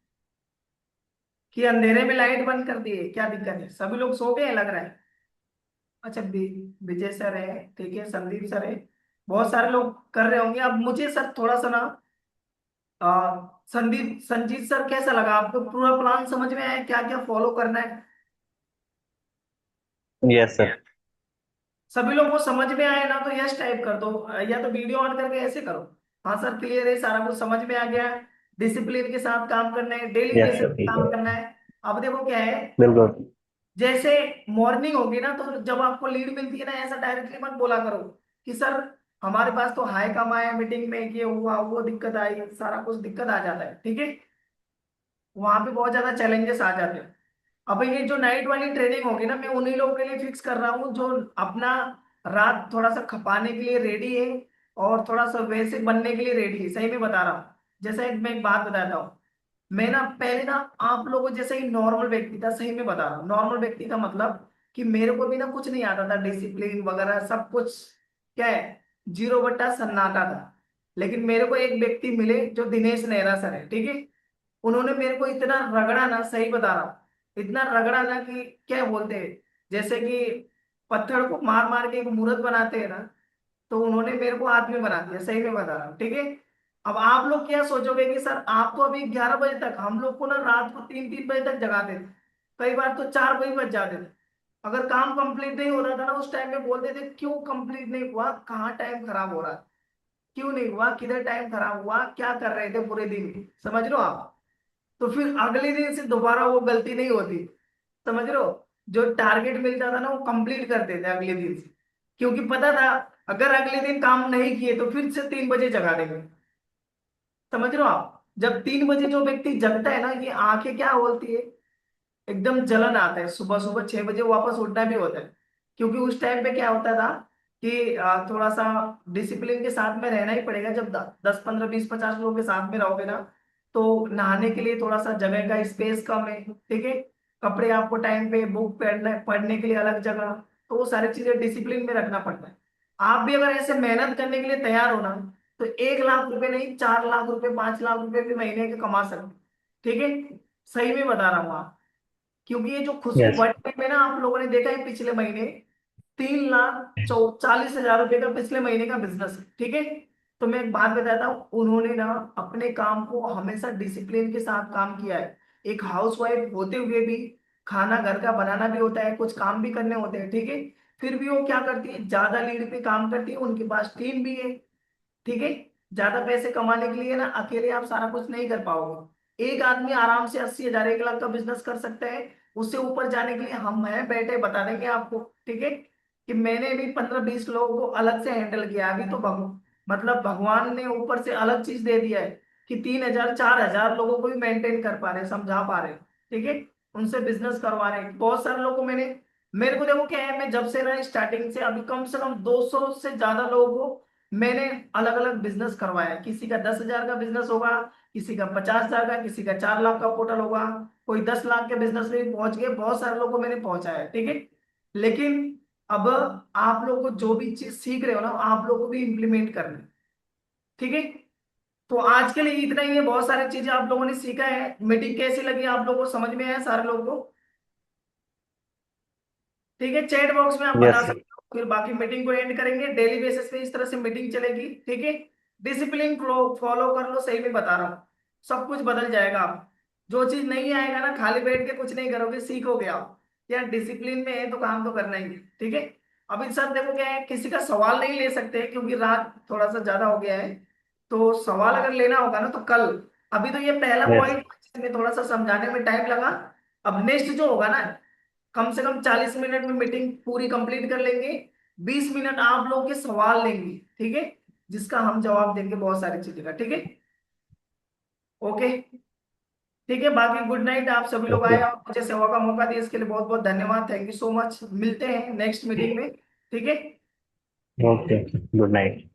Speaker 1: कि अंधेरे में लाइट बंद कर दिए, क्या दिक्कत है, सभी लोग सो गए लग रहा है। अच्छा विजय सर है, ठीक है, संदीप सर है, बहुत सारे लोग कर रहे होंगे। अब मुझे सर थोड़ा सा ना, संदीप संजीत सर कैसा लगा आपको, पूरा प्लान समझ में आया, क्या क्या फॉलो करना है?
Speaker 5: Yes sir.
Speaker 1: सभी लोग को समझ में आए ना, तो यस टाइप कर दो, या तो वीडियो ऑन करके ऐसे करो। हाँ सर क्लियर है, सारा कुछ समझ में आ गया। डिसिप्लिन के साथ काम करना है, डेली
Speaker 5: यस
Speaker 1: बेसिस
Speaker 5: सर,
Speaker 1: पे
Speaker 5: ठीक है।
Speaker 1: काम करना है। अब देखो क्या है,
Speaker 5: बिल्कुल।
Speaker 1: जैसे मॉर्निंग होगी ना, तो जब आपको लीड मिलती है ना, ऐसा डायरेक्टली मत बोला करो कि सर हमारे पास तो हाई कम आया मीटिंग में, ये हुआ वो दिक्कत आई, सारा कुछ दिक्कत आ जाता है, ठीक है। वहां पे बहुत ज्यादा चैलेंजेस आ जाते हैं। अब ये जो नाइट वाली ट्रेनिंग होगी ना, मैं उन्हीं लोगों के लिए फिक्स कर रहा हूँ जो अपना रात थोड़ा सा खपाने के लिए रेडी है, और थोड़ा सा वैसे बनने के लिए रेडी है, सही में बता रहा हूँ। जैसे मैं एक बात बताता हूँ, मैं ना पहले ना आप लोगों जैसे ही नॉर्मल व्यक्ति था, सही में बता रहा हूँ, नॉर्मल व्यक्ति का मतलब कि मेरे को भी ना कुछ नहीं आता था, डिसिप्लिन वगैरह सब कुछ क्या है, 0 बट्टा सन्नाटा था। लेकिन मेरे को एक व्यक्ति मिले जो दिनेश नेहरा सर है, ठीक है। उन्होंने मेरे को इतना रगड़ा ना, सही बता रहा हूँ, इतना रगड़ा ना कि क्या बोलते हैं, जैसे कि पत्थर को मार मार के एक मूर्त बनाते हैं ना, तो उन्होंने मेरे को आदमी बना दिया, सही में बता रहा हूँ, ठीक है। अब आप लोग क्या सोचोगे कि सर आप तो अभी 11 बजे तक, हम लोग को ना रात को 3 3 बजे तक जगाते थे, कई बार तो 4 बजे बज जाते थे। अगर काम कंप्लीट नहीं हो रहा था ना, उस टाइम में बोलते थे क्यों कंप्लीट नहीं हुआ, कहाँ टाइम खराब हो रहा है, क्यों नहीं हुआ, किधर टाइम खराब हुआ, क्या कर रहे थे पूरे दिन, समझ लो आप। तो फिर अगले दिन से दोबारा वो गलती नहीं होती, समझ रहे हो। जो टारगेट मिलता था ना, वो कंप्लीट करते थे अगले दिन से, क्योंकि पता था अगर अगले दिन काम नहीं किए तो फिर से 3 बजे जगा देंगे। समझ रहे हो आप, जब 3 बजे जो व्यक्ति जगता है ना, ये आंखें क्या बोलती है, एकदम जलन आता है, सुबह सुबह 6 बजे वापस उठना भी होता है। क्योंकि उस टाइम पे क्या होता था कि थोड़ा सा डिसिप्लिन के साथ में रहना ही पड़ेगा, जब 10 15 20 50 लोगों के साथ में रहोगे ना, तो नहाने के लिए थोड़ा सा जगह का स्पेस कम है, ठीक है। कपड़े आपको टाइम पे, बुक पढ़ने पढ़ने के लिए अलग जगह, तो वो सारी चीजें डिसिप्लिन में रखना पड़ता है। आप भी अगर ऐसे मेहनत करने के लिए तैयार हो ना, तो 1 लाख रुपए नहीं, 4 लाख रुपए 5 लाख रुपए भी महीने के कमा सकते, ठीक है। सही में बता रहा हूँ आप, क्योंकि ये जो खुशबू
Speaker 5: यस।
Speaker 1: भट्ट में ना, आप लोगों ने देखा है पिछले महीने 3,40,000 रुपए का पिछले महीने का बिजनेस है, ठीक है। तो मैं एक बात बताता हूँ, उन्होंने ना अपने काम को हमेशा डिसिप्लिन के साथ काम किया है। एक हाउस वाइफ होते हुए भी खाना घर का बनाना भी होता है, कुछ काम भी करने होते हैं, ठीक है। फिर भी वो क्या करती है, ज्यादा लीड पे काम करती है, उनके पास टीम भी है। ठीक है, ज्यादा पैसे कमाने के लिए ना अकेले आप सारा कुछ नहीं कर पाओगे। एक आदमी आराम से 80,000 1 लाख का बिजनेस कर सकता है। उससे ऊपर जाने के लिए हम हैं बैठे, बता देंगे आपको। ठीक है, कि मैंने भी 15-20 लोगों को अलग से हैंडल किया। अभी तो मतलब भगवान ने ऊपर से अलग चीज दे दिया है कि 3,000 4,000 लोगों को भी मेंटेन कर पा रहे, समझा पा रहे। ठीक है, उनसे बिजनेस करवा रहे हैं। बहुत सारे लोगों को मेरे को देखो क्या है, मैं जब से ना स्टार्टिंग से अभी कम से कम 200 से ज्यादा लोगों को मैंने अलग अलग बिजनेस करवाया। किसी का 10,000 का बिजनेस होगा, किसी का 50,000 का, किसी का 4 लाख का पोर्टल होगा, कोई 10 लाख के बिजनेस में भी पहुंच गए। बहुत सारे लोगों को मैंने पहुंचाया। ठीक है, लेकिन अब आप लोग को जो भी चीज सीख रहे हो ना, आप लोग को भी इम्प्लीमेंट करना है। ठीक है, तो आज के लिए इतना ही है। बहुत सारी चीजें आप लोगों ने सीखा है। मीटिंग कैसी लगी आप लोगों को, समझ में आया सारे लोगों को? ठीक है, चैट बॉक्स में आप बता
Speaker 5: यस
Speaker 1: सकते हो। फिर बाकी मीटिंग को एंड करेंगे। डेली बेसिस पे इस तरह से मीटिंग चलेगी। ठीक है, डिसिप्लिन फॉलो कर लो, सही में बता रहा हूँ, सब कुछ बदल जाएगा। आप जो चीज नहीं आएगा ना, खाली बैठ के कुछ नहीं करोगे, सीखोगे आप। यार डिसिप्लिन में है तो काम तो करना ही है। ठीक है, अभी सर देखो क्या है, किसी का सवाल नहीं ले सकते क्योंकि रात थोड़ा सा ज्यादा हो गया है। तो सवाल अगर लेना होगा ना तो कल। अभी तो ये पहला
Speaker 5: यस
Speaker 1: पॉइंट में थोड़ा सा समझाने में टाइम लगा। अब नेक्स्ट जो होगा ना, कम से कम 40 मिनट में मीटिंग पूरी कंप्लीट कर लेंगे। 20 मिनट आप लोग के सवाल लेंगे। ठीक है, जिसका हम जवाब देंगे बहुत सारी चीजें का। ठीक है, ओके। ठीक है, बाकी गुड नाइट। आप सभी लोग
Speaker 5: ओके
Speaker 1: आए और मुझे सेवा का मौका दिया, इसके लिए बहुत बहुत धन्यवाद। Thank you so much. मिलते हैं नेक्स्ट मीटिंग में। ठीक है।
Speaker 5: Okay good night.